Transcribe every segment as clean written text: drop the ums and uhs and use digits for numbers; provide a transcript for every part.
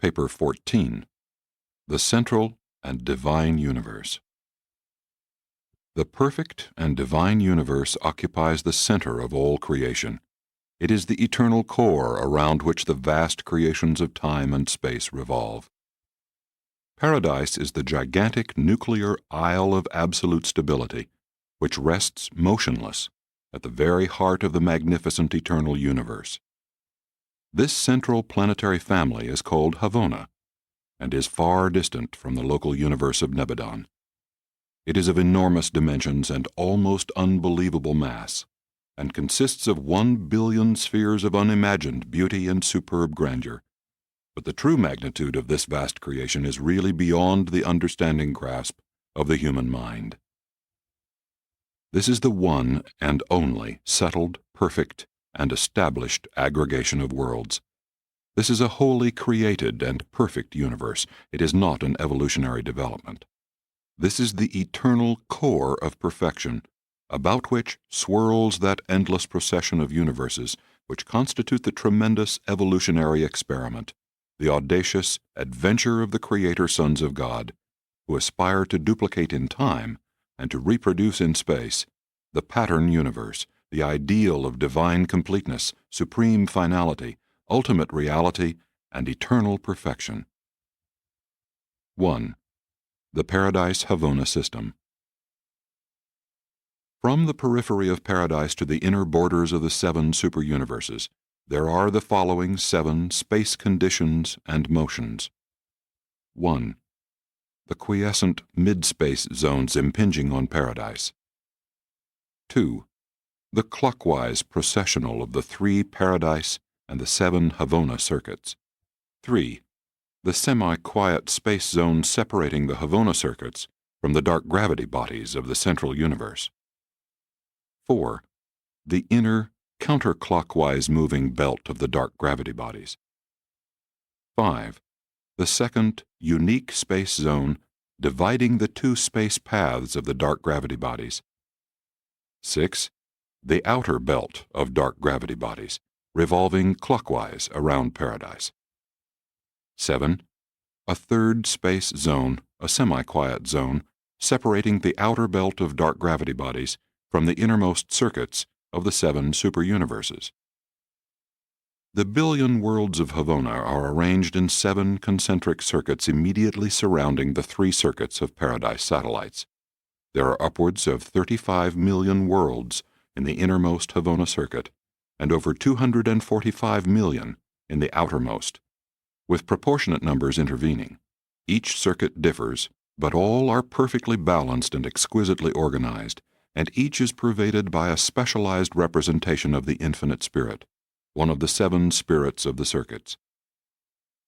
Paper 14. The Central and Divine Universe. The perfect and divine universe occupies the center of all creation. It is the eternal core around which the vast creations of time and space revolve. Paradise is the gigantic nuclear isle of absolute stability, which rests motionless at the very heart of the magnificent eternal universe. This central planetary family is called Havona, and is far distant from the local universe of Nebadon. It is of enormous dimensions and almost unbelievable mass, and consists of 1 billion spheres of unimagined beauty and superb grandeur. But the true magnitude of this vast creation is really beyond the understanding grasp of the human mind. This is the one and only settled, perfect, and established aggregation of worlds. This is a wholly created and perfect universe. It is not an evolutionary development. This is the eternal core of perfection, about which swirls that endless procession of universes which constitute the tremendous evolutionary experiment, the audacious adventure of the Creator sons of God, who aspire to duplicate in time and to reproduce in space the pattern universe, the ideal of divine completeness, supreme finality, ultimate reality, and eternal perfection. 1. The Paradise Havona System. From the periphery of Paradise to the inner borders of the 7 superuniverses, there are the following 7 space conditions and motions. 1. The quiescent mid-space zones impinging on Paradise. 2. The clockwise processional of the 3 Paradise and the 7 Havona circuits. 3. The semi-quiet space zone separating the Havona circuits from the dark gravity bodies of the central universe. 4. The inner, counterclockwise moving belt of the dark gravity bodies. 5. The second, unique space zone dividing the 2 space paths of the dark gravity bodies. 6. The outer belt of dark gravity bodies, revolving clockwise around Paradise. 7. A third space zone, a semi-quiet zone, separating the outer belt of dark gravity bodies from the innermost circuits of the 7 superuniverses. The billion worlds of Havona are arranged in 7 concentric circuits immediately surrounding the 3 circuits of Paradise satellites. There are upwards of 35 million worlds in the innermost Havona circuit, and over 245 million in the outermost, with proportionate numbers intervening. Each circuit differs, but all are perfectly balanced and exquisitely organized, and each is pervaded by a specialized representation of the infinite spirit, one of the 7 spirits of the circuits.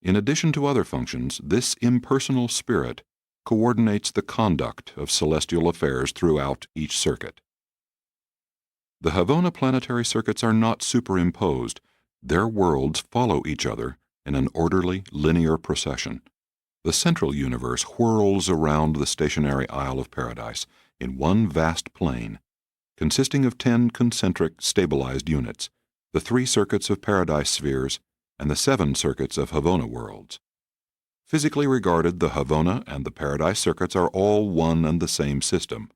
In addition to other functions, this impersonal spirit coordinates the conduct of celestial affairs throughout each circuit. The Havona planetary circuits are not superimposed. Their worlds follow each other in an orderly, linear procession. The central universe whirls around the stationary Isle of Paradise in one vast plane, consisting of 10 concentric stabilized units, the 3 circuits of Paradise spheres, and the 7 circuits of Havona worlds. Physically regarded, the Havona and the Paradise circuits are all one and the same system.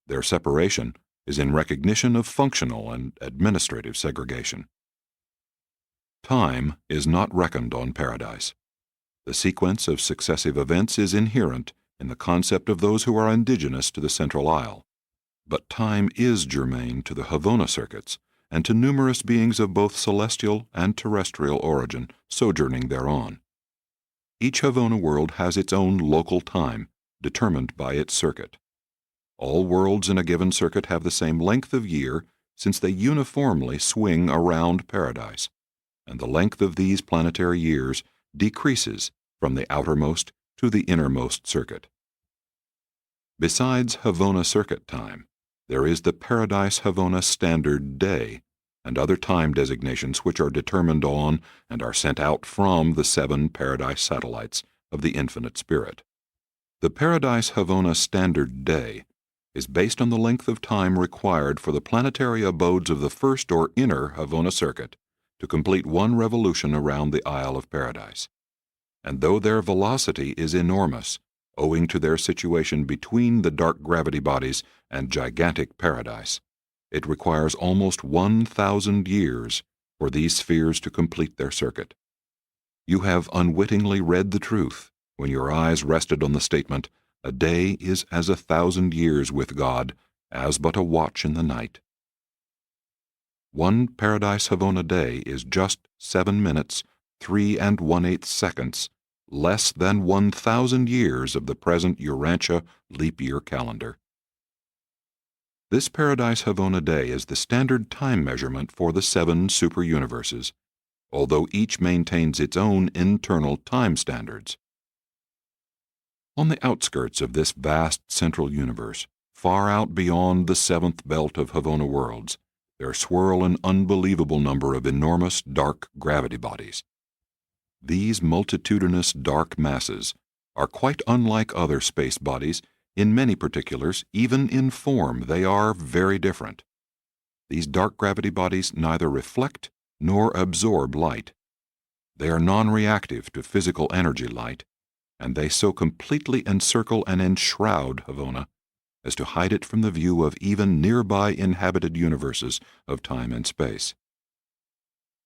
Their separation is in recognition of functional and administrative segregation. Time is not reckoned on Paradise. The sequence of successive events is inherent in the concept of those who are indigenous to the central isle, but time is germane to the Havona circuits and to numerous beings of both celestial and terrestrial origin sojourning thereon. Each Havona world has its own local time, determined by its circuit. All worlds in a given circuit have the same length of year, since they uniformly swing around Paradise, and the length of these planetary years decreases from the outermost to the innermost circuit. Besides Havona circuit time, there is the Paradise Havona Standard Day, and other time designations which are determined on and are sent out from the 7 Paradise satellites of the Infinite Spirit. The Paradise Havona Standard Day is based on the length of time required for the planetary abodes of the first or inner Havona circuit to complete 1 revolution around the Isle of Paradise, and though their velocity is enormous, owing to their situation between the dark gravity bodies and gigantic paradise, it requires almost 1,000 years for these spheres to complete their circuit. You have unwittingly read the truth when your eyes rested on the statement, "A day is as 1,000 years with God, as but a watch in the night." One Paradise Havona day is just 7 minutes, 3 1/8 seconds, less than 1,000 years of the present Urantia leap year calendar. This Paradise Havona day is the standard time measurement for the 7 super-universes, although each maintains its own internal time standards. On the outskirts of this vast central universe, far out beyond the 7th belt of Havona worlds, there swirl an unbelievable number of enormous dark gravity bodies. These multitudinous dark masses are quite unlike other space bodies. In many particulars, even in form, they are very different. These dark gravity bodies neither reflect nor absorb light. They are non-reactive to physical energy light, and they so completely encircle and enshroud Havona as to hide it from the view of even nearby inhabited universes of time and space.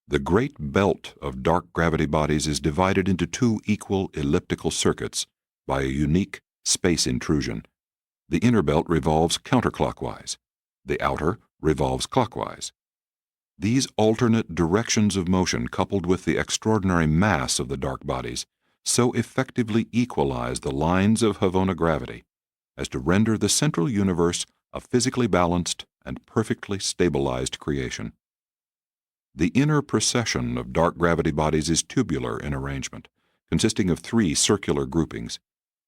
The great belt of dark gravity bodies is divided into 2 equal elliptical circuits by a unique space intrusion. The inner belt revolves counterclockwise. The outer revolves clockwise. These alternate directions of motion, coupled with the extraordinary mass of the dark bodies, so effectively equalize the lines of Havona gravity as to render the central universe a physically balanced and perfectly stabilized creation. The inner procession of dark gravity bodies is tubular in arrangement, consisting of 3 circular groupings.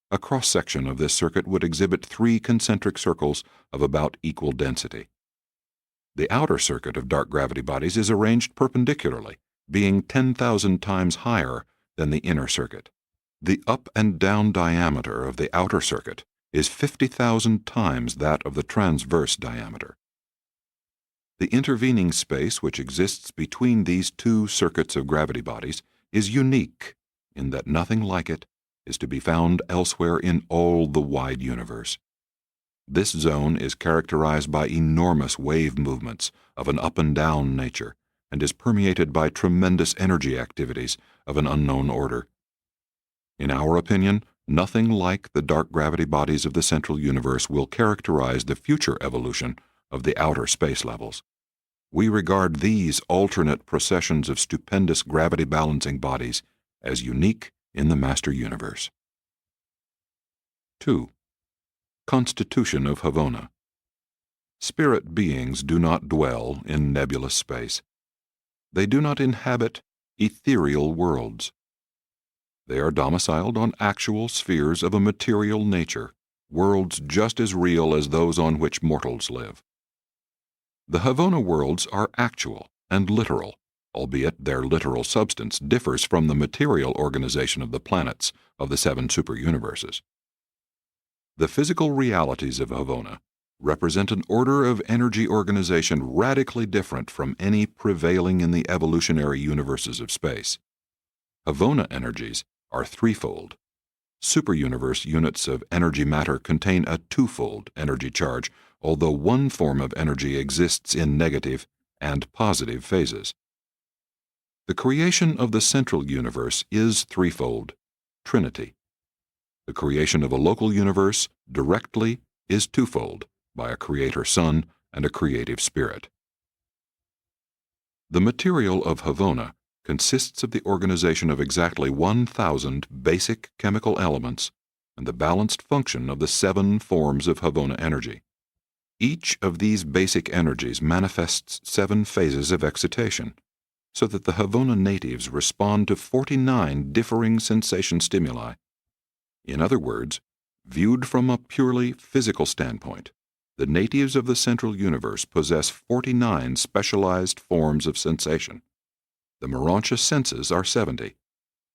A cross-section of this circuit would exhibit 3 concentric circles of about equal density. The outer circuit of dark gravity bodies is arranged perpendicularly, being 10,000 times higher than the inner circuit. The up and down diameter of the outer circuit is 50,000 times that of the transverse diameter. The intervening space which exists between these 2 circuits of gravity bodies is unique in that nothing like it is to be found elsewhere in all the wide universe. This zone is characterized by enormous wave movements of an up and down nature, and is permeated by tremendous energy activities of an unknown order. In our opinion, nothing like the dark gravity bodies of the central universe will characterize the future evolution of the outer space levels. We regard these alternate processions of stupendous gravity-balancing bodies as unique in the master universe. 2. Constitution of Havona. Spirit beings do not dwell in nebulous space. They do not inhabit ethereal worlds. They are domiciled on actual spheres of a material nature, worlds just as real as those on which mortals live. The Havona worlds are actual and literal, albeit their literal substance differs from the material organization of the planets of the 7 superuniverses. The physical realities of Havona represent an order of energy organization radically different from any prevailing in the evolutionary universes of space. Havona energies are threefold. Superuniverse units of energy matter contain a twofold energy charge, although one form of energy exists in negative and positive phases. The creation of the central universe is threefold, Trinity. The creation of a local universe directly is twofold, by a creator sun and a creative spirit. The material of Havona consists of the organization of exactly 1,000 basic chemical elements and the balanced function of the 7 forms of Havona energy. Each of these basic energies manifests 7 phases of excitation, so that the Havona natives respond to 49 differing sensation stimuli. In other words, viewed from a purely physical standpoint, the natives of the central universe possess 49 specialized forms of sensation. The Urantia senses are 70,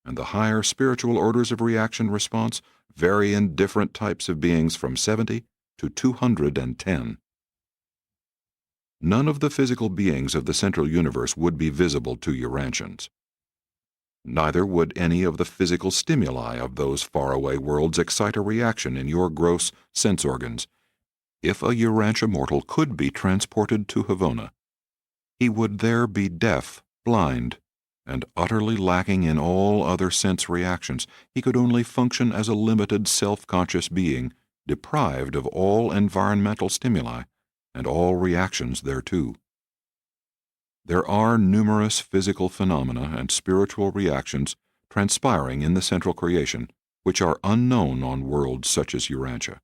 and the higher spiritual orders of reaction response vary in different types of beings from 70 to 210. None of the physical beings of the central universe would be visible to Urantians. Neither would any of the physical stimuli of those faraway worlds excite a reaction in your gross sense organs. If a Urantia mortal could be transported to Havona, he would there be deaf, blind, and utterly lacking in all other sense reactions. He could only function as a limited self-conscious being, deprived of all environmental stimuli and all reactions thereto. There are numerous physical phenomena and spiritual reactions transpiring in the central creation which are unknown on worlds such as Urantia.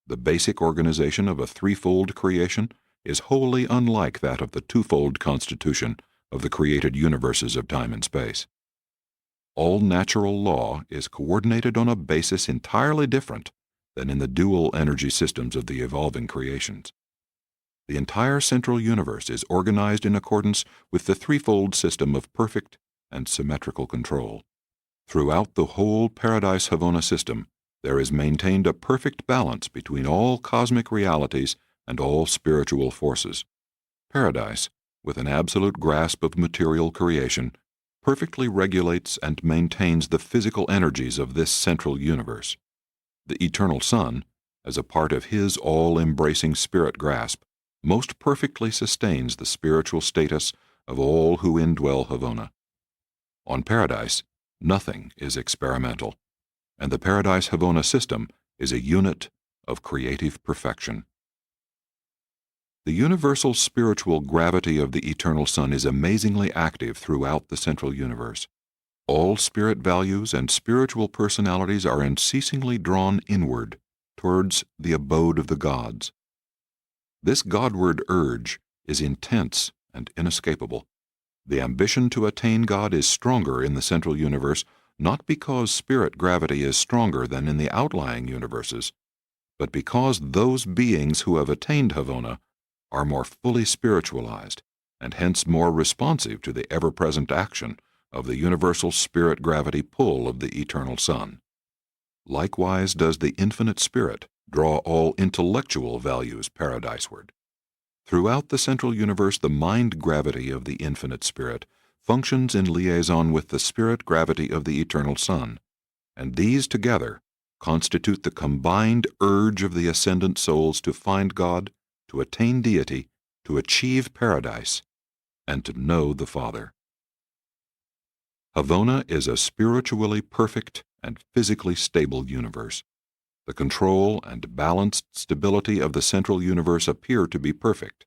The basic organization of a threefold creation is wholly unlike that of the twofold constitution of the created universes of time and space. All natural law is coordinated on a basis entirely different than in the dual energy systems of the evolving creations. The entire central universe is organized in accordance with the threefold system of perfect and symmetrical control. Throughout the whole Paradise Havona system, there is maintained a perfect balance between all cosmic realities and all spiritual forces. Paradise, with an absolute grasp of material creation, perfectly regulates and maintains the physical energies of this central universe. The Eternal Son, as a part of his all-embracing spirit grasp, most perfectly sustains the spiritual status of all who indwell Havona. On Paradise, nothing is experimental, and the Paradise Havona system is a unit of creative perfection. The universal spiritual gravity of the Eternal Son is amazingly active throughout the central universe. All spirit values and spiritual personalities are unceasingly drawn inward, towards the abode of the gods. This Godward urge is intense and inescapable. The ambition to attain God is stronger in the central universe, not because spirit gravity is stronger than in the outlying universes, but because those beings who have attained Havona are more fully spiritualized, and hence more responsive to the ever-present action of the universal spirit gravity pull of the Eternal Son. Likewise does the Infinite Spirit draw all intellectual values paradiseward. Throughout the central universe, the mind gravity of the Infinite Spirit functions in liaison with the spirit gravity of the Eternal Son, and these together constitute the combined urge of the ascendant souls to find God, to attain deity, to achieve paradise, and to know the Father. Havona is a spiritually perfect and physically stable universe. The control and balanced stability of the central universe appear to be perfect.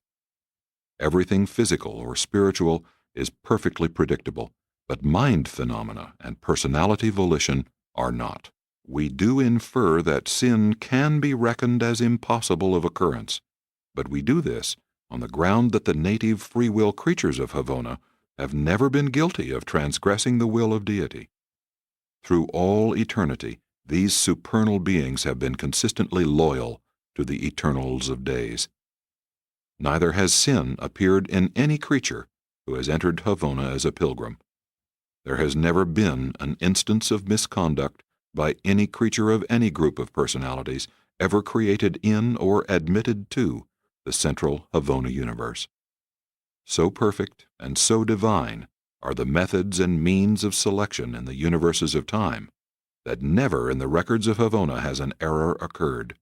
Everything physical or spiritual is perfectly predictable, but mind phenomena and personality volition are not. We do infer that sin can be reckoned as impossible of occurrence, but we do this on the ground that the native free will creatures of Havona have never been guilty of transgressing the will of deity. Through all eternity, these supernal beings have been consistently loyal to the eternals of days. Neither has sin appeared in any creature who has entered Havona as a pilgrim. There has never been an instance of misconduct by any creature of any group of personalities ever created in or admitted to the central Havona universe. So perfect and so divine are the methods and means of selection in the universes of time that never in the records of Havona has an error occurred.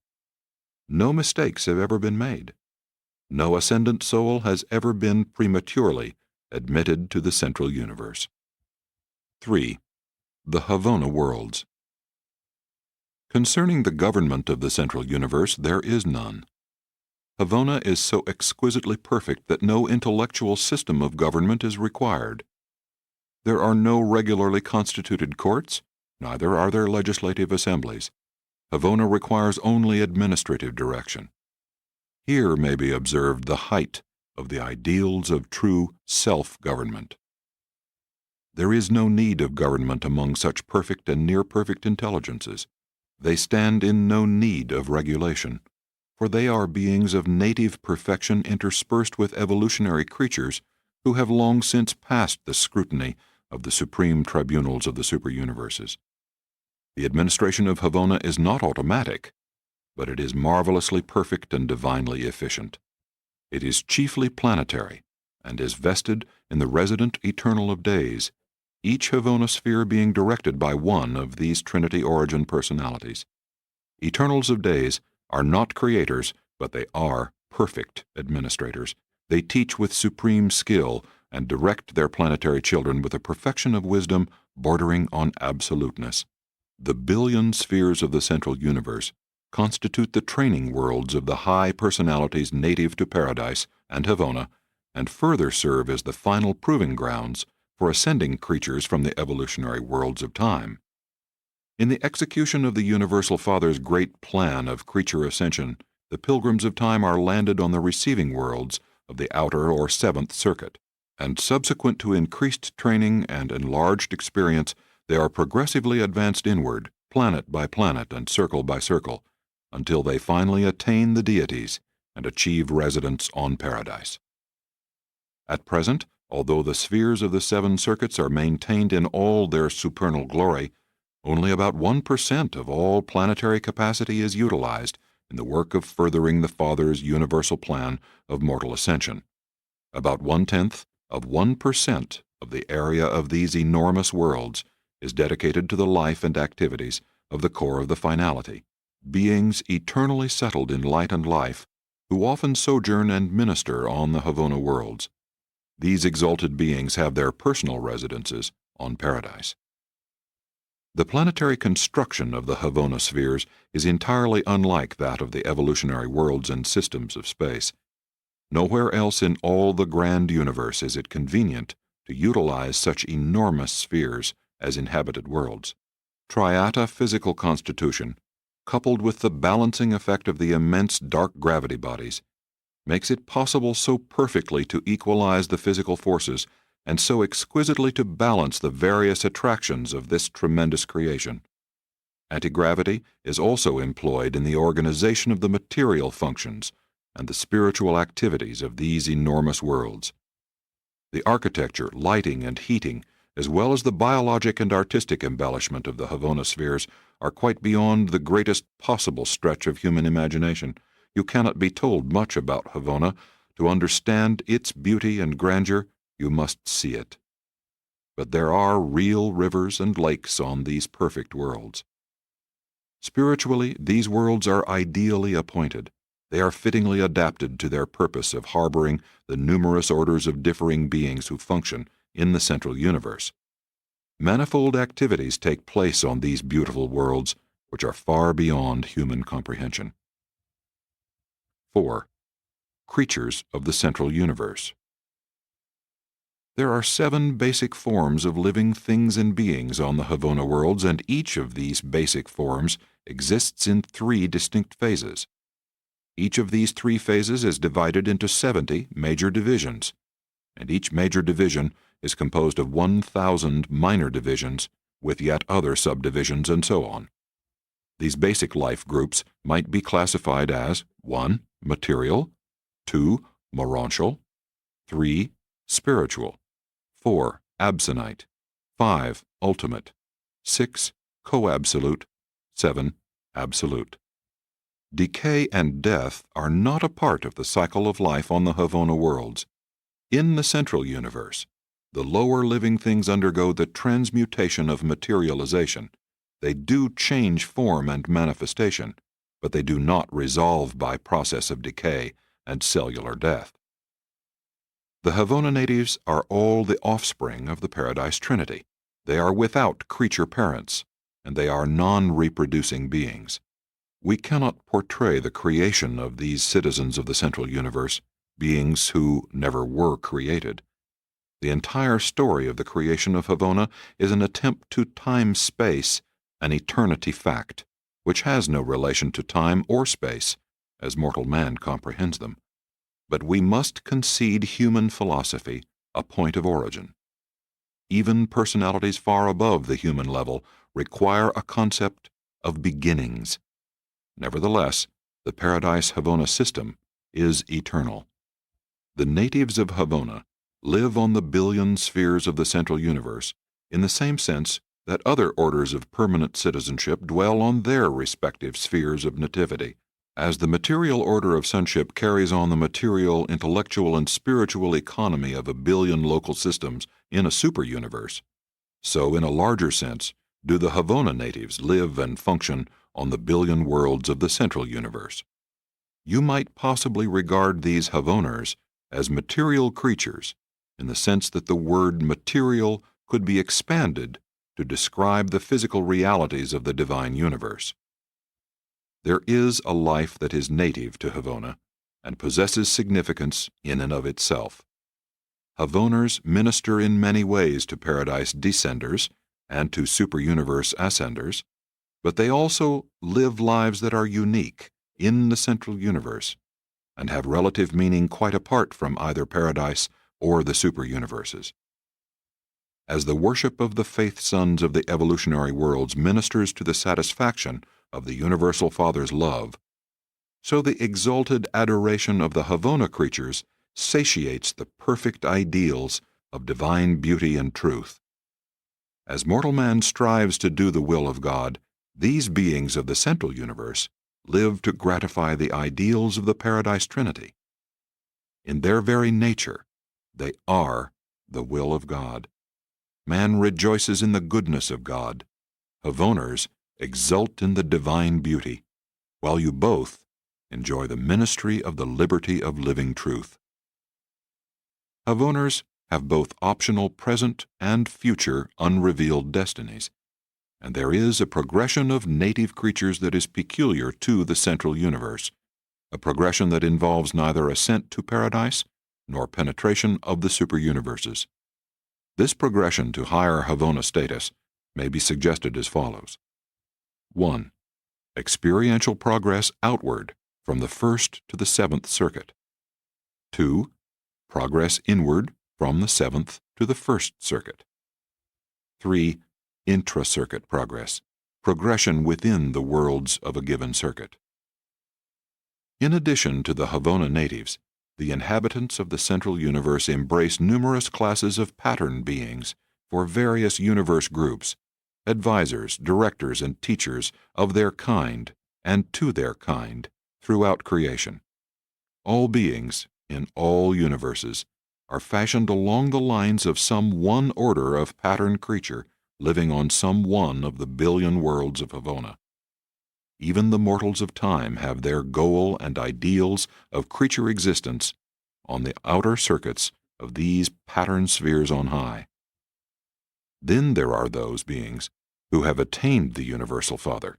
No mistakes have ever been made. No ascendant soul has ever been prematurely admitted to the central universe. 3. The Havona worlds. Concerning the government of the central universe, there is none. Havona is so exquisitely perfect that no intellectual system of government is required. There are no regularly constituted courts, neither are there legislative assemblies. Havona requires only administrative direction. Here may be observed the height of the ideals of true self-government. There is no need of government among such perfect and near-perfect intelligences. They stand in no need of regulation, for they are beings of native perfection interspersed with evolutionary creatures who have long since passed the scrutiny of the supreme tribunals of the superuniverses. The administration of Havona is not automatic, but it is marvelously perfect and divinely efficient. It is chiefly planetary, and is vested in the resident Eternal of Days, each Havona sphere being directed by one of these Trinity origin personalities. Eternals of days are not creators, but they are perfect administrators. They teach with supreme skill and direct their planetary children with a perfection of wisdom bordering on absoluteness. The billion spheres of the central universe constitute the training worlds of the high personalities native to Paradise and Havona, and further serve as the final proving grounds for ascending creatures from the evolutionary worlds of time. In the execution of the Universal Father's great plan of creature ascension, the pilgrims of time are landed on the receiving worlds of the outer or seventh circuit, and subsequent to increased training and enlarged experience, they are progressively advanced inward, planet by planet and circle by circle, until they finally attain the deities and achieve residence on Paradise. At present, although the spheres of the seven circuits are maintained in all their supernal glory, only about 1% of all planetary capacity is utilized in the work of furthering the Father's universal plan of mortal ascension. About 1/10 of the area of these enormous worlds is dedicated to the life and activities of the core of the finality, beings eternally settled in light and life, who often sojourn and minister on the Havona worlds. These exalted beings have their personal residences on Paradise. The planetary construction of the Havona spheres is entirely unlike that of the evolutionary worlds and systems of space. Nowhere else in all the grand universe is it convenient to utilize such enormous spheres as inhabited worlds. Triata physical constitution, coupled with the balancing effect of the immense dark gravity bodies, makes it possible so perfectly to equalize the physical forces and so exquisitely to balance the various attractions of this tremendous creation. Anti-gravity is also employed in the organization of the material functions and the spiritual activities of these enormous worlds. The architecture, lighting, and heating, as well as the biologic and artistic embellishment of the Havona spheres, are quite beyond the greatest possible stretch of human imagination. You cannot be told much about Havona. To understand its beauty and grandeur, you must see it. But there are real rivers and lakes on these perfect worlds. Spiritually, these worlds are ideally appointed. They are fittingly adapted to their purpose of harboring the numerous orders of differing beings who function in the central universe. Manifold activities take place on these beautiful worlds, which are far beyond human comprehension. 4. Creatures of the central universe. There are 7 basic forms of living things and beings on the Havona worlds, and each of these basic forms exists in 3 distinct phases. Each of these 3 phases is divided into 70 major divisions, and each major division is composed of 1,000 minor divisions, with yet other subdivisions and so on. These basic life groups might be classified as 1. Material, 2. Morontial, 3. Spiritual, 4. Absonite, 5. Ultimate, 6. Coabsolute, 7. Absolute. Decay and death are not a part of the cycle of life on the Havona worlds. In the central universe, the lower living things undergo the transmutation of materialization. They do change form and manifestation, but they do not resolve by process of decay and cellular death. The Havona natives are all the offspring of the Paradise Trinity. They are without creature parents, and they are non-reproducing beings. We cannot portray the creation of these citizens of the central universe, beings who never were created. The entire story of the creation of Havona is an attempt to time-space an eternity fact, which has no relation to time or space, as mortal man comprehends them. But we must concede human philosophy a point of origin. Even personalities far above the human level require a concept of beginnings. Nevertheless, the Paradise Havona system is eternal. The natives of Havona live on the billion spheres of the central universe in the same sense that other orders of permanent citizenship dwell on their respective spheres of nativity. As the material order of sonship carries on the material, intellectual, and spiritual economy of a billion local systems in a super-universe, So, in a larger sense, do the Havona natives live and function on the billion worlds of the central universe. You might possibly regard these Havoners as material creatures, in the sense that the word material could be expanded to describe the physical realities of the divine universe. There is a life that is native to Havona and possesses significance in and of itself. Havoners minister in many ways to paradise descenders and to superuniverse ascenders, but they also live lives that are unique in the central universe and have relative meaning quite apart from either paradise or the superuniverses. As the worship of the faith sons of the evolutionary worlds ministers to the satisfaction of the Universal Father's love, so the exalted adoration of the Havona creatures satiates the perfect ideals of divine beauty and truth. As mortal man strives to do the will of God, these beings of the central universe live to gratify the ideals of the Paradise Trinity. In their very nature, they are the will of God. Man rejoices in the goodness of God. Havoners exult in the divine beauty, while you both enjoy the ministry of the liberty of living truth. Havoners have both optional present and future unrevealed destinies, and there is a progression of native creatures that is peculiar to the central universe, a progression that involves neither ascent to paradise nor penetration of the superuniverses. This progression to higher Havona status may be suggested as follows. 1. Experiential progress outward from the first to the seventh circuit. 2. Progress inward from the seventh to the first circuit. 3. Intra-circuit progress, progression within the worlds of a given circuit. In addition to the Havona natives, the inhabitants of the central universe embrace numerous classes of pattern beings for various universe groups, advisors, directors, and teachers of their kind and to their kind throughout creation. All beings, in all universes, are fashioned along the lines of some one order of pattern creature living on some one of the billion worlds of Havona. Even the mortals of time have their goal and ideals of creature existence on the outer circuits of these pattern spheres on high. Then there are those beings who have attained the Universal Father,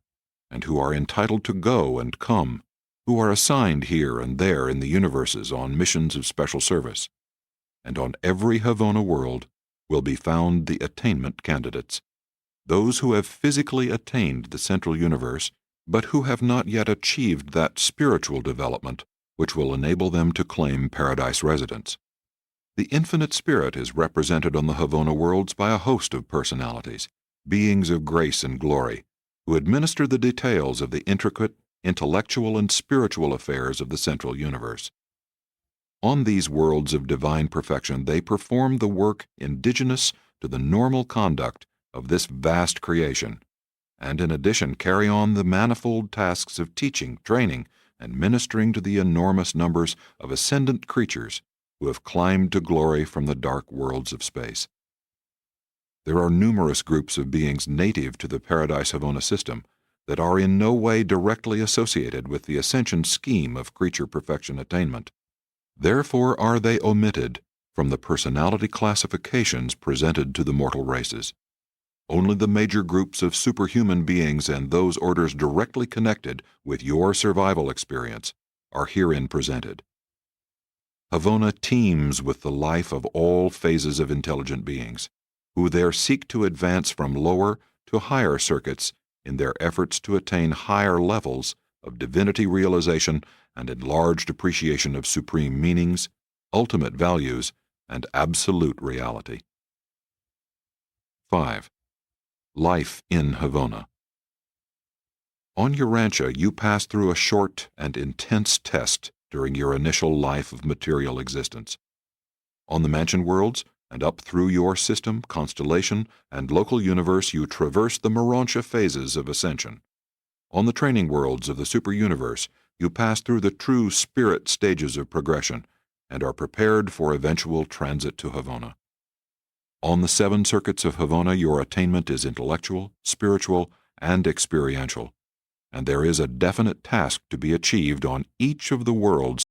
and who are entitled to go and come, who are assigned here and there in the universes on missions of special service, and on every Havona world will be found the attainment candidates, those who have physically attained the central universe, but who have not yet achieved that spiritual development which will enable them to claim paradise residence. The Infinite Spirit is represented on the Havona worlds by a host of personalities, beings of grace and glory, who administer the details of the intricate, intellectual, and spiritual affairs of the central universe. On these worlds of divine perfection they perform the work indigenous to the normal conduct of this vast creation, and in addition carry on the manifold tasks of teaching, training, and ministering to the enormous numbers of ascendant creatures who have climbed to glory from the dark worlds of space. There are numerous groups of beings native to the Paradise Havona system that are in no way directly associated with the ascension scheme of creature perfection attainment. Therefore are they omitted from the personality classifications presented to the mortal races. Only the major groups of superhuman beings and those orders directly connected with your survival experience are herein presented. Havona teems with the life of all phases of intelligent beings, who there seek to advance from lower to higher circuits in their efforts to attain higher levels of divinity realization and enlarged appreciation of supreme meanings, ultimate values, and absolute reality. 5. Life in Havona. On Urantia, you pass through a short and intense test during your initial life of material existence. On the mansion worlds, and up through your system, constellation, and local universe, you traverse the Urantia phases of ascension. On the training worlds of the superuniverse, you pass through the true spirit stages of progression and are prepared for eventual transit to Havona. On the 7 circuits of Havona, your attainment is intellectual, spiritual, and experiential, and there is a definite task to be achieved on each of the worlds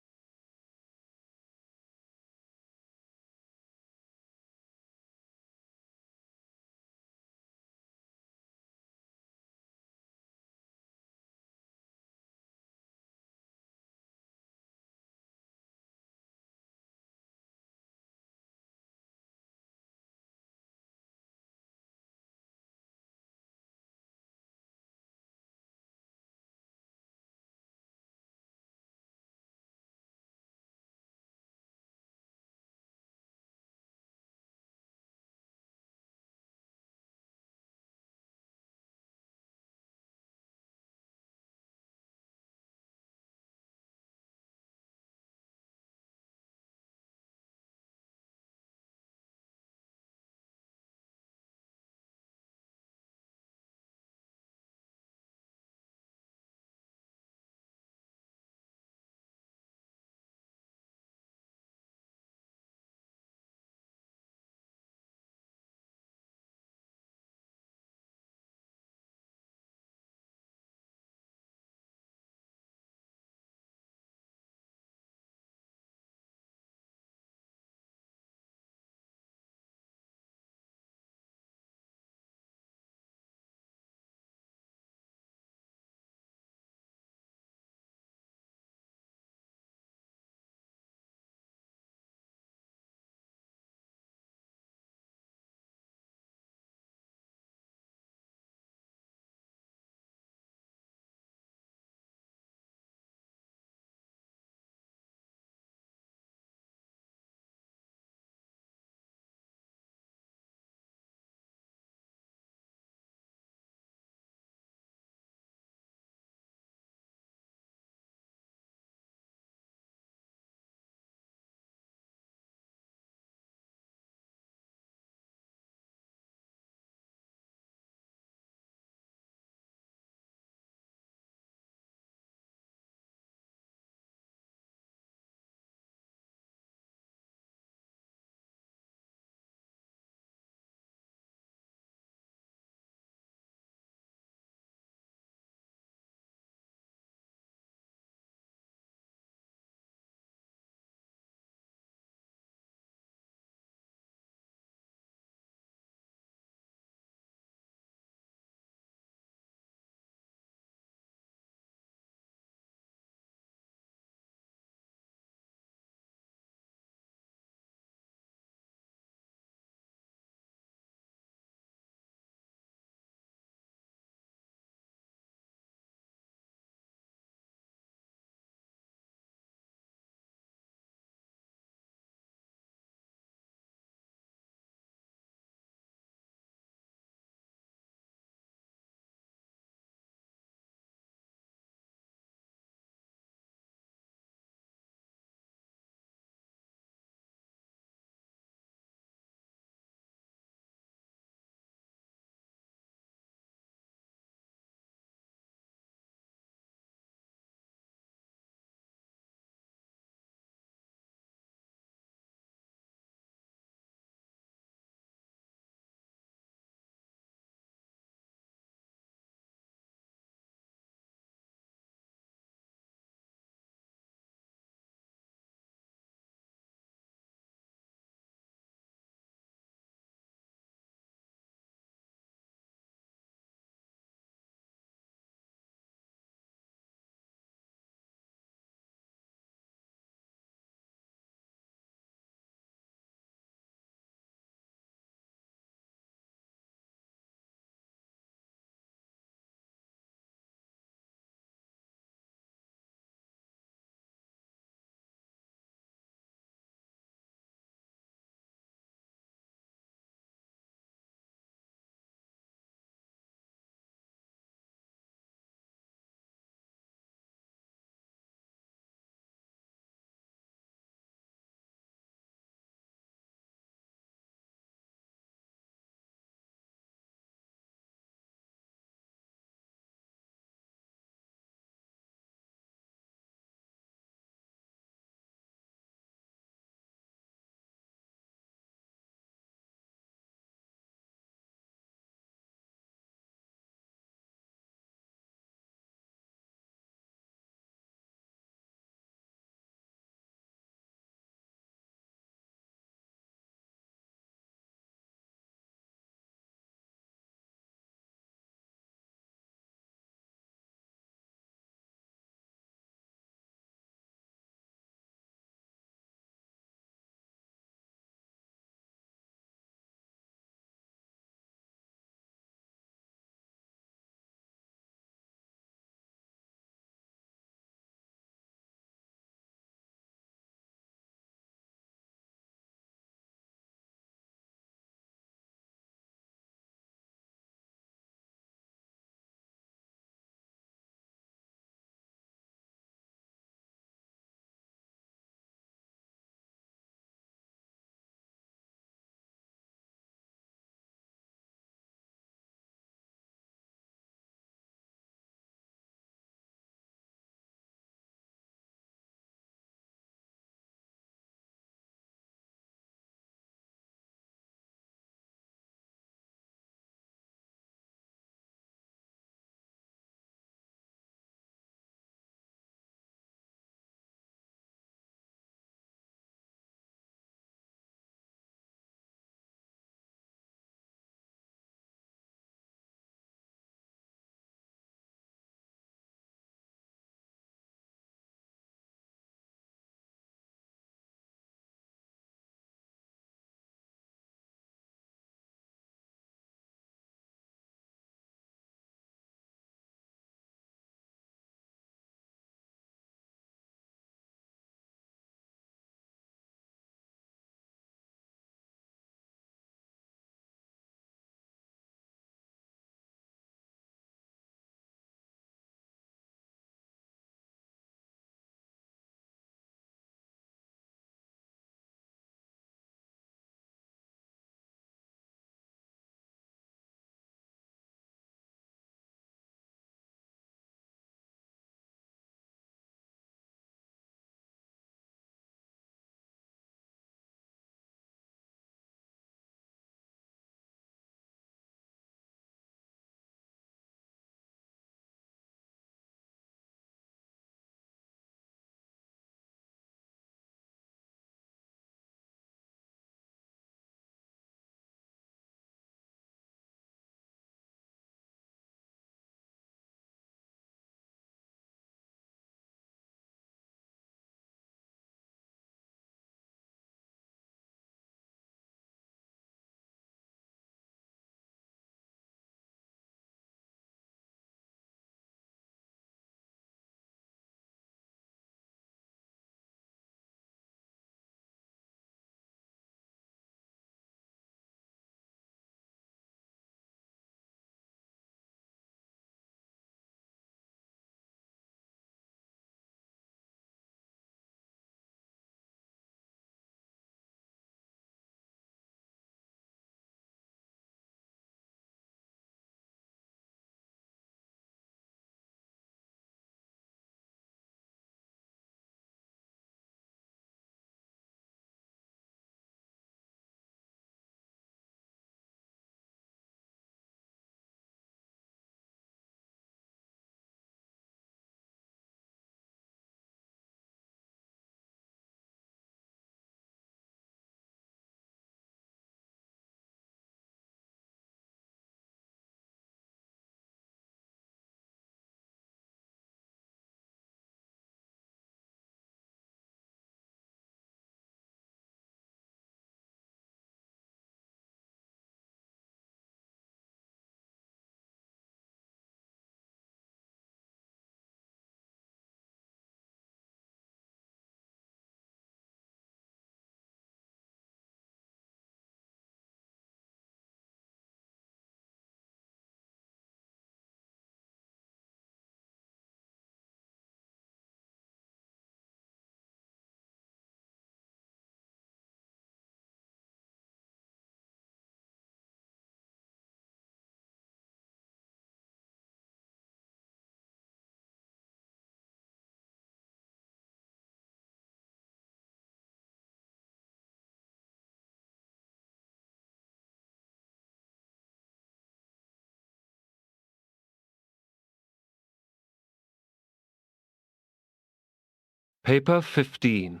Paper 15.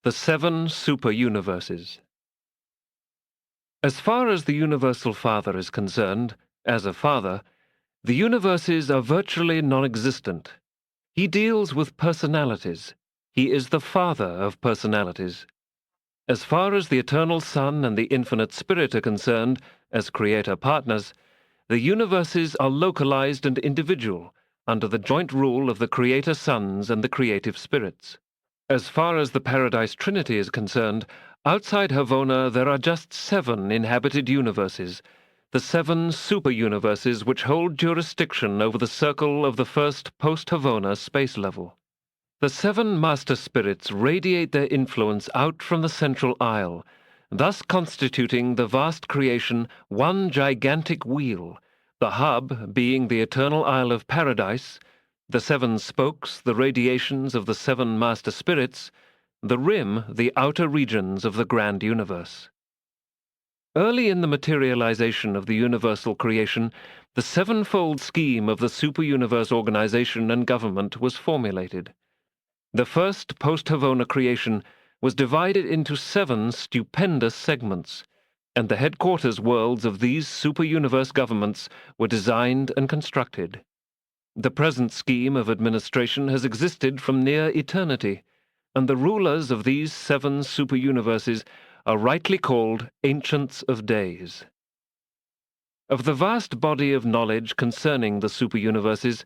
The Seven Super-Universes. As far as the Universal Father is concerned, as a father, the universes are virtually non-existent. He deals with personalities. He is the father of personalities. As far as the Eternal Son and the Infinite Spirit are concerned, as creator partners, the universes are localized and individual, under the joint rule of the Creator Sons and the Creative Spirits. As far as the Paradise Trinity is concerned, outside Havona there are just 7 inhabited universes, the 7 super-universes which hold jurisdiction over the circle of the first post-Havona space level. The 7 Master Spirits radiate their influence out from the central isle, thus constituting the vast creation one gigantic wheel, the hub being the eternal Isle of Paradise, the 7 spokes the radiations of the 7 Master Spirits, the rim the outer regions of the grand universe. Early in the materialization of the universal creation, the 7-fold scheme of the super-universe organization and government was formulated. The first post-Havona creation was divided into 7 stupendous segments, and the headquarters worlds of these super-universe governments were designed and constructed. The present scheme of administration has existed from near eternity, and the rulers of these 7 super-universes are rightly called Ancients of Days. Of the vast body of knowledge concerning the super-universes,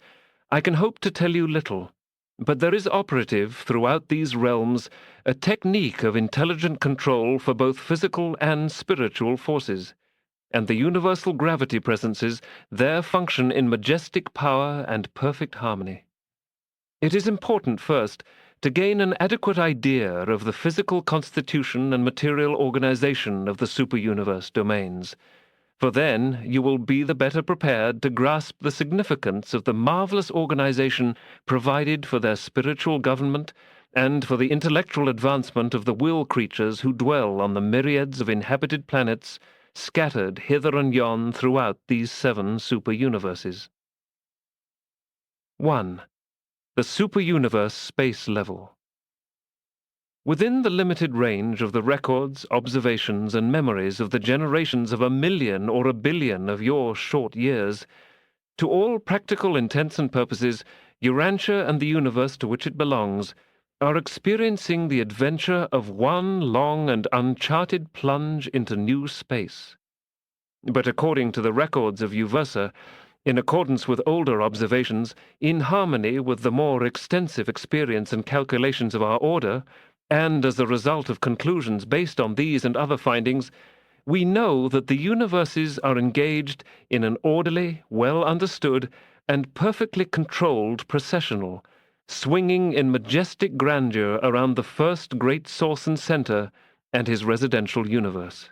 I can hope to tell you little, but there is operative throughout these realms a technique of intelligent control for both physical and spiritual forces, and the universal gravity presences there function in majestic power and perfect harmony. It is important, first, to gain an adequate idea of the physical constitution and material organization of the super-universe domains, for then you will be the better prepared to grasp the significance of the marvelous organization provided for their spiritual government and for the intellectual advancement of the will creatures who dwell on the myriads of inhabited planets scattered hither and yon throughout these 7 super-universes. 1. The super-universe space level. Within the limited range of the records, observations, and memories of the generations of 1,000,000 or 1,000,000,000 of your short years, to all practical intents and purposes, Urantia and the universe to which it belongs are experiencing the adventure of one long and uncharted plunge into new space. But according to the records of Uversa, in accordance with older observations, in harmony with the more extensive experience and calculations of our order, and as a result of conclusions based on these and other findings, we know that the universes are engaged in an orderly, well understood, and perfectly controlled processional, swinging in majestic grandeur around the first great source and center and his residential universe.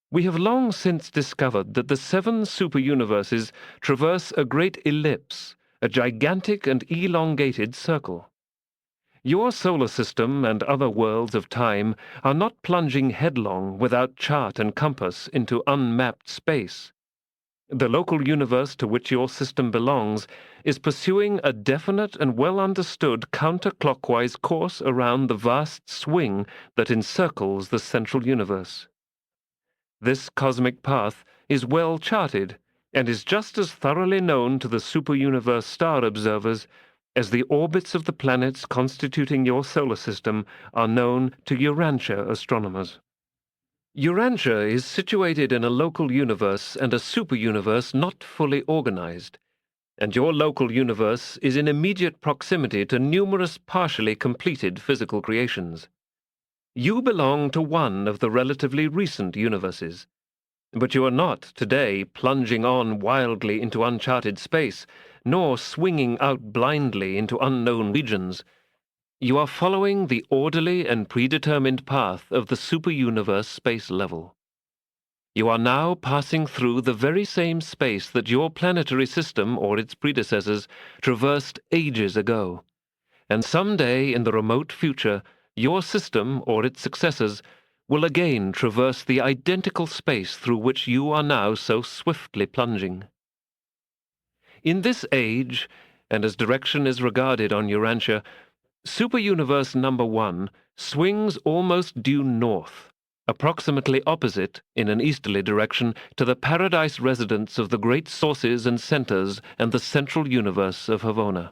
We have long since discovered that the 7 super-universes traverse a great ellipse, a gigantic and elongated circle. Your solar system and other worlds of time are not plunging headlong without chart and compass into unmapped space. The local universe to which your system belongs is pursuing a definite and well-understood counterclockwise course around the vast swing that encircles the central universe. This cosmic path is well charted and is just as thoroughly known to the super-universe star observers as the orbits of the planets constituting your solar system are known to Urantia astronomers. Urantia is situated in a local universe and a super-universe not fully organized, and your local universe is in immediate proximity to numerous partially completed physical creations. You belong to one of the relatively recent universes, but you are not today plunging on wildly into uncharted space, nor swinging out blindly into unknown regions. You are following the orderly and predetermined path of the super-universe space level. You are now passing through the very same space that your planetary system or its predecessors traversed ages ago, and someday in the remote future, your system or its successors will again traverse the identical space through which you are now so swiftly plunging. In this age, and as direction is regarded on Urantia, Superuniverse number 1 swings almost due north, approximately opposite, in an easterly direction, to the paradise residence of the great sources and centers and the central universe of Havona.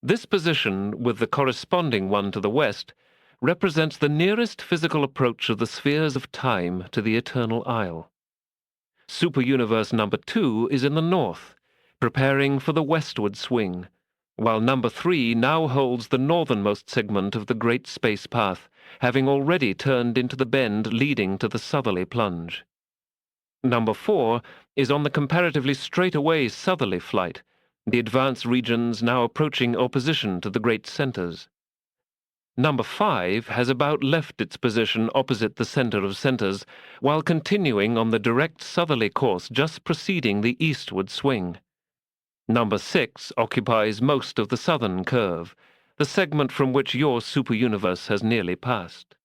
This position, with the corresponding one to the west, represents the nearest physical approach of the spheres of time to the eternal isle. Superuniverse number 2 is in the north, preparing for the westward swing, while number 3 now holds the northernmost segment of the great space path, having already turned into the bend leading to the southerly plunge. Number 4 is on the comparatively straightaway southerly flight, the advanced regions now approaching opposition to the great centers. Number 5 has about left its position opposite the center of centers, while continuing on the direct southerly course just preceding the eastward swing. Number 6 occupies most of the southern curve, the segment from which your superuniverse has nearly passed.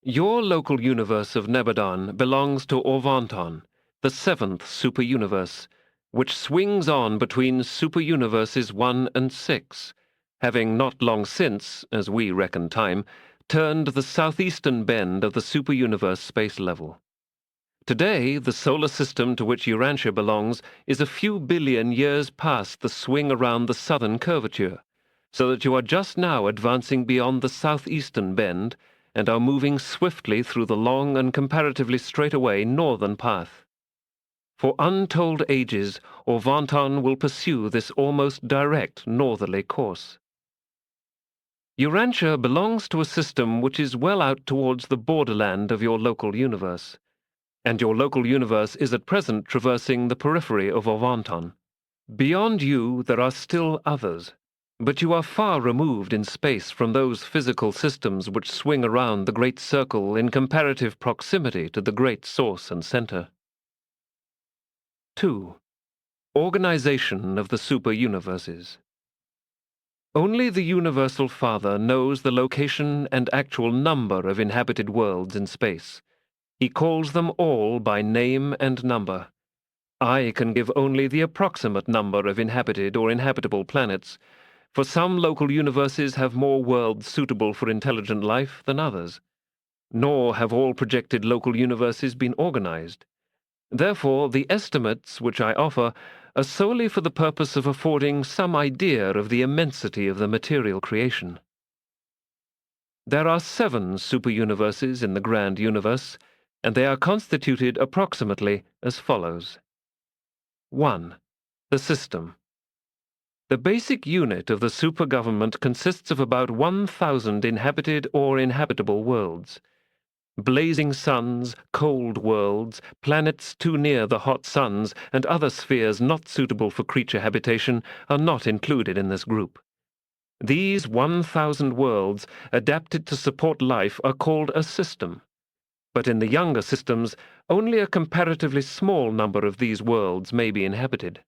Your local universe of Nebadan belongs to Orvanton, the 7th superuniverse, which swings on between superuniverses 1 and 6, having not long since, as we reckon time, turned the southeastern bend of the superuniverse space level. Today, the solar system to which Urantia belongs is a few billion years past the swing around the southern curvature, so that you are just now advancing beyond the southeastern bend and are moving swiftly through the long and comparatively straightaway northern path. For untold ages, Orvanton will pursue this almost direct northerly course. Urantia belongs to a system which is well out towards the borderland of your local universe, and your local universe is at present traversing the periphery of Orvanton. Beyond you there are still others, but you are far removed in space from those physical systems which swing around the great circle in comparative proximity to the great source and center. 2. Organization of the superuniverses. Only the Universal Father knows the location and actual number of inhabited worlds in space. He calls them all by name and number. I can give only the approximate number of inhabited or inhabitable planets, for some local universes have more worlds suitable for intelligent life than others. Nor have all projected local universes been organized. Therefore, the estimates which I offer are solely for the purpose of affording some idea of the immensity of the material creation. There are 7 superuniverses in the grand universe, and they are constituted approximately as follows. 1. The system. The basic unit of the supergovernment consists of about 1,000 inhabited or inhabitable worlds. Blazing suns, cold worlds, planets too near the hot suns, and other spheres not suitable for creature habitation are not included in this group. These 1,000 worlds, adapted to support life, are called a system. But in the younger systems, only a comparatively small number of these worlds may be inhabited.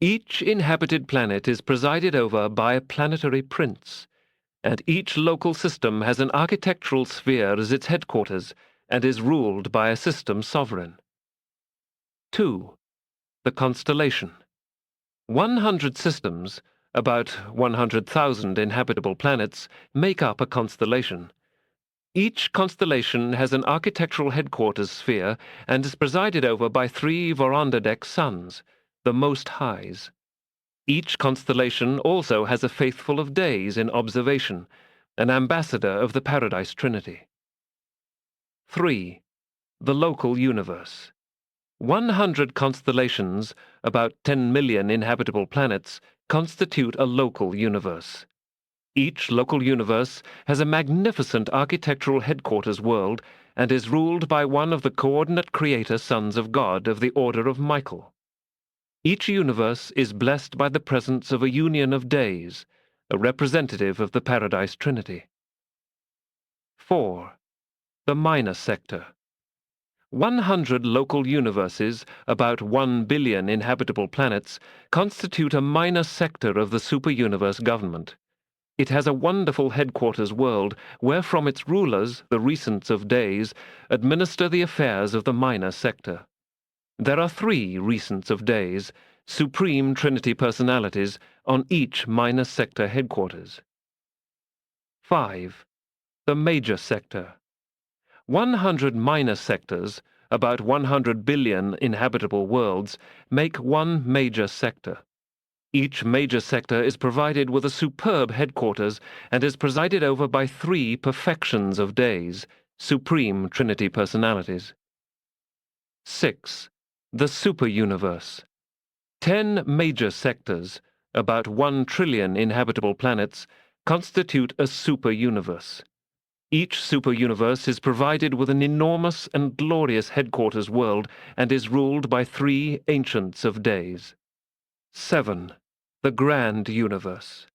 Each inhabited planet is presided over by a planetary prince, and each local system has an architectural sphere as its headquarters and is ruled by a system sovereign. 2. The constellation. 100 systems, about 100,000 inhabitable planets, make up a constellation. Each constellation has an architectural headquarters sphere and is presided over by 3 Vorondadek suns, the Most Highs. Each constellation also has a faithful of days in observation, an ambassador of the Paradise Trinity. 3. The local universe. 100 constellations, about 10 million inhabitable planets, constitute a local universe. Each local universe has a magnificent architectural headquarters world and is ruled by one of the coordinate creator sons of God of the Order of Michael. Each universe is blessed by the presence of a union of days, a representative of the Paradise Trinity. 4. The minor sector. 100 local universes, about 1 billion inhabitable planets, constitute a minor sector of the superuniverse government. It has a wonderful headquarters world where from its rulers, the recents of days, administer the affairs of the minor sector. There are 3 recents of days, supreme Trinity personalities, on each minor sector headquarters. 5. The major sector. 100 minor sectors, about 100 billion inhabitable worlds, make one major sector. Each major sector is provided with a superb headquarters and is presided over by 3 perfections of days, supreme Trinity personalities. 6. The superuniverse. 10 major sectors, about 1 trillion inhabitable planets, constitute a superuniverse. Each superuniverse is provided with an enormous and glorious headquarters world and is ruled by 3 ancients of days. 7. The grand universe.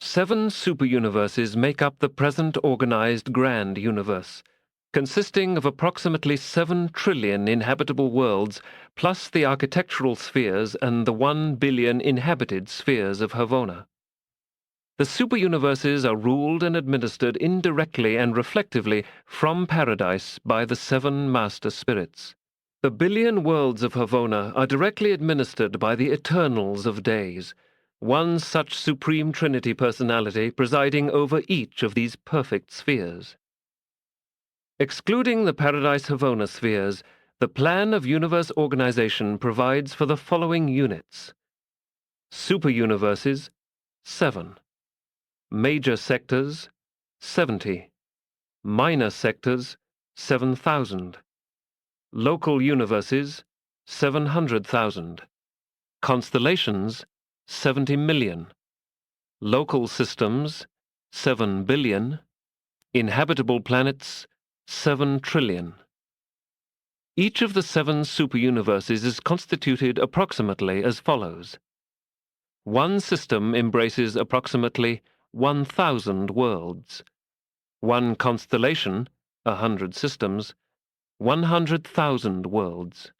7 superuniverses make up the present organized grand universe, consisting of approximately 7 trillion inhabitable worlds, plus the architectural spheres and the 1 billion inhabited spheres of Havona. The superuniverses are ruled and administered indirectly and reflectively from paradise by the 7 master spirits. The billion worlds of Havona are directly administered by the Eternals of Days, one such supreme Trinity personality presiding over each of these perfect spheres. Excluding the Paradise Havona spheres, the plan of universe organization provides for the following units. Superuniverses, 7. Major sectors, 70. Minor sectors, 7,000. Local universes, 700,000. Constellations, 70 million. Local systems, 7 billion. Inhabitable planets, 7 trillion. Each of the 7 superuniverses is constituted approximately as follows. One system embraces approximately 1,000 worlds. One constellation, 100 systems, 100,000 worlds.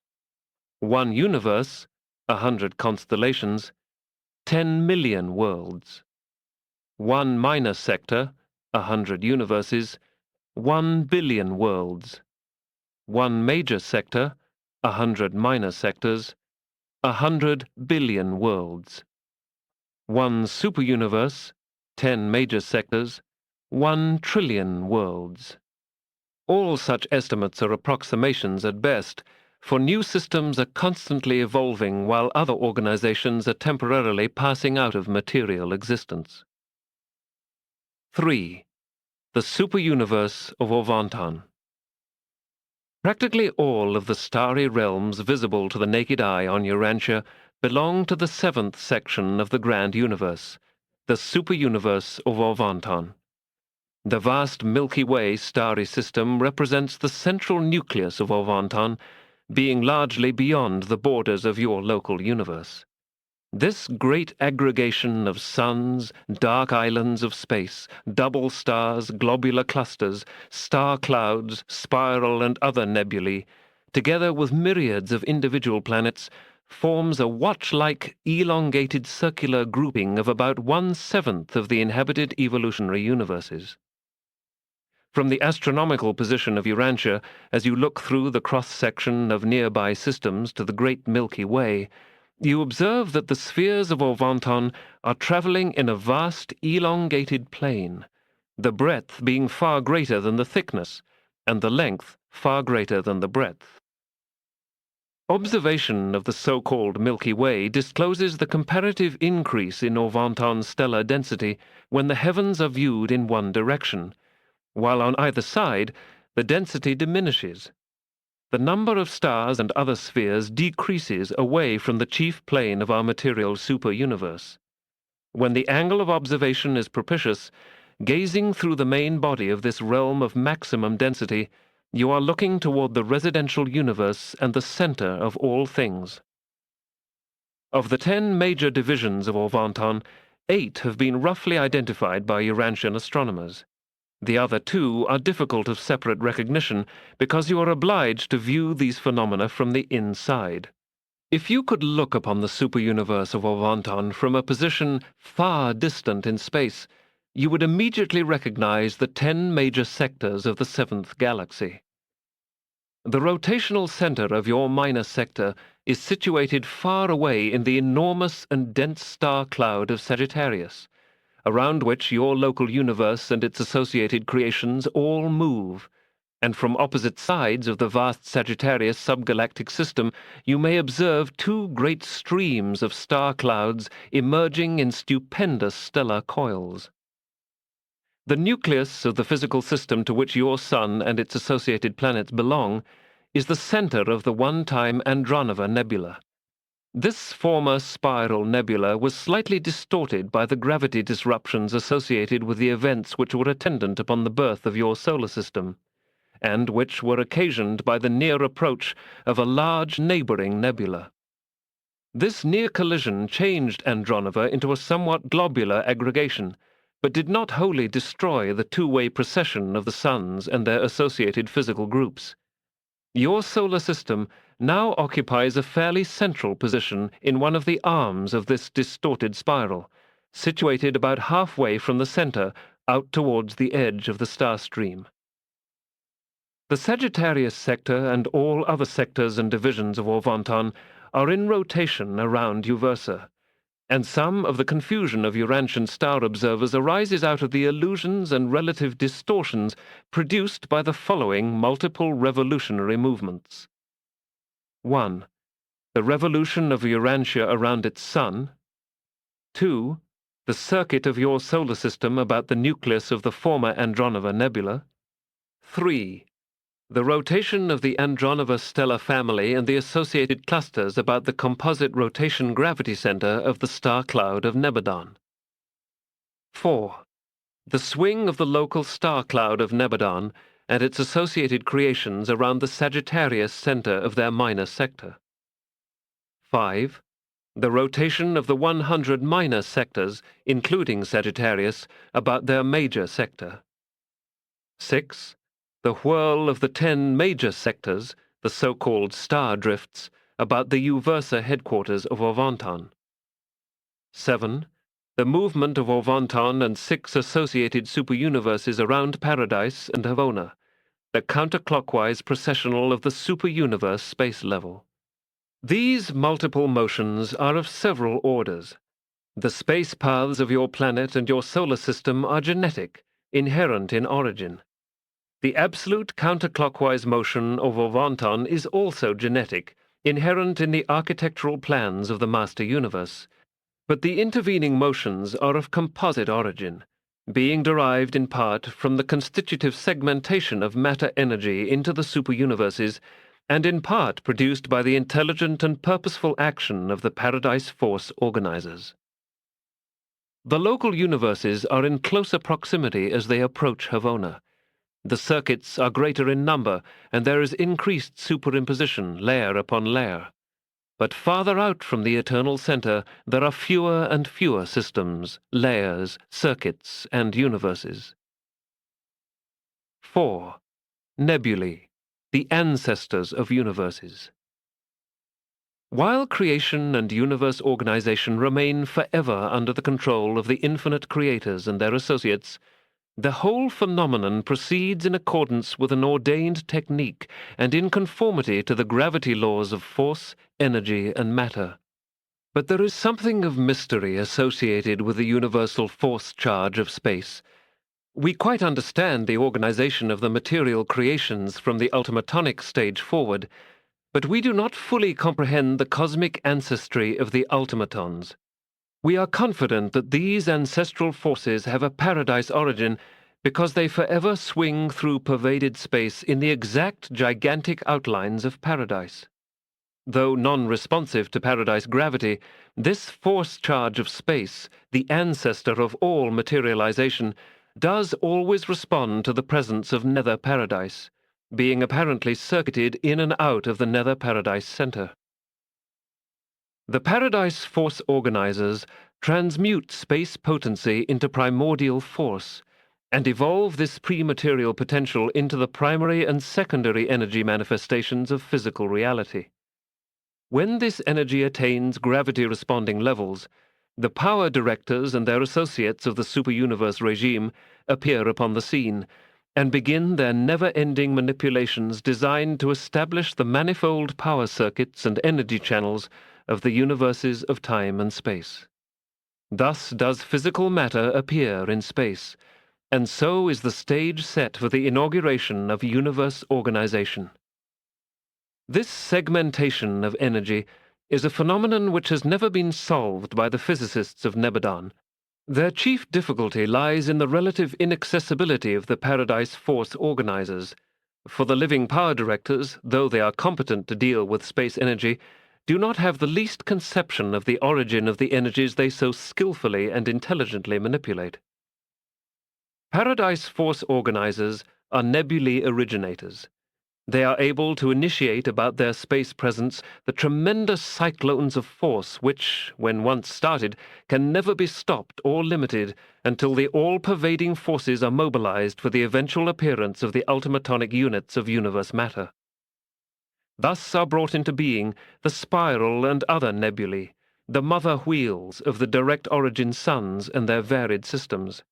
One universe, 100 constellations, 10 million worlds. One minor sector, 100 universes, 1 billion worlds. One major sector, 100 minor sectors, 100 billion worlds. One superuniverse, 10 major sectors, 1 trillion worlds. All such estimates are approximations at best, for new systems are constantly evolving while other organizations are temporarily passing out of material existence. 3. The superuniverse of Orvantan. Practically all of the starry realms visible to the naked eye on Urantia belong to the 7th section of the grand universe, the superuniverse of Orvantan. The vast Milky Way starry system represents the central nucleus of Orvantan, being largely beyond the borders of your local universe. This great aggregation of suns, dark islands of space, double stars, globular clusters, star clouds, spiral and other nebulae, together with myriads of individual planets, forms a watch-like elongated circular grouping of about 1/7 of the inhabited evolutionary universes. From the astronomical position of Urantia, as you look through the cross-section of nearby systems to the great Milky Way, you observe that the spheres of Orvantan are traveling in a vast elongated plane, the breadth being far greater than the thickness, and the length far greater than the breadth. Observation of the so-called Milky Way discloses the comparative increase in Orvantan's stellar density when the heavens are viewed in one direction, while on either side the density diminishes. The number of stars and other spheres decreases away from the chief plane of our material superuniverse. When the angle of observation is propitious, gazing through the main body of this realm of maximum density, you are looking toward the residential universe and the center of all things. Of the 10 major divisions of Orvantan, 8 have been roughly identified by Urantian astronomers. The other 2 are difficult of separate recognition because you are obliged to view these phenomena from the inside. If you could look upon the superuniverse of Orvantan from a position far distant in space, you would immediately recognize the 10 major sectors of the 7th galaxy. The rotational center of your minor sector is situated far away in the enormous and dense star cloud of Sagittarius, around which your local universe and its associated creations all move, and from opposite sides of the vast Sagittarius subgalactic system you may observe two great streams of star clouds emerging in stupendous stellar coils. The nucleus of the physical system to which your Sun and its associated planets belong is the center of the one-time Andronova Nebula. This former spiral nebula was slightly distorted by the gravity disruptions associated with the events which were attendant upon the birth of your solar system, and which were occasioned by the near approach of a large neighboring nebula. This near collision changed Andronova into a somewhat globular aggregation, but did not wholly destroy the two-way precession of the suns and their associated physical groups. Your solar system now occupies a fairly central position in one of the arms of this distorted spiral, situated about halfway from the center out towards the edge of the star stream. The Sagittarius sector and all other sectors and divisions of Orvonton are in rotation around Uversa, and some of the confusion of Urantian star observers arises out of the illusions and relative distortions produced by the following multiple revolutionary movements. 1. The revolution of Urantia around its sun. 2. The circuit of your solar system about the nucleus of the former Andronova Nebula. 3. The rotation of the Andronova stellar family and the associated clusters about the composite rotation gravity center of the star cloud of Nebadon. 4. The swing of the local star cloud of Nebadon and its associated creations around the Sagittarius center of their minor sector. 5. The rotation of the 100 minor sectors, including Sagittarius, about their major sector. 6. The whirl of the 10 major sectors, the so-called star drifts, about the Uversa headquarters of Orvonton. 7. The movement of Orvonton and 6 associated superuniverses around Paradise and Havona, the counterclockwise processional of the superuniverse space level. These multiple motions are of several orders. The space paths of your planet and your solar system are genetic, inherent in origin. The absolute counterclockwise motion of Orvonton is also genetic, inherent in the architectural plans of the master universe, but the intervening motions are of composite origin, being derived in part from the constitutive segmentation of matter energy into the superuniverses, and in part produced by the intelligent and purposeful action of the Paradise Force organizers. The local universes are in closer proximity as they approach Havona. The circuits are greater in number, and there is increased superimposition, layer upon layer. But farther out from the eternal center, there are fewer and fewer systems, layers, circuits, and universes. 4. Nebulae, the ancestors of universes. While creation and universe organization remain forever under the control of the infinite creators and their associates, the whole phenomenon proceeds in accordance with an ordained technique and in conformity to the gravity laws of force, energy, and matter. But there is something of mystery associated with the universal force charge of space. We quite understand the organization of the material creations from the ultimatonic stage forward, but we do not fully comprehend the cosmic ancestry of the ultimatons. We are confident that these ancestral forces have a paradise origin because they forever swing through pervaded space in the exact gigantic outlines of paradise. Though non-responsive to paradise gravity, this force charge of space, the ancestor of all materialization, does always respond to the presence of nether paradise, being apparently circuited in and out of the nether paradise center. The Paradise Force organizers transmute space potency into primordial force and evolve this pre-material potential into the primary and secondary energy manifestations of physical reality. When this energy attains gravity-responding levels, the power directors and their associates of the superuniverse regime appear upon the scene and begin their never-ending manipulations designed to establish the manifold power circuits and energy channels of the universes of time and space. Thus does physical matter appear in space, and so is the stage set for the inauguration of universe organization. This segmentation of energy is a phenomenon which has never been solved by the physicists of Nebadon. Their chief difficulty lies in the relative inaccessibility of the Paradise Force organizers. For the living power directors, though they are competent to deal with space energy, do not have the least conception of the origin of the energies they so skillfully and intelligently manipulate. Paradise Force organizers are nebulae originators. They are able to initiate about their space presence the tremendous cyclones of force which, when once started, can never be stopped or limited until the all-pervading forces are mobilized for the eventual appearance of the ultimatonic units of universe matter. Thus are brought into being the spiral and other nebulae, the mother wheels of the direct origin suns and their varied systems.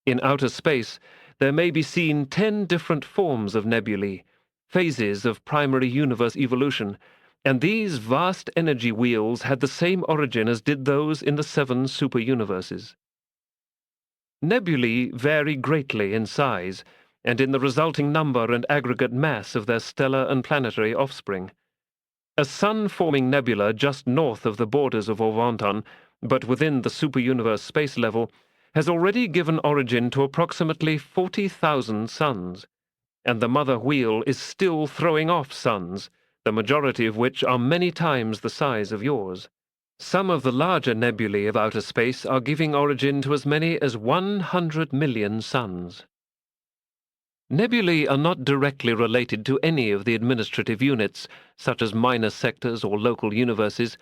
In outer space, there may be seen 10 different forms of nebulae, phases of primary universe evolution, and these vast energy wheels had the same origin as did those in the 7 superuniverses. Nebulae vary greatly in size, and in the resulting number and aggregate mass of their stellar and planetary offspring. A sun-forming nebula just north of the borders of Orvonton, but within the superuniverse space level, has already given origin to approximately 40,000 suns, and the mother wheel is still throwing off suns, the majority of which are many times the size of yours. Some of the larger nebulae of outer space are giving origin to as many as 100 million suns. Nebulae are not directly related to any of the administrative units, such as minor sectors or local universes,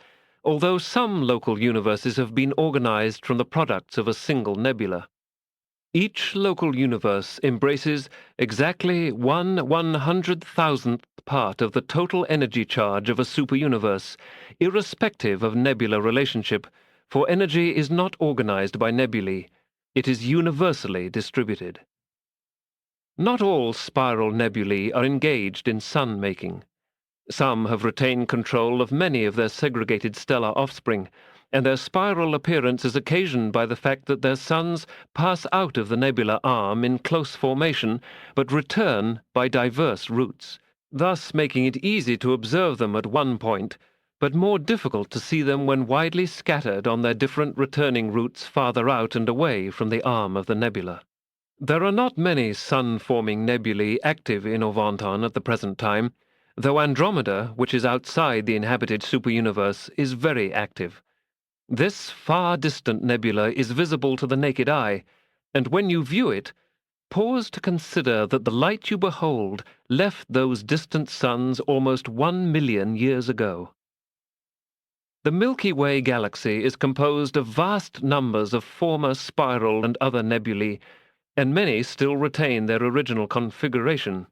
although some local universes have been organized from the products of a single nebula. Each local universe embraces exactly 1/100,000th part of the total energy charge of a superuniverse, irrespective of nebula relationship, for energy is not organized by nebulae, it is universally distributed. Not all spiral nebulae are engaged in sun-making. Some have retained control of many of their segregated stellar offspring, and their spiral appearance is occasioned by the fact that their suns pass out of the nebular arm in close formation, but return by diverse routes, thus making it easy to observe them at one point, but more difficult to see them when widely scattered on their different returning routes farther out and away from the arm of the nebula. There are not many sun-forming nebulae active in Orvonton at the present time, though Andromeda, which is outside the inhabited superuniverse, is very active. This far-distant nebula is visible to the naked eye, and when you view it, pause to consider that the light you behold left those distant suns almost 1 million years ago. The Milky Way galaxy is composed of vast numbers of former spiral and other nebulae, and many still retain their original configuration.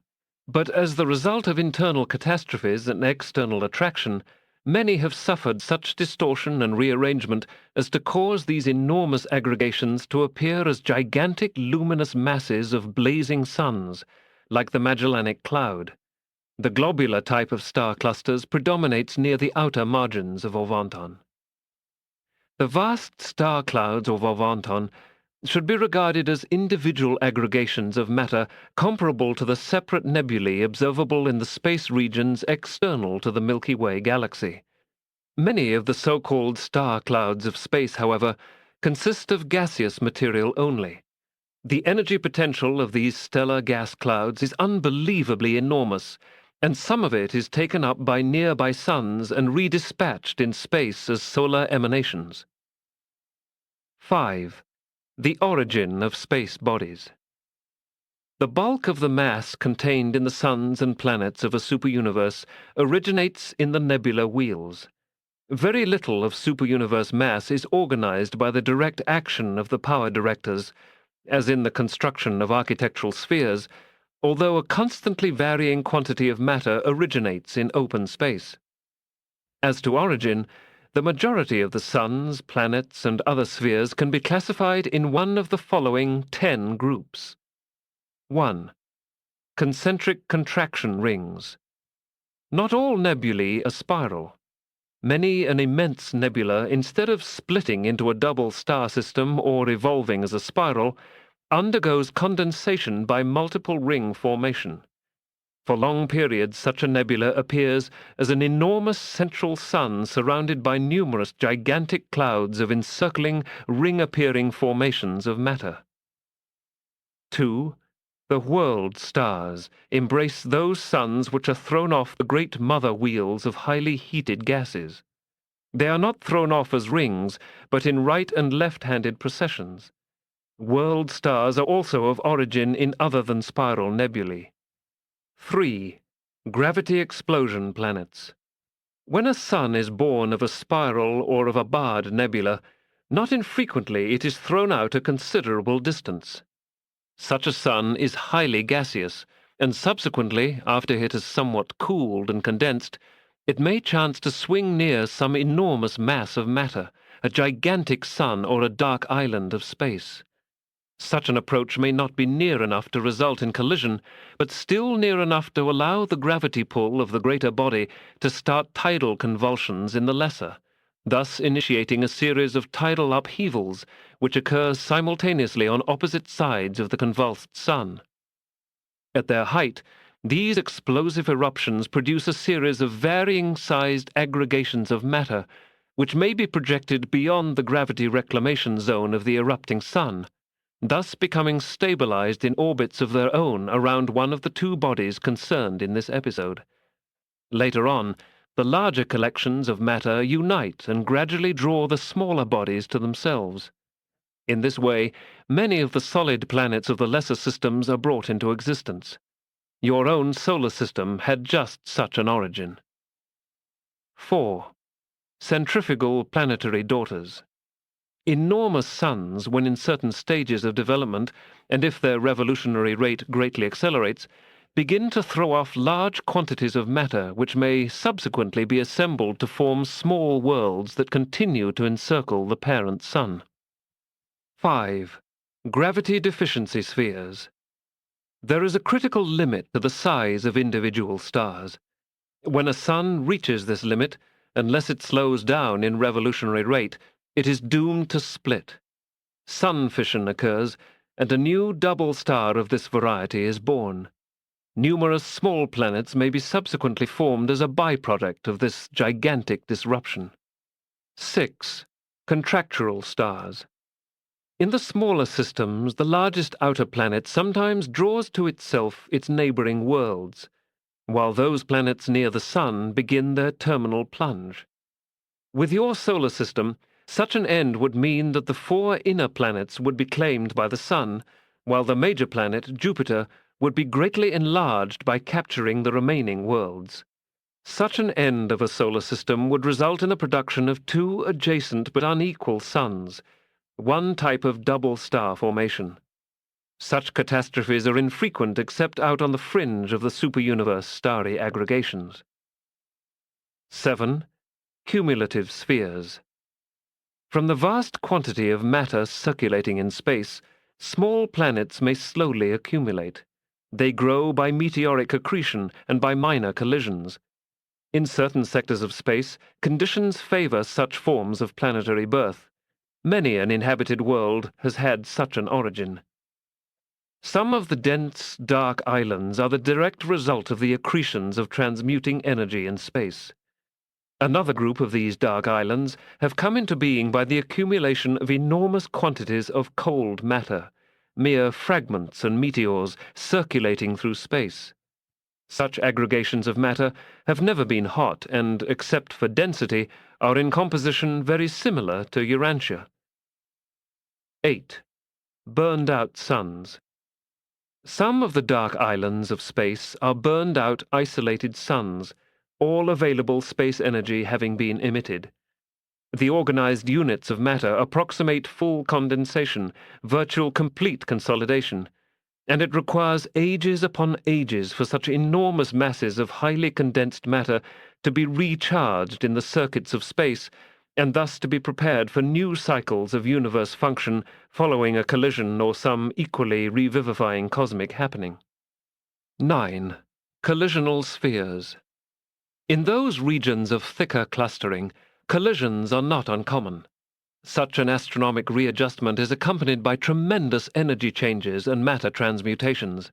But as the result of internal catastrophes and external attraction, many have suffered such distortion and rearrangement as to cause these enormous aggregations to appear as gigantic luminous masses of blazing suns, like the Magellanic Cloud. The globular type of star clusters predominates near the outer margins of Orvonton. The vast star clouds of Orvonton should be regarded as individual aggregations of matter comparable to the separate nebulae observable in the space regions external to the Milky Way galaxy. Many of the so-called star clouds of space, however, consist of gaseous material only. The energy potential of these stellar gas clouds is unbelievably enormous, and some of it is taken up by nearby suns and redispatched in space as solar emanations. 5. The origin of space bodies. The bulk of the mass contained in the suns and planets of a superuniverse originates in the nebular wheels. Very little of superuniverse mass is organized by the direct action of the power directors, as in the construction of architectural spheres, although a constantly varying quantity of matter originates in open space. As to origin, the majority of the suns, planets, and other spheres can be classified in one of the following 10 groups. 1. Concentric contraction rings. Not all nebulae are spiral. Many an immense nebula, instead of splitting into a double star system or evolving as a spiral, undergoes condensation by multiple ring formation. For long periods, such a nebula appears as an enormous central sun surrounded by numerous gigantic clouds of encircling, ring-appearing formations of matter. 2. The world stars embrace those suns which are thrown off the great mother wheels of highly heated gases. They are not thrown off as rings, but in right and left-handed processions. World stars are also of origin in other than spiral nebulae. 3. Gravity explosion planets. When a sun is born of a spiral or of a barred nebula, not infrequently it is thrown out a considerable distance. Such a sun is highly gaseous, and subsequently, after it has somewhat cooled and condensed, it may chance to swing near some enormous mass of matter, a gigantic sun or a dark island of space. Such an approach may not be near enough to result in collision, but still near enough to allow the gravity pull of the greater body to start tidal convulsions in the lesser, thus initiating a series of tidal upheavals which occur simultaneously on opposite sides of the convulsed sun. At their height, these explosive eruptions produce a series of varying-sized aggregations of matter, which may be projected beyond the gravity reclamation zone of the erupting sun, thus becoming stabilized in orbits of their own around one of the two bodies concerned in this episode. Later on, the larger collections of matter unite and gradually draw the smaller bodies to themselves. In this way, many of the solid planets of the lesser systems are brought into existence. Your own solar system had just such an origin. 4. Centrifugal planetary daughters. Enormous suns, when in certain stages of development, and if their revolutionary rate greatly accelerates, begin to throw off large quantities of matter which may subsequently be assembled to form small worlds that continue to encircle the parent sun. 5. Gravity deficiency spheres. There is a critical limit to the size of individual stars. When a sun reaches this limit, unless it slows down in revolutionary rate, it is doomed to split. Sun fission occurs, and a new double star of this variety is born. Numerous small planets may be subsequently formed as a byproduct of this gigantic disruption. 6. Contractural stars. In the smaller systems, the largest outer planet sometimes draws to itself its neighboring worlds, while those planets near the sun begin their terminal plunge. With your solar system, such an end would mean that the 4 inner planets would be claimed by the sun, while the major planet, Jupiter, would be greatly enlarged by capturing the remaining worlds. Such an end of a solar system would result in the production of 2 adjacent but unequal suns, one type of double star formation. Such catastrophes are infrequent except out on the fringe of the superuniverse starry aggregations. 7. Cumulative spheres. From the vast quantity of matter circulating in space, small planets may slowly accumulate. They grow by meteoric accretion and by minor collisions. In certain sectors of space, conditions favor such forms of planetary birth. Many an inhabited world has had such an origin. Some of the dense, dark islands are the direct result of the accretions of transmuting energy in space. Another group of these dark islands have come into being by the accumulation of enormous quantities of cold matter, mere fragments and meteors circulating through space. Such aggregations of matter have never been hot and, except for density, are in composition very similar to Urantia. 8. Burned-out suns. Some of the dark islands of space are burned-out isolated suns, all available space energy having been emitted. The organized units of matter approximate full condensation, virtual complete consolidation, and it requires ages upon ages for such enormous masses of highly condensed matter to be recharged in the circuits of space, and thus to be prepared for new cycles of universe function following a collision or some equally revivifying cosmic happening. 9. Collisional spheres. In those regions of thicker clustering, collisions are not uncommon. Such an astronomic readjustment is accompanied by tremendous energy changes and matter transmutations.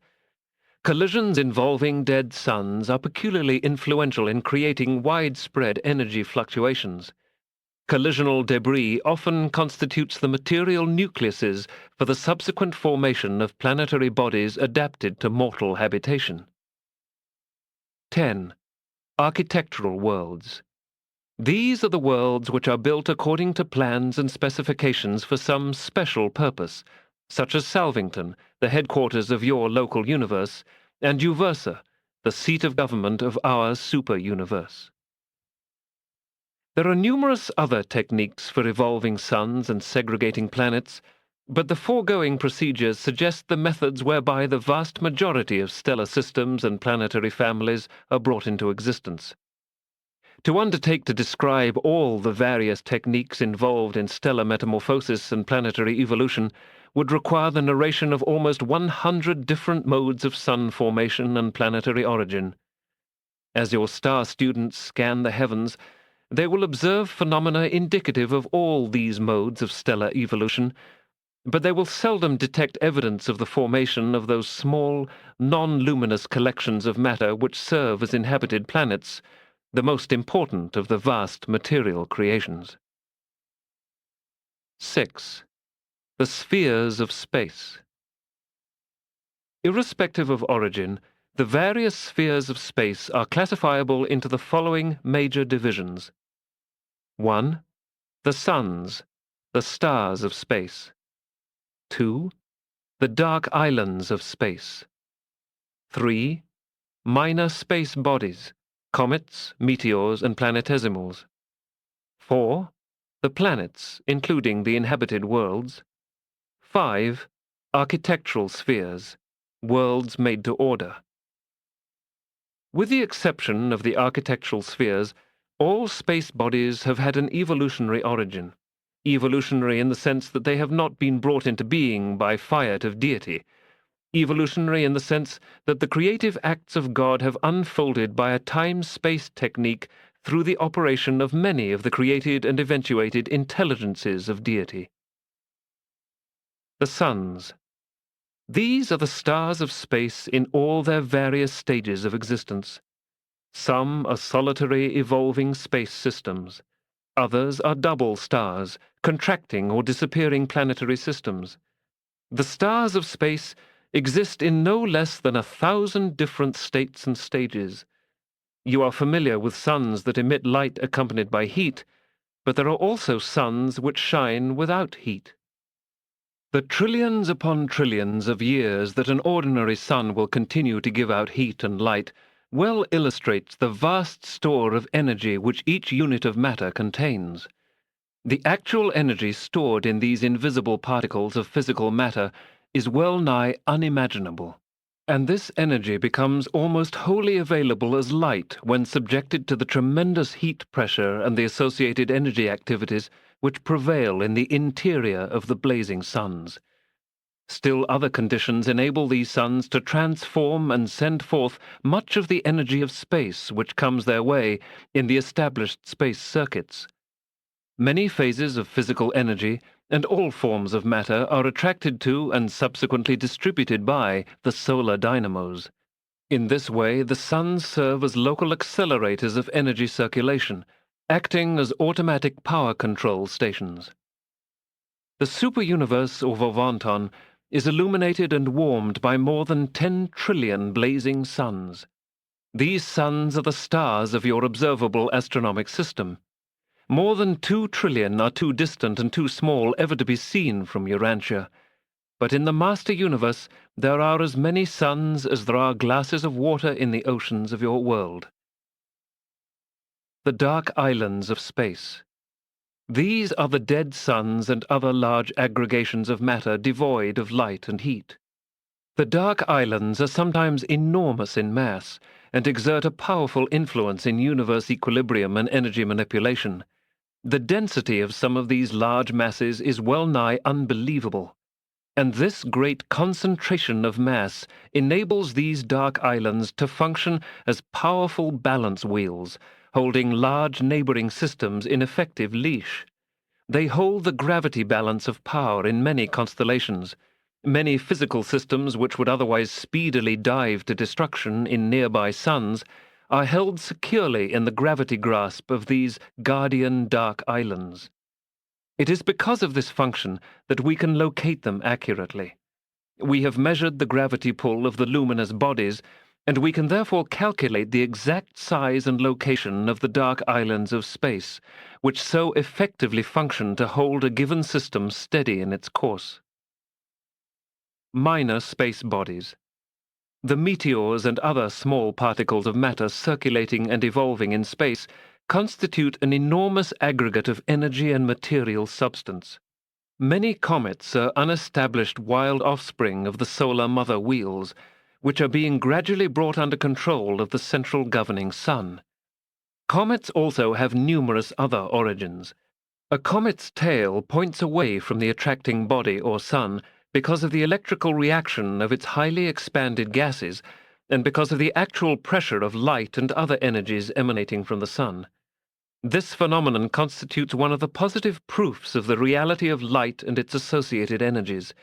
Collisions involving dead suns are peculiarly influential in creating widespread energy fluctuations. Collisional debris often constitutes the material nucleuses for the subsequent formation of planetary bodies adapted to mortal habitation. 10. Architectural worlds. These are the worlds which are built according to plans and specifications for some special purpose, such as Salvington, the headquarters of your local universe, and Uversa, the seat of government of our super-universe. There are numerous other techniques for evolving suns and segregating planets, but the foregoing procedures suggest the methods whereby the vast majority of stellar systems and planetary families are brought into existence. To undertake to describe all the various techniques involved in stellar metamorphosis and planetary evolution would require the narration of almost 100 different modes of sun formation and planetary origin. As your star students scan the heavens, they will observe phenomena indicative of all these modes of stellar evolution, but they will seldom detect evidence of the formation of those small, non-luminous collections of matter which serve as inhabited planets, the most important of the vast material creations. 6. The spheres of space. Irrespective of origin, the various spheres of space are classifiable into the following major divisions. 1. The suns, the stars of space. 2. The dark islands of space. 3. Minor space bodies, comets, meteors, and planetesimals. 4. The planets, including the inhabited worlds. 5. Architectural spheres, worlds made to order. With the exception of the architectural spheres, all space bodies have had an evolutionary origin. Evolutionary in the sense that they have not been brought into being by fiat of deity. Evolutionary in the sense that the creative acts of God have unfolded by a time-space technique through the operation of many of the created and eventuated intelligences of deity. The suns. These are the stars of space in all their various stages of existence. Some are solitary evolving space systems. Others are double stars, contracting or disappearing planetary systems. The stars of space exist in no less than 1,000 different states and stages. You are familiar with suns that emit light accompanied by heat, but there are also suns which shine without heat. The trillions upon trillions of years that an ordinary sun will continue to give out heat and light well illustrates the vast store of energy which each unit of matter contains. The actual energy stored in these invisible particles of physical matter is well nigh unimaginable, and this energy becomes almost wholly available as light when subjected to the tremendous heat pressure and the associated energy activities which prevail in the interior of the blazing suns. Still other conditions enable these suns to transform and send forth much of the energy of space which comes their way in the established space circuits. Many phases of physical energy and all forms of matter are attracted to and subsequently distributed by the solar dynamos. In this way, the suns serve as local accelerators of energy circulation, acting as automatic power control stations. The superuniverse of Urantia is illuminated and warmed by more than 10 trillion blazing suns. These suns are the stars of your observable astronomic system. More than 2 trillion are too distant and too small ever to be seen from Urantia. But in the master universe, there are as many suns as there are glasses of water in the oceans of your world. The dark islands of space. These are the dead suns and other large aggregations of matter devoid of light and heat. The dark islands are sometimes enormous in mass and exert a powerful influence in universe equilibrium and energy manipulation. The density of some of these large masses is well nigh unbelievable. And this great concentration of mass enables these dark islands to function as powerful balance wheels, holding large neighboring systems in effective leash. They hold the gravity balance of power in many constellations. Many physical systems which would otherwise speedily dive to destruction in nearby suns are held securely in the gravity grasp of these guardian dark islands. It is because of this function that we can locate them accurately. We have measured the gravity pull of the luminous bodies, and we can therefore calculate the exact size and location of the dark islands of space, which so effectively function to hold a given system steady in its course. Minor space bodies. The meteors and other small particles of matter circulating and evolving in space constitute an enormous aggregate of energy and material substance. Many comets are unestablished wild offspring of the solar mother wheels, which are being gradually brought under control of the central governing sun. Comets also have numerous other origins. A comet's tail points away from the attracting body or sun because of the electrical reaction of its highly expanded gases and because of the actual pressure of light and other energies emanating from the sun. This phenomenon constitutes one of the positive proofs of the reality of light and its associated energies.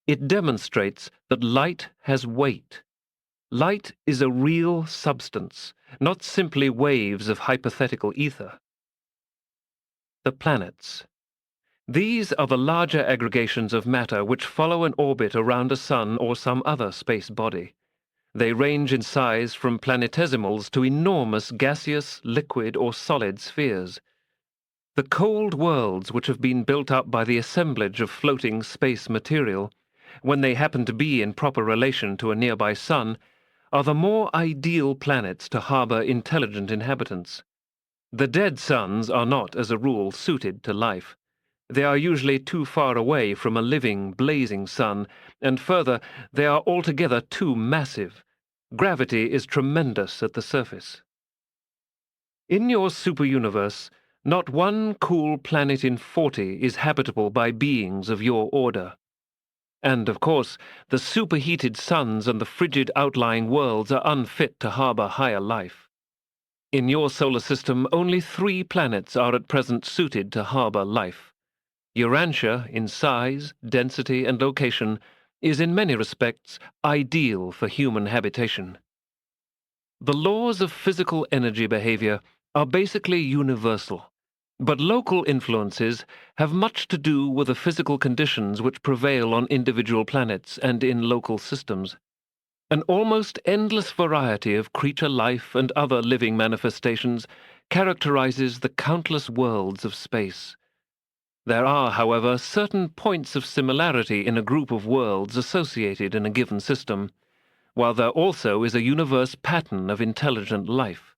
It demonstrates that light has weight. Light is a real substance, not simply waves of hypothetical ether. The planets. These are the larger aggregations of matter which follow an orbit around a sun or some other space body. They range in size from planetesimals to enormous gaseous, liquid, or solid spheres. The cold worlds which have been built up by the assemblage of floating space material, when they happen to be in proper relation to a nearby sun, are the more ideal planets to harbor intelligent inhabitants. The dead suns are not, as a rule, suited to life. They are usually too far away from a living, blazing sun, and further, they are altogether too massive. Gravity is tremendous at the surface. In your superuniverse, not one cool planet in 40 is habitable by beings of your order. And, of course, the superheated suns and the frigid outlying worlds are unfit to harbor higher life. In your solar system, only 3 planets are at present suited to harbor life. Urantia, in size, density, and location, is in many respects ideal for human habitation. The laws of physical energy behavior are basically universal, but local influences have much to do with the physical conditions which prevail on individual planets and in local systems. An almost endless variety of creature life and other living manifestations characterizes the countless worlds of space. There are, however, certain points of similarity in a group of worlds associated in a given system, while there also is a universe pattern of intelligent life.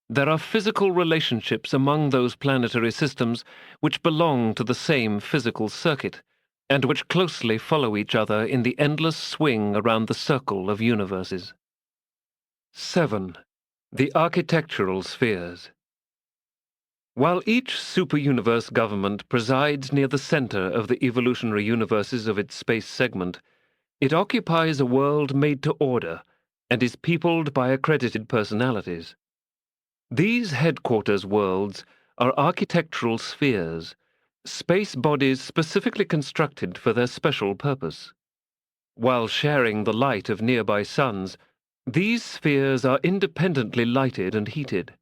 There are physical relationships among those planetary systems which belong to the same physical circuit, and which closely follow each other in the endless swing around the circle of universes. 7. The architectural spheres. While each superuniverse government presides near the center of the evolutionary universes of its space segment, it occupies a world made to order and is peopled by accredited personalities. These headquarters worlds are architectural spheres, space bodies specifically constructed for their special purpose. While sharing the light of nearby suns, these spheres are independently lighted and heated.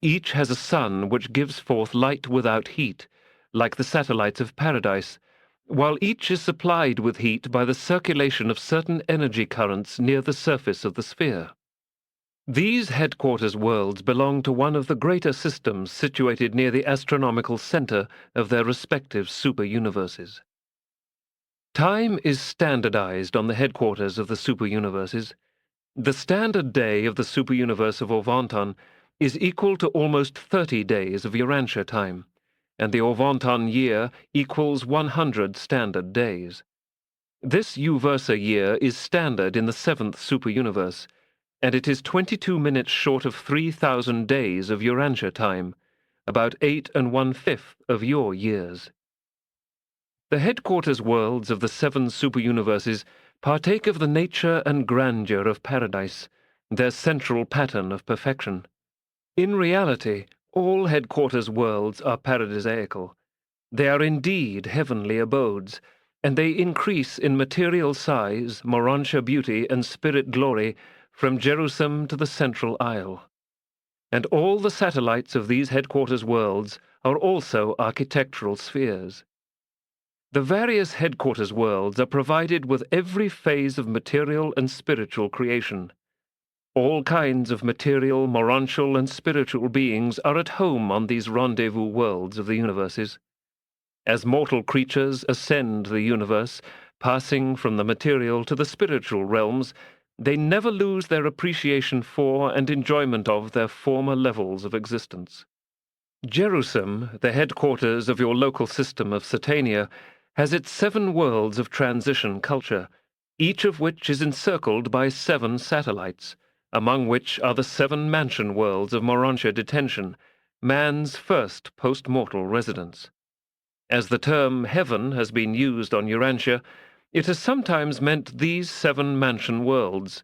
Each has a sun which gives forth light without heat, like the satellites of paradise, while each is supplied with heat by the circulation of certain energy currents near the surface of the sphere. These headquarters worlds belong to one of the greater systems situated near the astronomical center of their respective superuniverses. Time is standardized on the headquarters of the superuniverses. The standard day of the superuniverse of Audiobook is equal to almost 30 days of Urantia time, and the Audiobook year equals 100 standard days. This Uversa year is standard in the 7th superuniverse, and it is 22 minutes short of 3,000 days of Urantia time, about 8 1/5 of your years. The headquarters worlds of the 7 superuniverses partake of the nature and grandeur of paradise, their central pattern of perfection. In reality, all headquarters worlds are paradisaical. They are indeed heavenly abodes, and they increase in material size, Urantia beauty, and spirit glory from Jerusalem to the central isle. And all the satellites of these headquarters worlds are also architectural spheres. The various headquarters worlds are provided with every phase of material and spiritual creation. All kinds of material, morontial, and spiritual beings are at home on these rendezvous worlds of the universes. As mortal creatures ascend the universe, passing from the material to the spiritual realms, they never lose their appreciation for and enjoyment of their former levels of existence. Jerusalem, the headquarters of your local system of Satania, has its 7 worlds of transition culture, each of which is encircled by 7 satellites, among which are the 7 mansion worlds of Morontia detention, man's first post-mortal residence. As the term heaven has been used on Urantia, it has sometimes meant these 7 mansion worlds,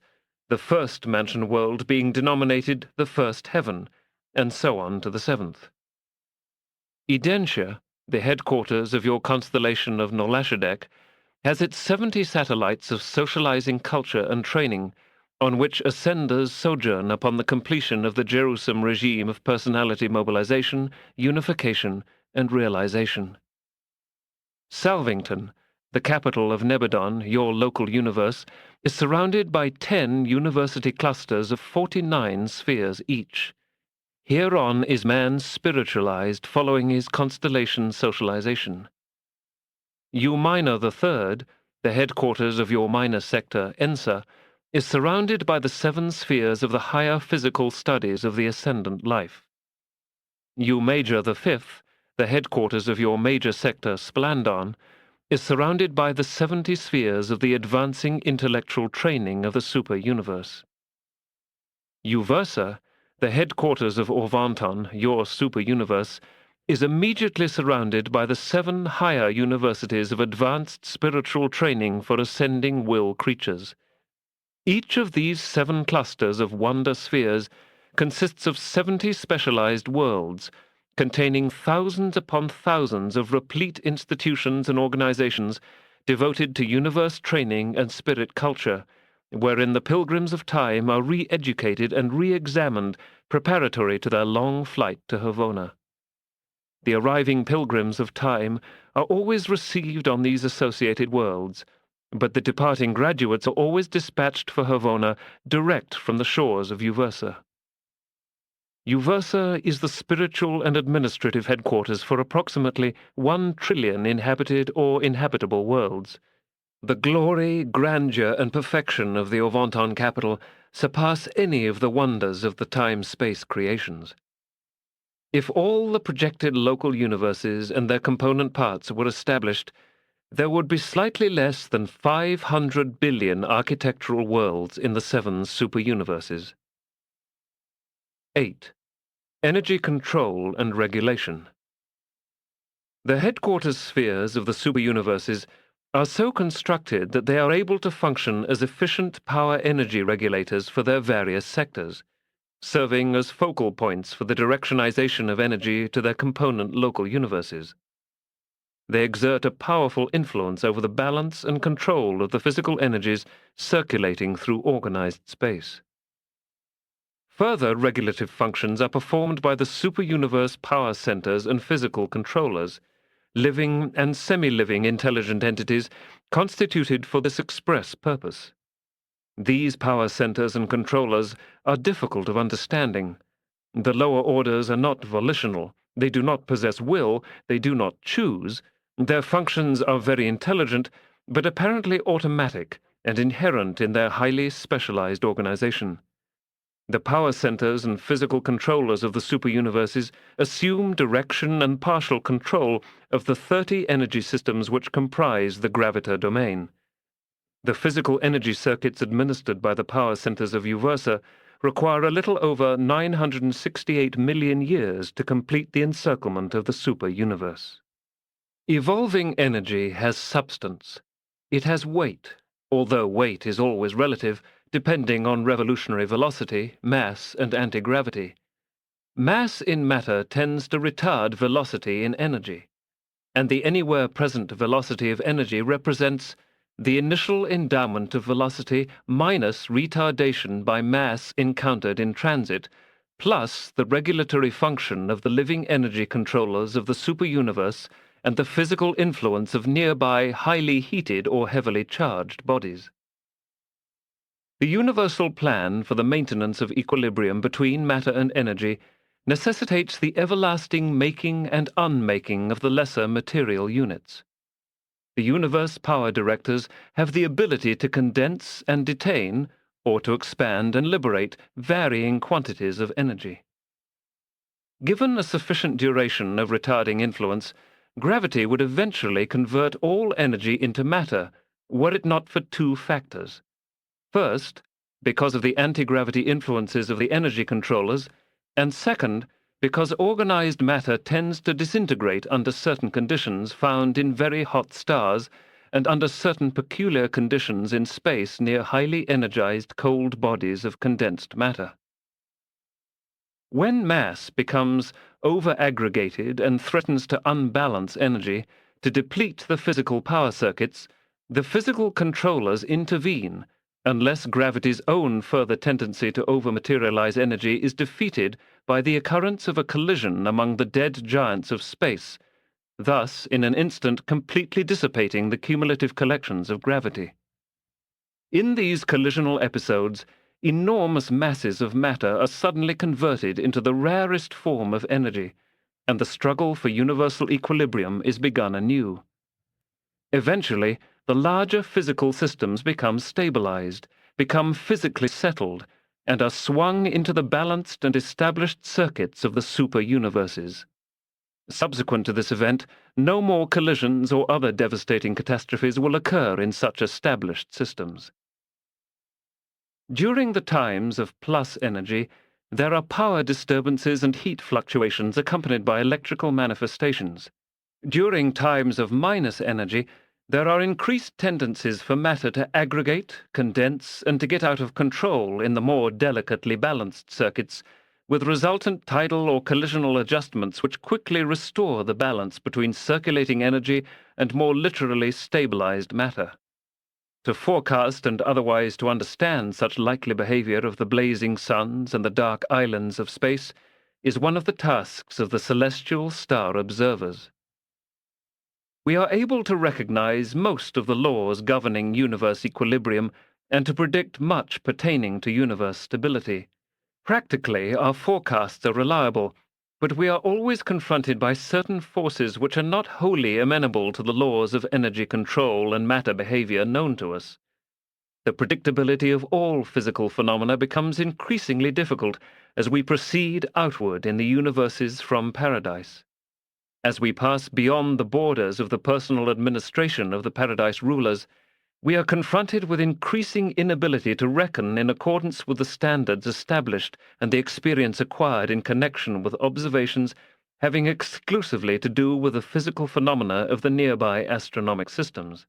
the first mansion world being denominated the first heaven, and so on to the 7th. Urantia, the headquarters of your constellation of Nolashadek, has its 70 satellites of socializing culture and training, on which ascenders sojourn upon the completion of the Jerusalem regime of personality mobilization, unification, and realization. Salvington, the capital of Nebadon, your local universe, is surrounded by 10 university clusters of 49 spheres each. Hereon is man spiritualized following his constellation socialization. U Minor III, the headquarters of your minor sector, Ensa, is surrounded by the 7 spheres of the higher physical studies of the ascendant life. U Major V, the headquarters of your major sector, Splandon, is surrounded by the 70 spheres of the advancing intellectual training of the super-universe. Uversa, the headquarters of Orvanton, your super-universe, is immediately surrounded by the 7 higher universities of advanced spiritual training for ascending will creatures. Each of these 7 clusters of wonder spheres consists of 70 specialized worlds, containing thousands upon thousands of replete institutions and organizations devoted to universe training and spirit culture, wherein the pilgrims of time are re-educated and re-examined preparatory to their long flight to Havona. The arriving pilgrims of time are always received on these associated worlds, but the departing graduates are always dispatched for Havona direct from the shores of Uversa. Uversa is the spiritual and administrative headquarters for approximately 1 trillion inhabited or inhabitable worlds. The glory, grandeur, and perfection of the Orvanton capital surpass any of the wonders of the time-space creations. If all the projected local universes and their component parts were established, there would be slightly less than 500 billion architectural worlds in the 7 superuniverses. 8. Energy control and regulation. The headquarters spheres of the superuniverses are so constructed that they are able to function as efficient power energy regulators for their various sectors, serving as focal points for the directionization of energy to their component local universes. They exert a powerful influence over the balance and control of the physical energies circulating through organized space. Further regulative functions are performed by the superuniverse power centers and physical controllers, living and semi-living intelligent entities constituted for this express purpose. These power centers and controllers are difficult of understanding. The lower orders are not volitional, they do not possess will, they do not choose, their functions are very intelligent, but apparently automatic and inherent in their highly specialized organization. The power centers and physical controllers of the superuniverses assume direction and partial control of the 30 energy systems which comprise the gravitar domain. The physical energy circuits administered by the power centers of Uversa require a little over 968 million years to complete the encirclement of the superuniverse. Evolving energy has substance. It has weight, although weight is always relative, depending on revolutionary velocity, mass, and anti-gravity. Mass in matter tends to retard velocity in energy, and the anywhere present velocity of energy represents the initial endowment of velocity minus retardation by mass encountered in transit, plus the regulatory function of the living energy controllers of the superuniverse and the physical influence of nearby highly heated or heavily charged bodies. The universal plan for the maintenance of equilibrium between matter and energy necessitates the everlasting making and unmaking of the lesser material units. The universe power directors have the ability to condense and detain, or to expand and liberate, varying quantities of energy. Given a sufficient duration of retarding influence, gravity would eventually convert all energy into matter, were it not for two factors. First, because of the anti-gravity influences of the energy controllers, and second, because organized matter tends to disintegrate under certain conditions found in very hot stars and under certain peculiar conditions in space near highly energized cold bodies of condensed matter. When mass becomes over-aggregated and threatens to unbalance energy, to deplete the physical power circuits, the physical controllers intervene unless gravity's own further tendency to over-materialize energy is defeated by the occurrence of a collision among the dead giants of space, thus in an instant completely dissipating the cumulative collections of gravity. In these collisional episodes, enormous masses of matter are suddenly converted into the rarest form of energy, and the struggle for universal equilibrium is begun anew. Eventually, the larger physical systems become stabilized, become physically settled, and are swung into the balanced and established circuits of the super-universes. Subsequent to this event, no more collisions or other devastating catastrophes will occur in such established systems. During the times of plus energy, there are power disturbances and heat fluctuations accompanied by electrical manifestations. During times of minus energy, there are increased tendencies for matter to aggregate, condense, and to get out of control in the more delicately balanced circuits, with resultant tidal or collisional adjustments which quickly restore the balance between circulating energy and more literally stabilized matter. To forecast and otherwise to understand such likely behavior of the blazing suns and the dark islands of space is one of the tasks of the celestial star observers. We are able to recognize most of the laws governing universe equilibrium and to predict much pertaining to universe stability. Practically, our forecasts are reliable, but we are always confronted by certain forces which are not wholly amenable to the laws of energy control and matter behavior known to us. The predictability of all physical phenomena becomes increasingly difficult as we proceed outward in the universes from paradise. As we pass beyond the borders of the personal administration of the paradise rulers, we are confronted with increasing inability to reckon in accordance with the standards established and the experience acquired in connection with observations having exclusively to do with the physical phenomena of the nearby astronomic systems.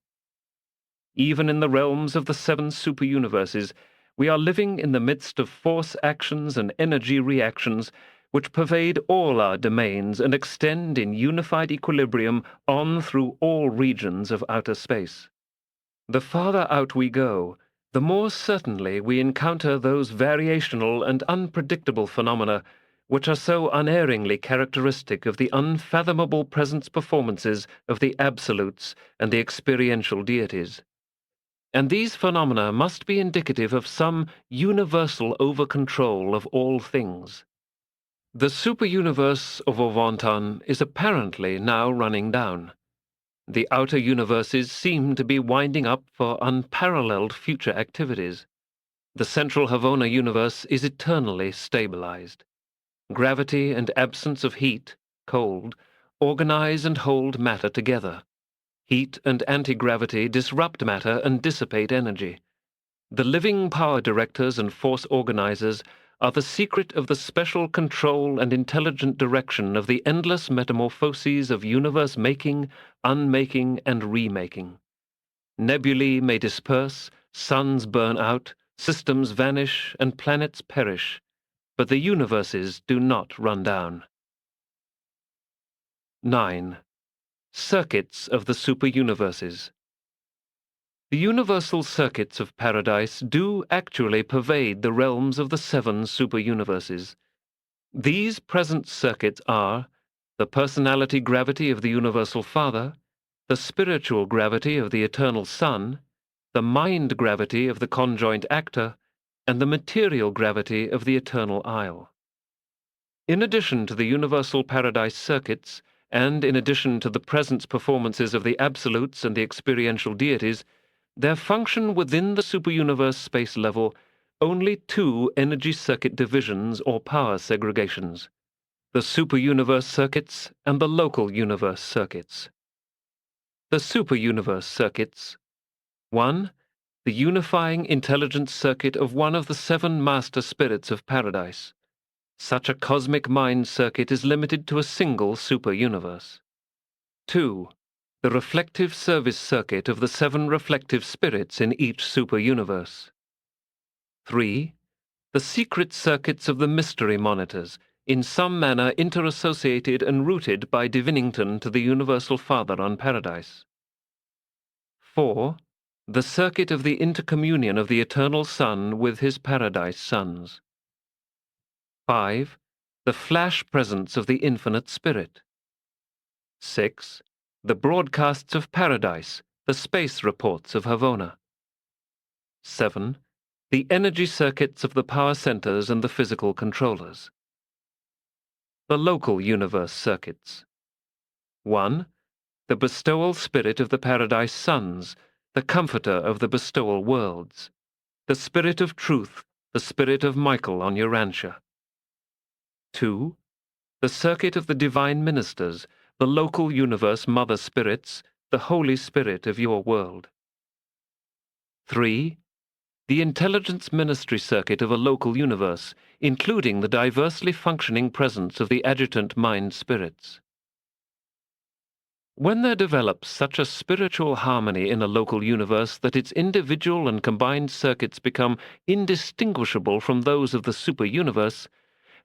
Even in the realms of the seven superuniverses, we are living in the midst of force actions and energy reactions which pervade all our domains and extend in unified equilibrium on through all regions of outer space. The farther out we go, the more certainly we encounter those variational and unpredictable phenomena which are so unerringly characteristic of the unfathomable presence performances of the absolutes and the experiential deities. And these phenomena must be indicative of some universal over-control of all things. The superuniverse of Ovantan is apparently now running down. The outer universes seem to be winding up for unparalleled future activities. The central Havona universe is eternally stabilized. Gravity and absence of heat, cold, organize and hold matter together. Heat and anti-gravity disrupt matter and dissipate energy. The living power directors and force organizers are the secret of the special control and intelligent direction of the endless metamorphoses of universe making, unmaking, and remaking. Nebulae may disperse, suns burn out, systems vanish, and planets perish, but the universes do not run down. 9. Circuits of the superuniverses. The universal circuits of paradise do actually pervade the realms of the 7 superuniverses. These present circuits are the personality gravity of the Universal Father, the spiritual gravity of the Eternal Son, the mind gravity of the conjoint actor, and the material gravity of the Eternal Isle. In addition to the universal paradise circuits, and in addition to the presence performances of the absolutes and the experiential deities, there function within the superuniverse space level only 2 energy circuit divisions or power segregations: the superuniverse circuits and the local universe circuits. The superuniverse circuits: 1. The unifying intelligence circuit of one of the 7 master spirits of paradise. Such a cosmic mind circuit is limited to a single superuniverse. 2. The reflective service circuit of the 7 reflective spirits in each superuniverse. 3. The secret circuits of the mystery monitors, in some manner interassociated and rooted by Divinington to the Universal Father on Paradise. 4. The circuit of the intercommunion of the Eternal Son with his Paradise sons. 5. The flash presence of the Infinite Spirit. 6. The broadcasts of Paradise, the space reports of Havona. 7. The energy circuits of the power centers and the physical controllers. The local universe circuits. 1. The bestowal spirit of the Paradise sons, the comforter of the bestowal worlds. The spirit of truth, the spirit of Michael on Urantia. 2. The circuit of the divine ministers, the local universe mother spirits, the Holy Spirit of your world. 3. The intelligence ministry circuit of a local universe, including the diversely functioning presence of the adjutant mind spirits. When there develops such a spiritual harmony in a local universe that its individual and combined circuits become indistinguishable from those of the superuniverse,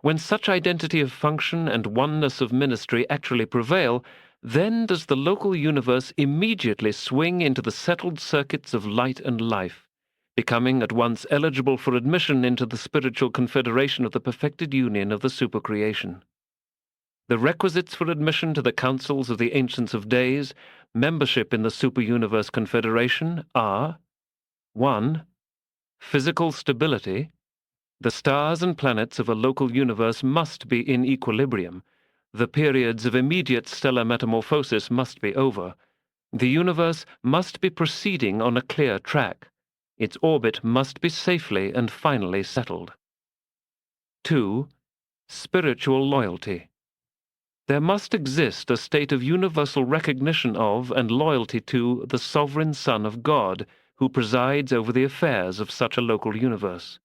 when such identity of function and oneness of ministry actually prevail, then does the local universe immediately swing into the settled circuits of light and life, becoming at once eligible for admission into the spiritual confederation of the perfected union of the supercreation. The requisites for admission to the councils of the Ancients of Days, membership in the superuniverse confederation, are 1. Physical stability. The stars and planets of a local universe must be in equilibrium. The periods of immediate stellar metamorphosis must be over. The universe must be proceeding on a clear track. Its orbit must be safely and finally settled. 2. Spiritual loyalty. There must exist a state of universal recognition of and loyalty to the sovereign Son of God, who presides over the affairs of such a local universe.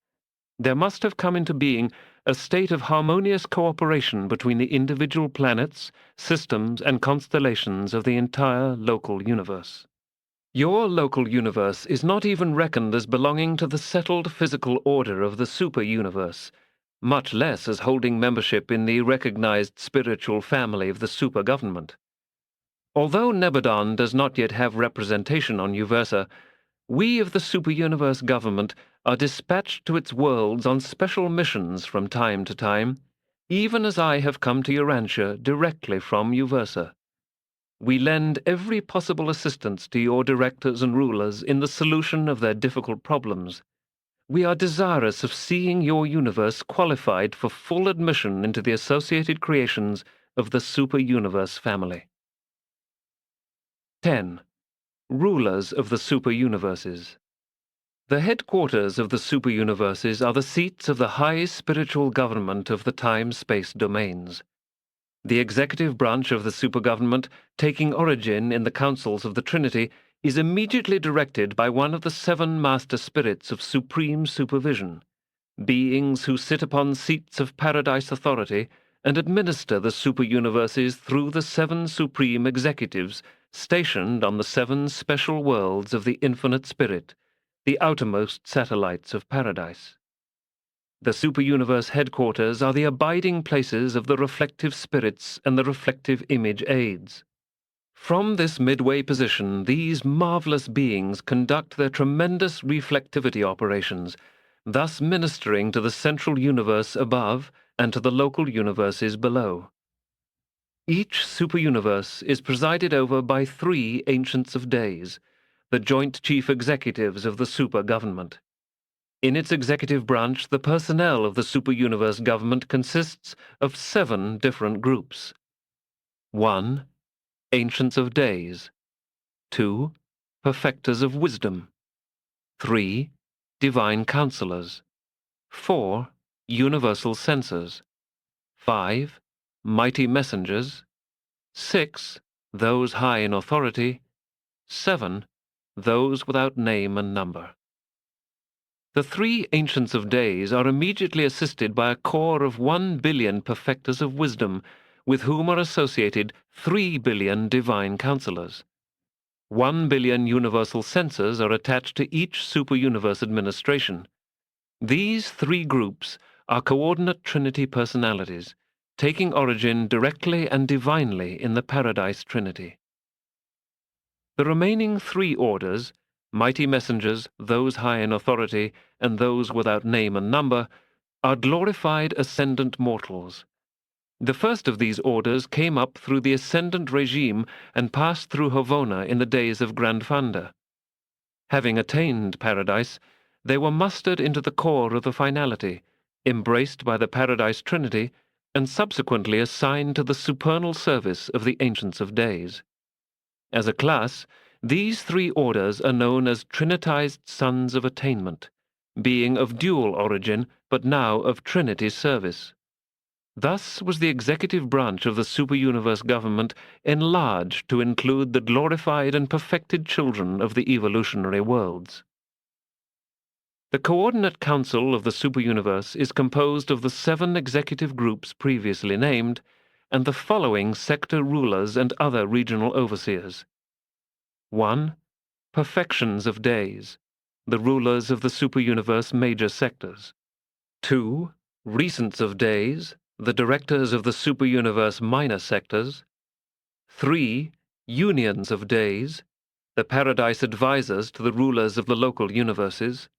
There must have come into being a state of harmonious cooperation between the individual planets, systems, and constellations of the entire local universe. Your local universe is not even reckoned as belonging to the settled physical order of the superuniverse, much less as holding membership in the recognized spiritual family of the supergovernment. Although Nebadon does not yet have representation on Uversa, we of the superuniverse government are dispatched to its worlds on special missions from time to time, even as I have come to Urantia directly from Uversa. We lend every possible assistance to your directors and rulers in the solution of their difficult problems. We are desirous of seeing your universe qualified for full admission into the associated creations of the superuniverse family. 10. Rulers of the superuniverses. The headquarters of the superuniverses are the seats of the high spiritual government of the time-space domains. The executive branch of the supergovernment, taking origin in the councils of the Trinity, is immediately directed by one of the 7 master spirits of supreme supervision. beings who sit upon seats of paradise authority and administer the super-universes through the 7 supreme executives stationed on the 7 special worlds of the infinite spirit, the outermost satellites of paradise. The super-universe headquarters are the abiding places of the reflective spirits and the reflective image aids. From this midway position, these marvelous beings conduct their tremendous reflectivity operations, thus ministering to the central universe above and to the local universes below. Each super-universe is presided over by 3 Ancients of Days, the joint chief executives of the super-government. In its executive branch, the personnel of the super-universe government consists of 7 different groups. 1. Ancients of Days. 2. Perfecters of Wisdom. 3. Divine Counselors. 4. Universal Censors. 5. Mighty Messengers. 6. Those high in authority. 7. Those without name and number. The 3 Ancients of Days are immediately assisted by a corps of 1 billion Perfecters of Wisdom, with whom are associated 3 billion Divine Counselors. 1 billion universal censors are attached to each super-universe administration. These 3 groups are coordinate Trinity personalities, taking origin directly and divinely in the Paradise Trinity. The remaining 3 orders, mighty messengers, those high in authority, and those without name and number, are glorified ascendant mortals. The first of these orders came up through the ascendant regime and passed through Havona in the days of Grandfanda. Having attained paradise, they were mustered into the core of the finality, embraced by the Paradise Trinity, and subsequently assigned to the supernal service of the Ancients of Days. As a class, these 3 orders are known as Trinitized Sons of Attainment, being of dual origin but now of Trinity service. Thus was the executive branch of the super-universe government enlarged to include the glorified and perfected children of the evolutionary worlds. The Coordinate Council of the super-universe is composed of the 7 executive groups previously named, and the following sector rulers and other regional overseers. 1. Perfections of Days, the rulers of the super-universe major sectors. 2. Recents of Days, the directors of the super-universe minor sectors. 3. Unions of Days, the paradise advisors to the rulers of the local universes.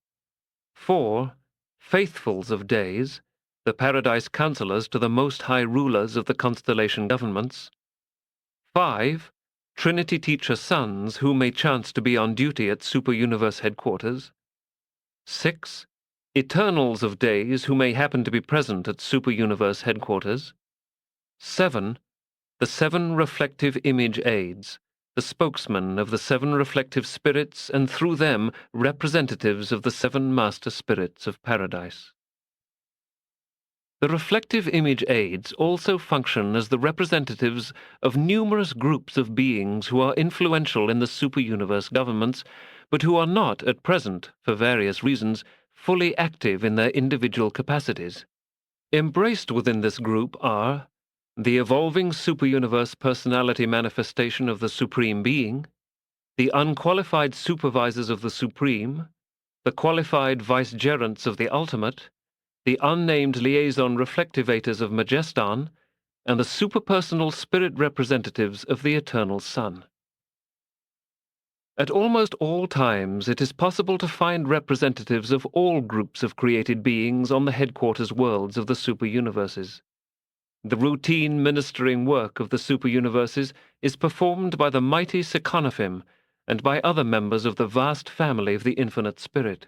4. Faithfuls of Days, the paradise counselors to the most high rulers of the constellation governments. 5. Trinity teacher sons who may chance to be on duty at super-universe headquarters. 6. Eternals of Days who may happen to be present at super-universe headquarters. 7. The 7 reflective image aids, the spokesmen of the 7 reflective spirits and through them representatives of the 7 master spirits of paradise. The reflective image aids also function as the representatives of numerous groups of beings who are influential in the super-universe governments, but who are not at present, for various reasons, fully active in their individual capacities. Embraced within this group are the evolving super-universe personality manifestation of the Supreme Being, the unqualified supervisors of the Supreme, the qualified vicegerents of the Ultimate, the unnamed liaison reflectivators of Majestan, and the superpersonal spirit representatives of the Eternal Sun. At almost all times, it is possible to find representatives of all groups of created beings on the headquarters worlds of the super-universes. The routine ministering work of the super-universes is performed by the mighty Seconophim and by other members of the vast family of the Infinite Spirit.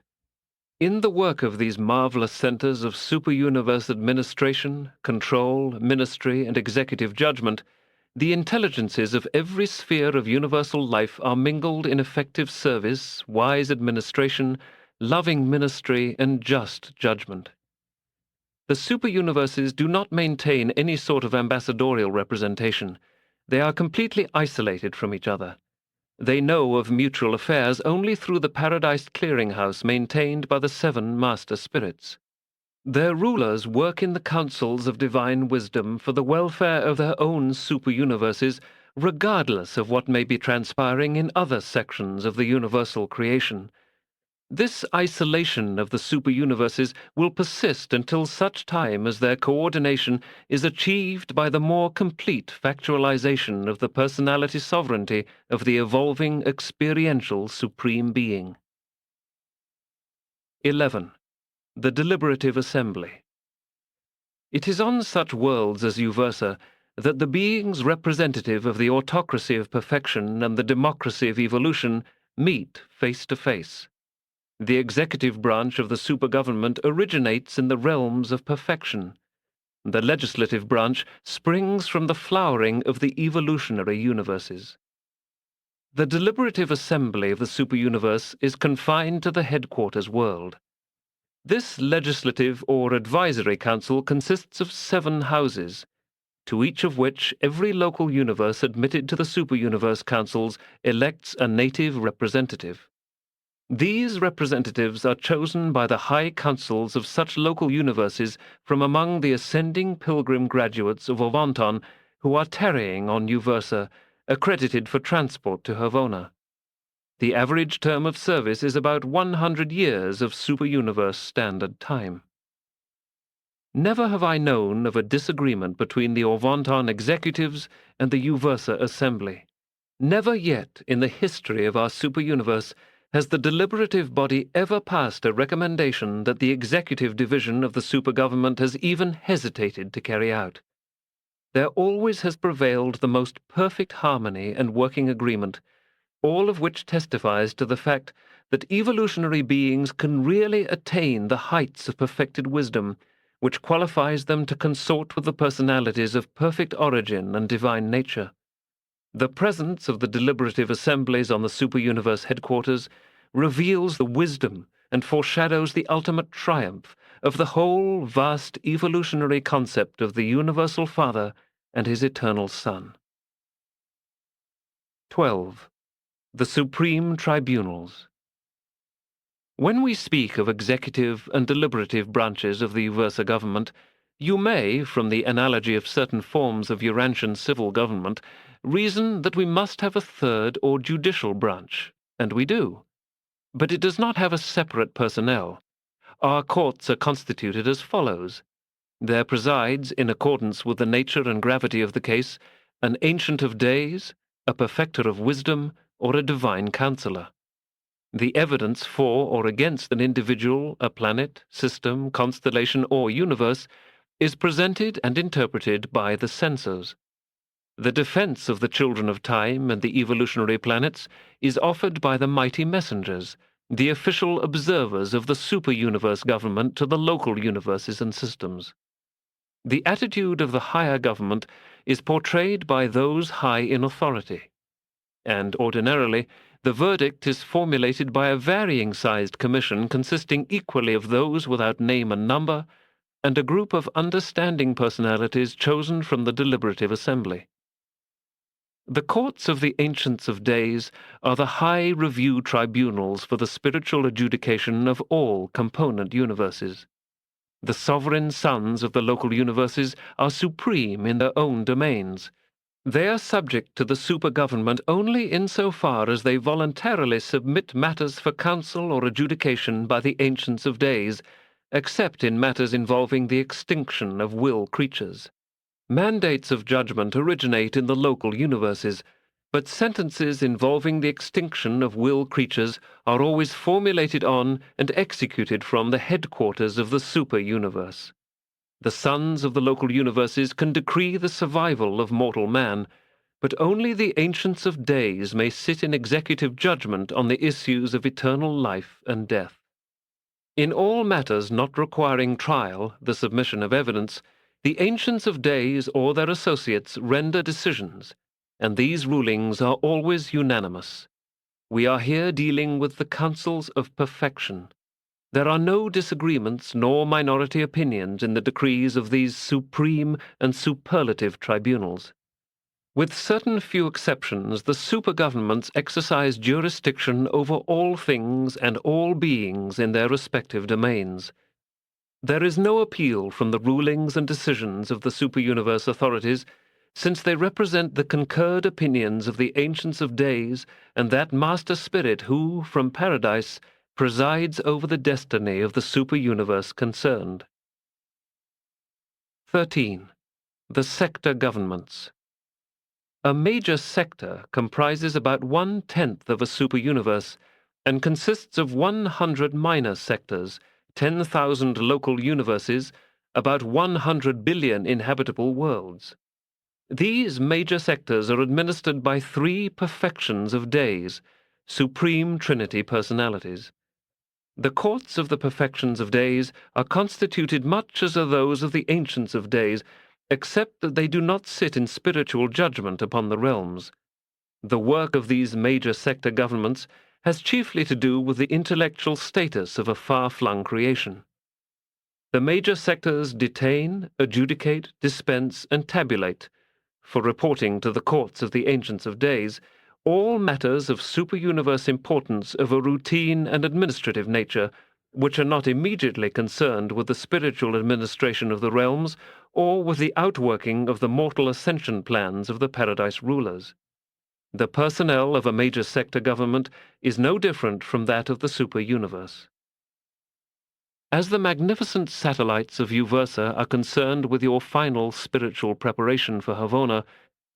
In the work of these marvelous centers of super-universe administration, control, ministry, and executive judgment, the intelligences of every sphere of universal life are mingled in effective service, wise administration, loving ministry, and just judgment. The super-universes do not maintain any sort of ambassadorial representation. They are completely isolated from each other. They know of mutual affairs only through the Paradise Clearinghouse maintained by the 7 master spirits. Their rulers work in the councils of divine wisdom for the welfare of their own super-universes, regardless of what may be transpiring in other sections of the universal creation. This isolation of the super-universes will persist until such time as their coordination is achieved by the more complete factualization of the personality sovereignty of the evolving experiential Supreme Being. 11. The Deliberative Assembly. It is on such worlds as Uversa that the beings representative of the autocracy of perfection and the democracy of evolution meet face to face. The executive branch of the supergovernment originates in the realms of perfection. The legislative branch springs from the flowering of the evolutionary universes. The deliberative assembly of the superuniverse is confined to the headquarters world. This legislative or advisory council consists of 7 houses, to each of which every local universe admitted to the superuniverse councils elects a native representative. These representatives are chosen by the high councils of such local universes from among the ascending pilgrim graduates of Ovanton who are tarrying on Uversa, accredited for transport to Havona. The average term of service is about 100 years of superuniverse standard time. Never have I known of a disagreement between the Ovanton executives and the Uversa assembly. Never yet in the history of our superuniverse has the deliberative body ever passed a recommendation that the executive division of the supergovernment has even hesitated to carry out. There always has prevailed the most perfect harmony and working agreement, all of which testifies to the fact that evolutionary beings can really attain the heights of perfected wisdom, which qualifies them to consort with the personalities of perfect origin and divine nature. The presence of the deliberative assemblies on the superuniverse headquarters reveals the wisdom and foreshadows the ultimate triumph of the whole vast evolutionary concept of the Universal Father and his Eternal Son. 12. The Supreme Tribunals. When we speak of executive and deliberative branches of the Uversa government, you may, from the analogy of certain forms of Urantian civil government, reason that we must have a third or judicial branch, and we do. But it does not have a separate personnel. Our courts are constituted as follows. There presides, in accordance with the nature and gravity of the case, an Ancient of Days, a Perfecter of Wisdom, or a Divine Counselor. The evidence for or against an individual, a planet, system, constellation, or universe is presented and interpreted by the censors. The defense of the children of time and the evolutionary planets is offered by the mighty messengers, the official observers of the super-universe government to the local universes and systems. The attitude of the higher government is portrayed by those high in authority, and ordinarily the verdict is formulated by a varying-sized commission consisting equally of those without name and number, and a group of understanding personalities chosen from the deliberative assembly. The courts of the Ancients of Days are the high review tribunals for the spiritual adjudication of all component universes. The sovereign sons of the local universes are supreme in their own domains. They are subject to the supergovernment only insofar as they voluntarily submit matters for counsel or adjudication by the Ancients of Days, except in matters involving the extinction of will creatures. Mandates of judgment originate in the local universes, but sentences involving the extinction of will creatures are always formulated on and executed from the headquarters of the super-universe. The sons of the local universes can decree the survival of mortal man, but only the Ancients of Days may sit in executive judgment on the issues of eternal life and death. In all matters not requiring trial, the submission of evidence, the Ancients of Days or their associates render decisions, and these rulings are always unanimous. We are here dealing with the councils of perfection. There are no disagreements nor minority opinions in the decrees of these supreme and superlative tribunals. With certain few exceptions, the supergovernments exercise jurisdiction over all things and all beings in their respective domains. There is no appeal from the rulings and decisions of the superuniverse authorities, since they represent the concurred opinions of the Ancients of Days and that Master Spirit who, from Paradise, presides over the destiny of the superuniverse concerned. 13. The sector governments. A major sector comprises about 1/10 of a superuniverse and consists of 100 minor sectors, 10,000 local universes, about 100 billion inhabitable worlds. These major sectors are administered by 3 perfections of days, supreme Trinity personalities. The courts of the perfections of days are constituted much as are those of the ancients of days, except that they do not sit in spiritual judgment upon the realms. The work of these major sector governments has chiefly to do with the intellectual status of a far-flung creation. The major sectors detain, adjudicate, dispense, and tabulate, for reporting to the courts of the ancients of days, all matters of superuniverse importance of a routine and administrative nature, which are not immediately concerned with the spiritual administration of the realms or with the outworking of the mortal ascension plans of the paradise rulers. The personnel of a major sector government is no different from that of the superuniverse. As the magnificent satellites of Uversa are concerned with your final spiritual preparation for Havona,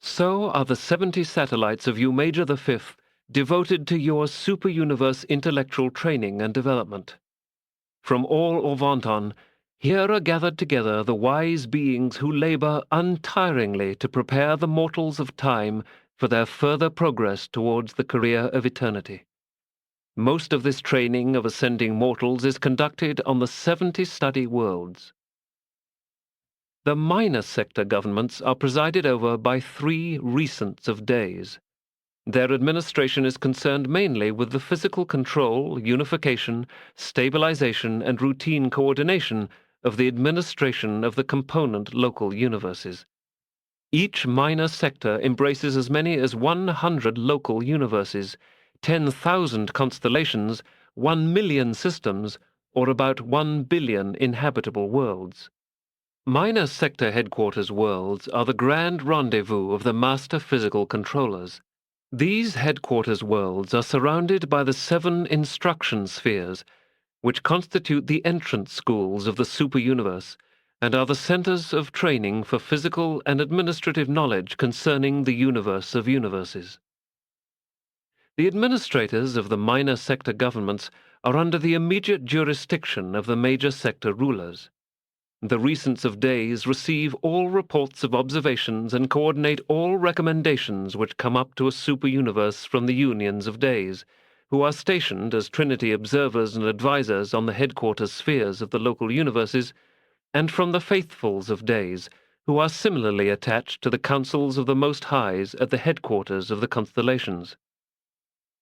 so are the 70 satellites of Umajor V devoted to your superuniverse intellectual training and development. From all Orvanton, here are gathered together the wise beings who labor untiringly to prepare the mortals of time for their further progress towards the career of eternity. Most of this training of ascending mortals is conducted on the 70 study worlds. The minor sector governments are presided over by 3 recents of days. Their administration is concerned mainly with the physical control, unification, stabilization, and routine coordination of the administration of the component local universes. Each minor sector embraces as many as 100 local universes, 10,000 constellations, 1 million systems, or about 1 billion inhabitable worlds. Minor sector headquarters worlds are the grand rendezvous of the master physical controllers. These headquarters worlds are surrounded by the 7 instruction spheres, which constitute the entrance schools of the superuniverse, and are the centers of training for physical and administrative knowledge concerning the universe of universes. The administrators of the minor sector governments are under the immediate jurisdiction of the major sector rulers. The recents of days receive all reports of observations and coordinate all recommendations which come up to a superuniverse from the unions of days, who are stationed as Trinity observers and advisers on the headquarters spheres of the local universes, and from the faithfuls of days, who are similarly attached to the councils of the Most Highs at the headquarters of the constellations.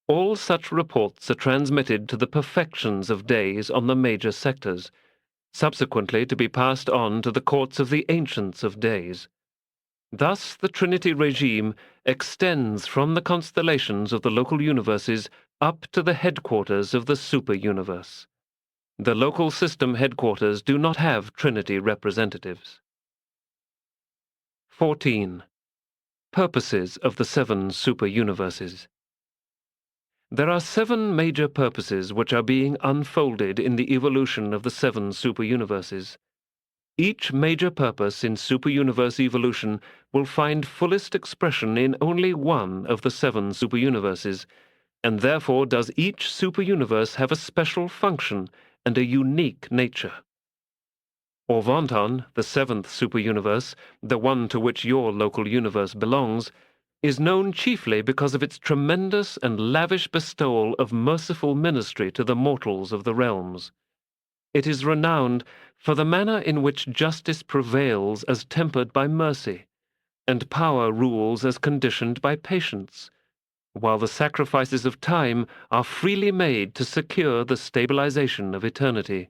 All such reports are transmitted to the perfections of days on the major sectors, subsequently to be passed on to the courts of the ancients of days. Thus the Trinity regime extends from the constellations of the local universes up to the headquarters of the superuniverse. The local system headquarters do not have Trinity representatives. 14. Purposes of the 7 superuniverses. There are 7 major purposes which are being unfolded in the evolution of the 7 superuniverses. Each major purpose in superuniverse evolution will find fullest expression in only one of the 7 superuniverses, and therefore does each superuniverse have a special function and a unique nature. Orvanton, the 7th superuniverse, the one to which your local universe belongs, is known chiefly because of its tremendous and lavish bestowal of merciful ministry to the mortals of the realms. It is renowned for the manner in which justice prevails as tempered by mercy, and power rules as conditioned by patience, while the sacrifices of time are freely made to secure the stabilization of eternity.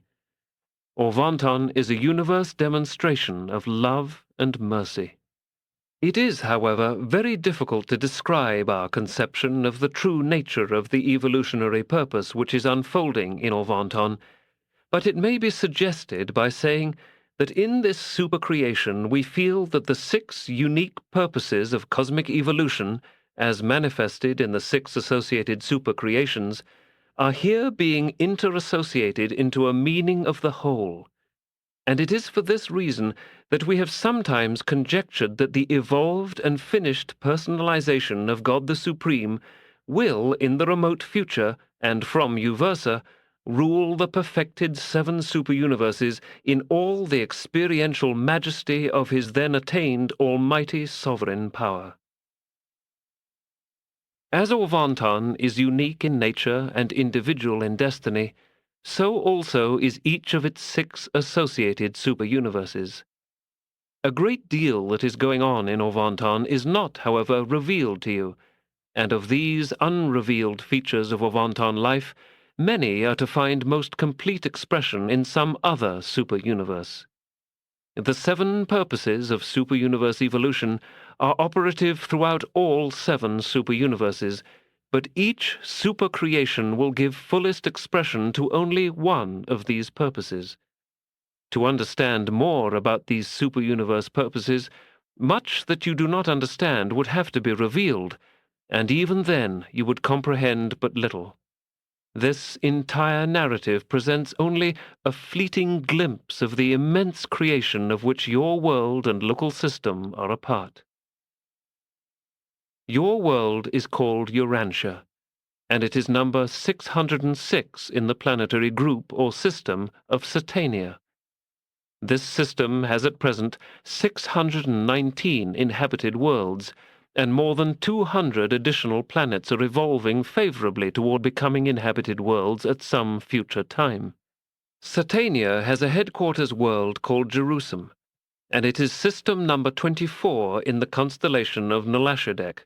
Orvanton is a universe demonstration of love and mercy. It is, however, very difficult to describe our conception of the true nature of the evolutionary purpose which is unfolding in Orvanton, but it may be suggested by saying that in this supercreation we feel that the 6 unique purposes of cosmic evolution, as manifested in the 6 associated supercreations, are here being interassociated into a meaning of the whole. And it is for this reason that we have sometimes conjectured that the evolved and finished personalization of God the Supreme will, in the remote future, and from Uversa, rule the perfected 7 superuniverses in all the experiential majesty of his then attained almighty sovereign power. As Orvanton is unique in nature and individual in destiny, so also is each of its 6 associated superuniverses. A great deal that is going on in Orvanton is not, however, revealed to you, and of these unrevealed features of Orvanton life, many are to find most complete expression in some other superuniverse. The 7 purposes of superuniverse evolution are operative throughout all 7 superuniverses, but each supercreation will give fullest expression to only one of these purposes. To understand more about these superuniverse purposes, much that you do not understand would have to be revealed, and even then you would comprehend but little. This entire narrative presents only a fleeting glimpse of the immense creation of which your world and local system are a part. Your world is called Urantia, and it is number 606 in the planetary group or system of Satania. This system has at present 619 inhabited worlds, and more than 200 additional planets are evolving favorably toward becoming inhabited worlds at some future time. Satania has a headquarters world called Jerusalem, and it is system number 24 in the constellation of Nolashadek.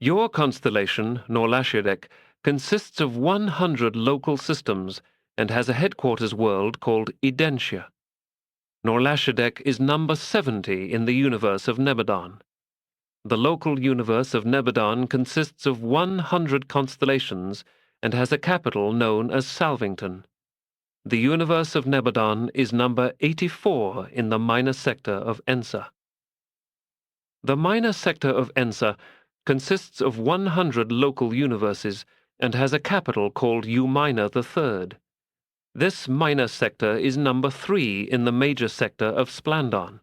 Your constellation, Nolashadek, consists of 100 local systems and has a headquarters world called Edentia. Nolashadek is number 70 in the universe of Nebadon. The local universe of Nebadon consists of 100 constellations and has a capital known as Salvington. The universe of Nebadon is number 84 in the minor sector of Ensa. The minor sector of Ensa consists of 100 local universes and has a capital called Umina III. This minor sector is number 3 in the major sector of Splandon.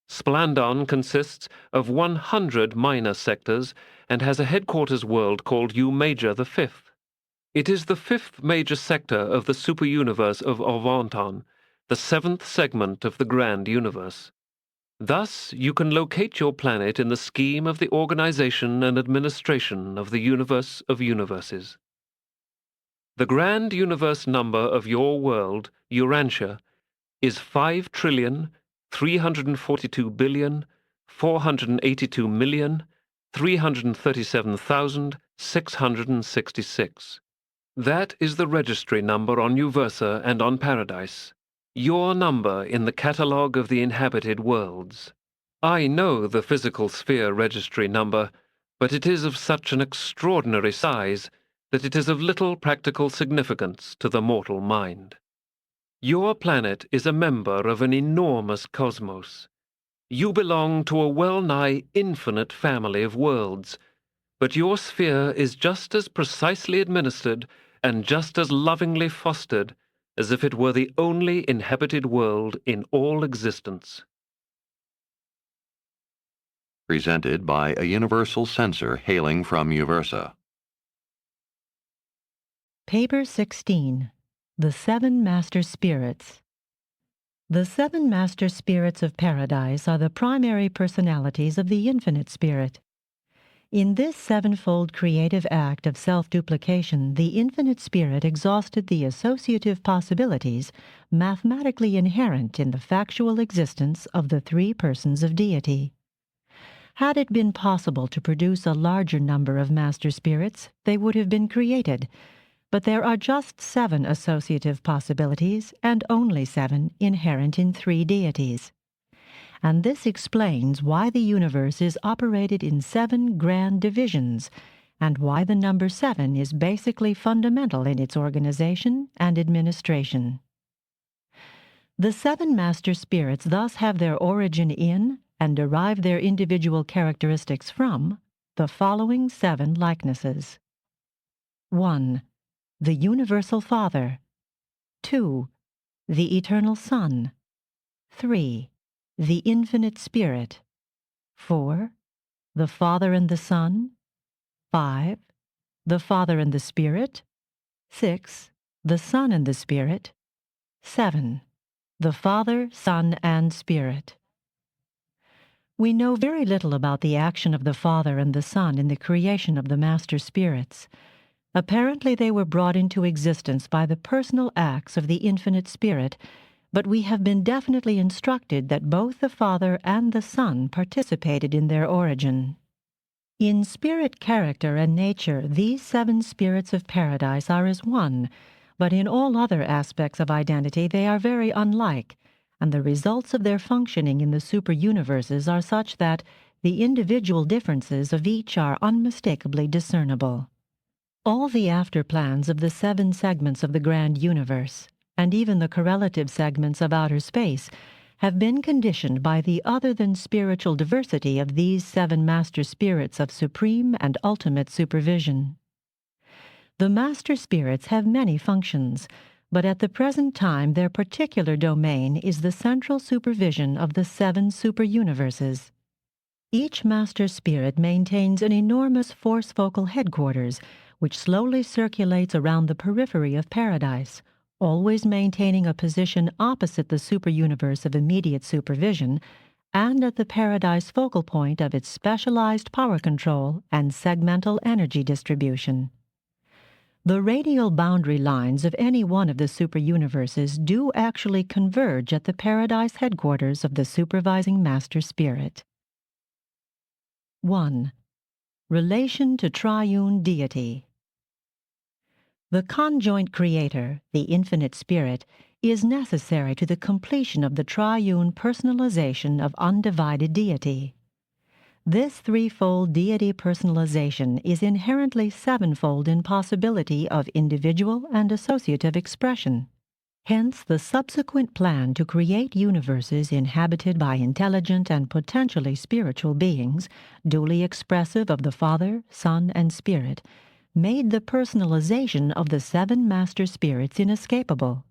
Splandon consists of 100 minor sectors and has a headquarters world called U Major V. It is the 5th major sector of the superuniverse of Orvanton, the 7th segment of the grand universe. Thus, you can locate your planet in the scheme of the organization and administration of the universe of universes. The grand universe number of your world, Urantia, is 5,342,482,337,666. That is the registry number on Uversa and on Paradise, your number in the catalogue of the inhabited worlds. I know the physical sphere registry number, but it is of such an extraordinary size that it is of little practical significance to the mortal mind. Your planet is a member of an enormous cosmos. You belong to a well-nigh infinite family of worlds, but your sphere is just as precisely administered and just as lovingly fostered as if it were the only inhabited world in all existence. Presented by a universal censor hailing from Uversa. Paper 16. The 7 Master Spirits. The 7 Master Spirits of Paradise are the primary personalities of the Infinite Spirit. In this 7-fold creative act of self-duplication, the Infinite Spirit exhausted the associative possibilities mathematically inherent in the factual existence of the 3 persons of deity. Had it been possible to produce a larger number of Master Spirits, they would have been created, but there are just 7 associative possibilities and only 7 inherent in 3 deities. And this explains why the universe is operated in 7 grand divisions, and why the number 7 is basically fundamental in its organization and administration. The seven master spirits thus have their origin in and derive their individual characteristics from the following seven likenesses. 1. The Universal Father. 2. The Eternal Son. 3. The Infinite Spirit. 4. The Father and the Son. 5. The Father and the Spirit. 6. The Son and the Spirit. 7. The Father, Son, and Spirit. We know very little about the action of the Father and the Son in the creation of the Master Spirits. Apparently they were brought into existence by the personal acts of the Infinite Spirit, but we have been definitely instructed that both the Father and the Son participated in their origin. In spirit character and nature, these seven spirits of paradise are as one, but in all other aspects of identity they are very unlike, and the results of their functioning in the super-universes are such that the individual differences of each are unmistakably discernible. All the after-plans of the seven segments of the grand universe, and even the correlative segments of outer space, have been conditioned by the other-than-spiritual diversity of these seven master spirits of supreme and ultimate supervision. The master spirits have many functions, but at the present time their particular domain is the central supervision of the seven super-universes. Each master spirit maintains an enormous force-focal headquarters, which slowly circulates around the periphery of paradise, always maintaining a position opposite the super-universe of immediate supervision and at the paradise focal point of its specialized power control and segmental energy distribution. The radial boundary lines of any one of the super-universes do actually converge at the paradise headquarters of the supervising master spirit. 1. Relation to triune deity. The conjoint creator, the infinite spirit, is necessary to the completion of the triune personalization of undivided deity. This threefold deity personalization is inherently sevenfold in possibility of individual and associative expression. Hence, the subsequent plan to create universes inhabited by intelligent and potentially spiritual beings, duly expressive of the Father, Son, and Spirit, made the personalization of the seven master spirits inescapable.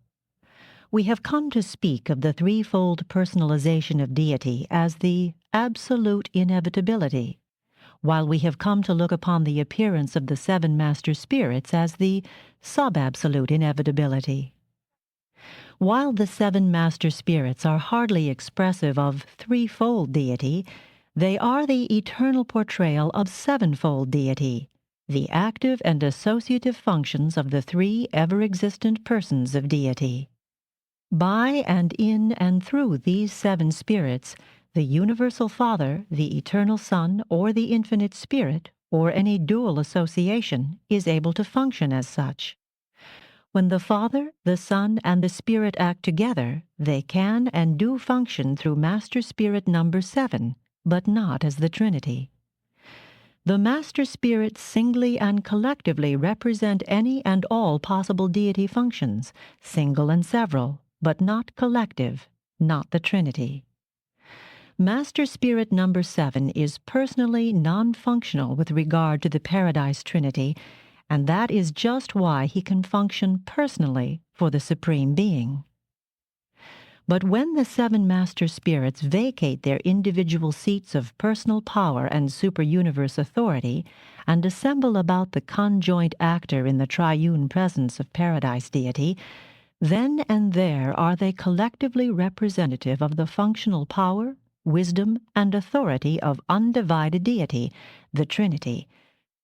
We have come to speak of the threefold personalization of deity as the absolute inevitability, while we have come to look upon the appearance of the seven master spirits as the sub-absolute inevitability. While the seven master spirits are hardly expressive of threefold deity, they are the eternal portrayal of sevenfold deity, the active and associative functions of the three ever-existent persons of deity. By and in and through these seven spirits, the Universal Father, the Eternal Son, or the Infinite Spirit, or any dual association, is able to function as such. When the Father, the Son, and the Spirit act together, they can and do function through Master Spirit number 7, but not as the Trinity. The Master Spirits singly and collectively represent any and all possible deity functions, single and several, but not collective, not the Trinity. Master Spirit number 7 is personally non-functional with regard to the Paradise Trinity, and that is just why he can function personally for the Supreme Being. But when the seven master spirits vacate their individual seats of personal power and super-universe authority and assemble about the conjoint actor in the triune presence of Paradise Deity, then and there are they collectively representative of the functional power, wisdom, and authority of undivided deity, the Trinity,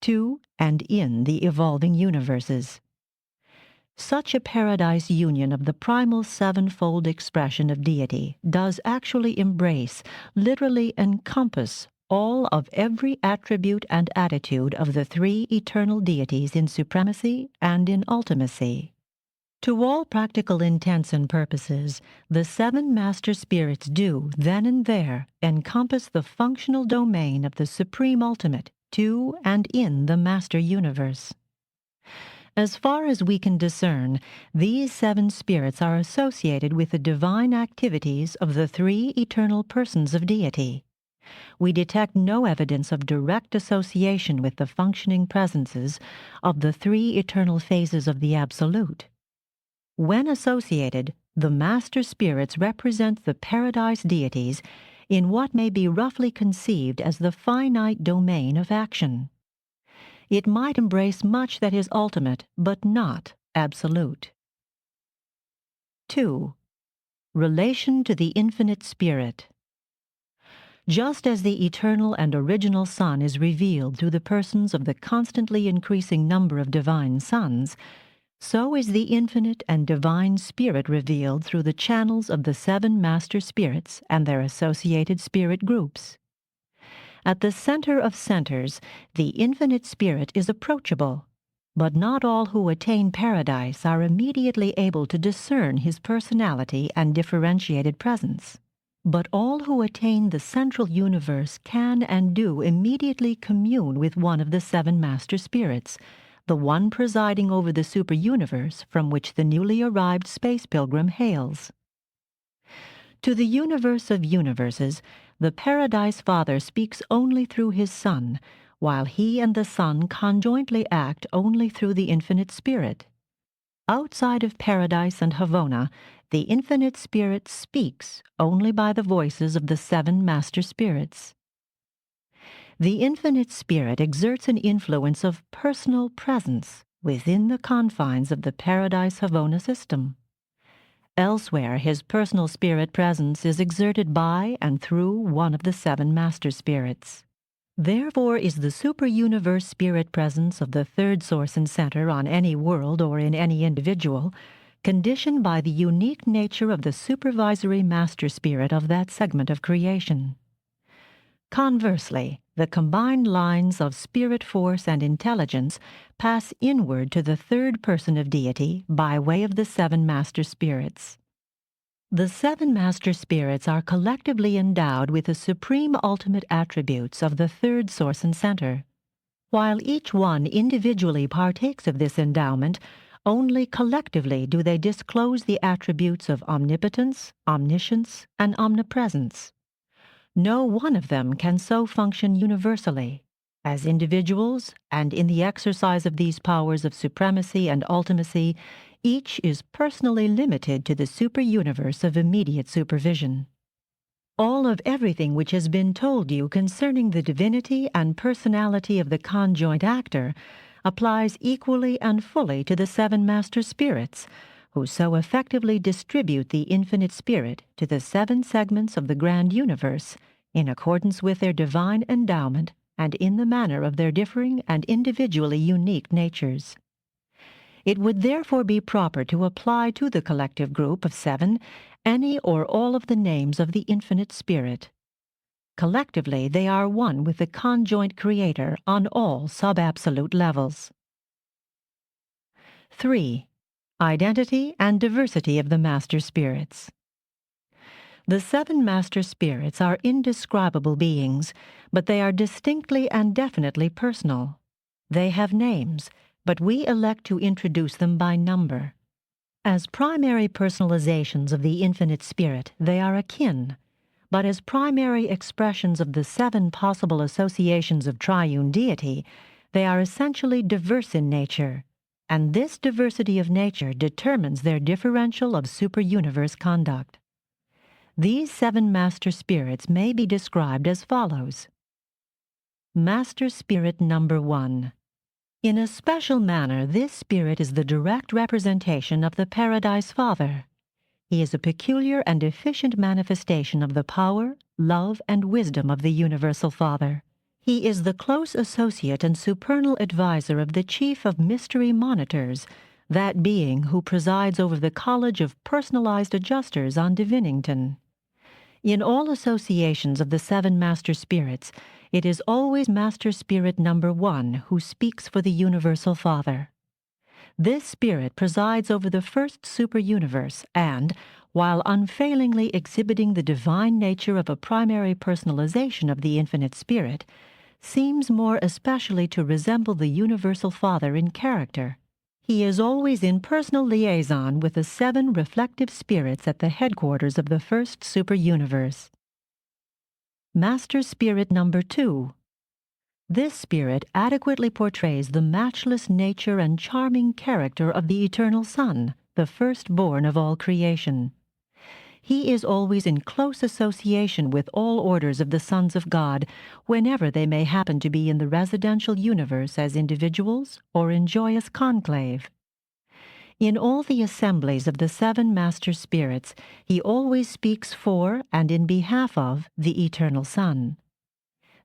to and in the evolving universes. Such a paradise union of the primal sevenfold expression of deity does actually embrace, literally encompass, all of every attribute and attitude of the three eternal deities in supremacy and in ultimacy. To all practical intents and purposes, the seven master spirits do, then and there, encompass the functional domain of the supreme ultimate to and in the master universe. As far as we can discern, these 7 spirits are associated with the divine activities of the 3 eternal persons of deity. We detect no evidence of direct association with the functioning presences of the 3 eternal phases of the Absolute. When associated, the master spirits represent the paradise deities in what may be roughly conceived as the finite domain of action. It might embrace much that is ultimate, but not absolute. 2. Relation to the infinite spirit. Just as the eternal and original Son is revealed through the persons of the constantly increasing number of divine sons, so is the infinite and divine Spirit revealed through the channels of the 7 master spirits and their associated spirit groups. At the center of centers, the infinite Spirit is approachable, but not all who attain paradise are immediately able to discern his personality and differentiated presence. But all who attain the central universe can and do immediately commune with one of the 7 master spirits, the one presiding over the superuniverse from which the newly arrived space pilgrim hails. To the universe of universes, the Paradise Father speaks only through his Son, while he and the Son conjointly act only through the Infinite Spirit. Outside of Paradise and Havona, the Infinite Spirit speaks only by the voices of the 7 master spirits. The Infinite Spirit exerts an influence of personal presence within the confines of the Paradise-Havona system. Elsewhere, his personal spirit presence is exerted by and through one of the 7 master spirits. Therefore is the super-universe spirit presence of the 3rd source and center on any world or in any individual conditioned by the unique nature of the supervisory master spirit of that segment of creation. Conversely, the combined lines of spirit force and intelligence pass inward to the 3rd person of deity by way of the 7 master spirits. The 7 master spirits are collectively endowed with the supreme ultimate attributes of the 3rd source and center. While each one individually partakes of this endowment, only collectively do they disclose the attributes of omnipotence, omniscience, and omnipresence. No one of them can so function universally. As individuals, and in the exercise of these powers of supremacy and ultimacy, each is personally limited to the super-universe of immediate supervision. All of everything which has been told you concerning the divinity and personality of the conjoint actor applies equally and fully to the 7 master spirits, who so effectively distribute the infinite spirit to the 7 segments of the grand universe in accordance with their divine endowment and in the manner of their differing and individually unique natures. It would therefore be proper to apply to the collective group of 7 any or all of the names of the infinite spirit. Collectively, they are one with the conjoint creator on all sub-absolute levels. 3. Identity and diversity of the master spirits. The 7 master spirits are indescribable beings, but they are distinctly and definitely personal. They have names, but we elect to introduce them by number. As primary personalizations of the infinite spirit, they are akin, but as primary expressions of the 7 possible associations of triune deity, they are essentially diverse in nature, and this diversity of nature determines their differential of super-universe conduct. These 7 master spirits may be described as follows. Master Spirit number 1. In a special manner, this spirit is the direct representation of the Paradise Father. He is a peculiar and efficient manifestation of the power, love, and wisdom of the Universal Father. He is the close associate and supernal advisor of the Chief of Mystery Monitors, that being who presides over the College of Personalized Adjusters on Divinington. In all associations of the 7 master spirits, it is always Master Spirit number 1 who speaks for the Universal Father. This spirit presides over the first super-universe and, while unfailingly exhibiting the divine nature of a primary personalization of the infinite spirit, seems more especially to resemble the Universal Father in character. He is always in personal liaison with the 7 reflective spirits at the headquarters of the first super-universe. Master Spirit number 2. This spirit adequately portrays the matchless nature and charming character of the Eternal Son, the firstborn of all creation. He is always in close association with all orders of the sons of God, whenever they may happen to be in the residential universe as individuals or in joyous conclave. In all the assemblies of the 7 master spirits, he always speaks for and in behalf of the Eternal Son.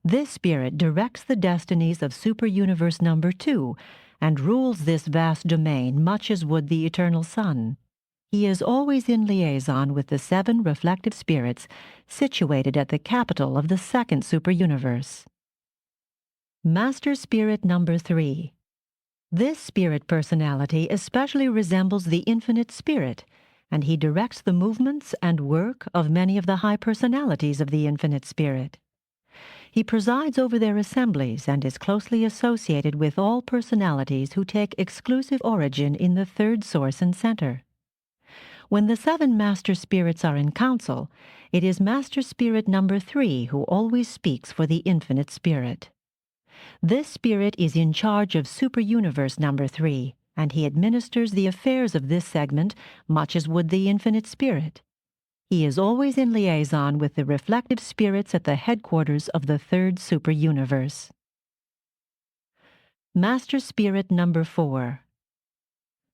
This spirit directs the destinies of super-universe number 2 and rules this vast domain much as would the Eternal Son. He is always in liaison with the 7 reflective spirits situated at the capital of the second super-universe. Master Spirit number 3. This spirit personality especially resembles the infinite spirit, and he directs the movements and work of many of the high personalities of the infinite spirit. He presides over their assemblies and is closely associated with all personalities who take exclusive origin in the third source and center. When the 7 master spirits are in council, it is Master Spirit number 3 who always speaks for the infinite spirit. This spirit is in charge of super-universe number 3, and he administers the affairs of this segment much as would the infinite spirit. He is always in liaison with the reflective spirits at the headquarters of the third super-universe. Master Spirit number 4.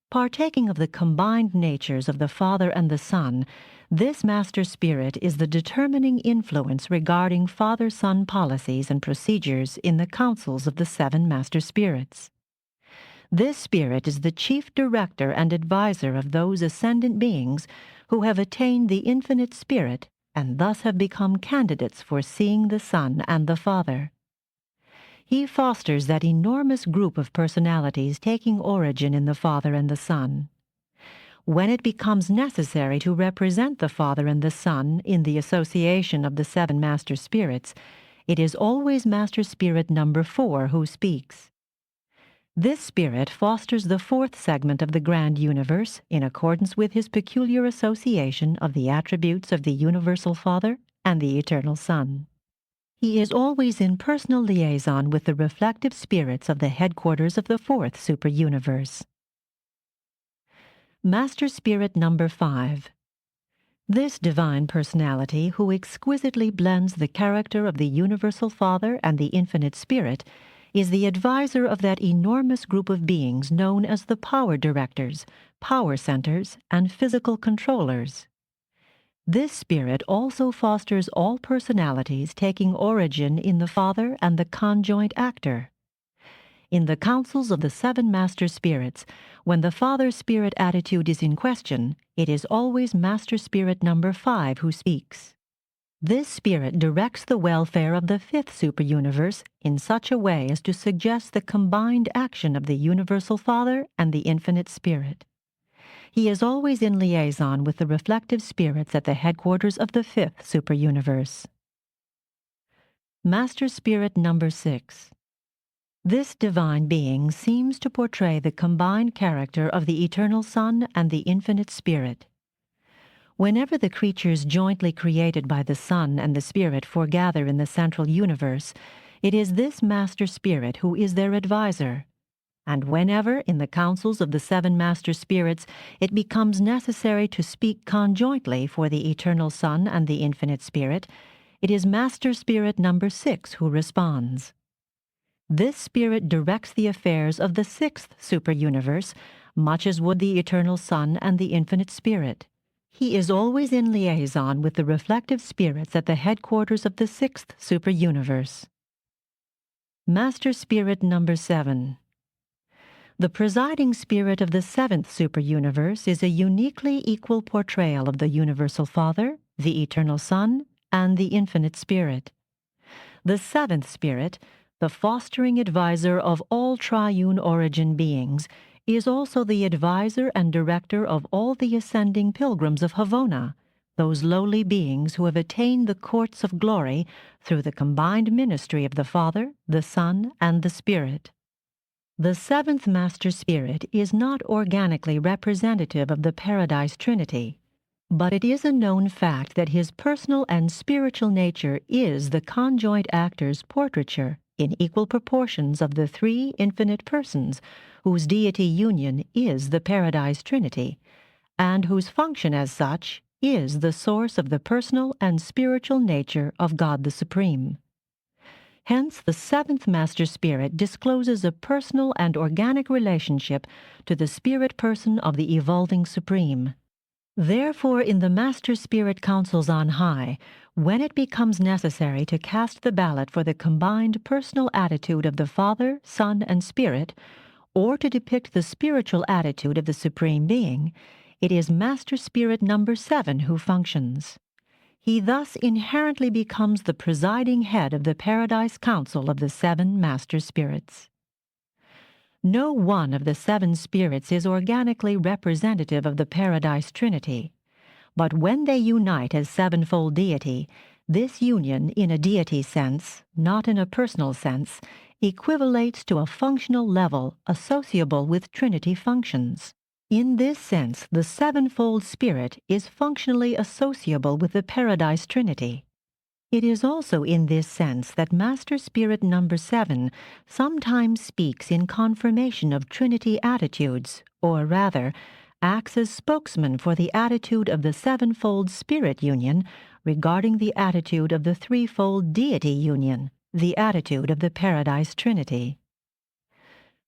Partaking of the combined natures of the Father and the Son, this Master Spirit is the determining influence regarding Father-Son policies and procedures in the councils of the 7 Master Spirits. This spirit is the chief director and advisor of those ascendant beings who have attained the infinite spirit and thus have become candidates for seeing the Son and the Father. He fosters that enormous group of personalities taking origin in the Father and the Son. When it becomes necessary to represent the Father and the Son in the association of the 7 Master Spirits, it is always Master Spirit number 4 who speaks. This spirit fosters the 4th segment of the grand universe in accordance with his peculiar association of the attributes of the Universal Father and the Eternal Son. He is always in personal liaison with the reflective spirits of the headquarters of the 4th super-universe. Master Spirit number 5. This divine personality, who exquisitely blends the character of the Universal Father and the Infinite Spirit, is the advisor of that enormous group of beings known as the power directors, power centers, and physical controllers. This spirit also fosters all personalities taking origin in the Father and the conjoint actor. In the councils of the 7 Master Spirits, when the Father Spirit attitude is in question, it is always Master Spirit number 5 who speaks. This spirit directs the welfare of the 5th super-universe in such a way as to suggest the combined action of the Universal Father and the Infinite Spirit. He is always in liaison with the reflective spirits at the headquarters of the 5th super-universe. Master Spirit number 6. This divine being seems to portray the combined character of the Eternal Son and the Infinite Spirit. Whenever the creatures jointly created by the Son and the Spirit foregather in the central universe, it is this Master Spirit who is their advisor. And whenever, in the councils of the 7 Master Spirits, it becomes necessary to speak conjointly for the Eternal Son and the Infinite Spirit, it is Master Spirit number 6 who responds. This spirit directs the affairs of the 6th super-universe, much as would the Eternal Son and the Infinite Spirit. He is always in liaison with the reflective spirits at the headquarters of the 6th super-universe. Master Spirit number 7. The presiding spirit of the 7th super-universe is a uniquely equal portrayal of the Universal Father, the Eternal Son, and the Infinite Spirit. The 7th spirit, the fostering advisor of all triune origin beings, is also the advisor and director of all the ascending pilgrims of Havona, those lowly beings who have attained the courts of glory through the combined ministry of the Father, the Son, and the Spirit. The seventh Master Spirit is not organically representative of the Paradise Trinity, but it is a known fact that his personal and spiritual nature is the conjoint actor's portraiture in equal proportions of the three infinite persons whose deity union is the Paradise Trinity, and whose function as such is the source of the personal and spiritual nature of God the Supreme. Hence, the seventh Master Spirit discloses a personal and organic relationship to the spirit person of the evolving Supreme. Therefore, in the Master Spirit Councils on high, when it becomes necessary to cast the ballot for the combined personal attitude of the Father, Son, and Spirit, or to depict the spiritual attitude of the Supreme Being, it is Master Spirit number 7 who functions. He thus inherently becomes the presiding head of the Paradise Council of the 7 Master Spirits. No one of the 7 spirits is organically representative of the Paradise Trinity, but when they unite as sevenfold deity, this union in a deity sense, not in a personal sense, equivalates to a functional level associable with Trinity functions. In this sense, the sevenfold spirit is functionally associable with the Paradise Trinity. It is also in this sense that Master Spirit number 7 sometimes speaks in confirmation of Trinity attitudes, or rather, acts as spokesman for the attitude of the sevenfold spirit union regarding the attitude of the threefold deity union, the attitude of the Paradise Trinity.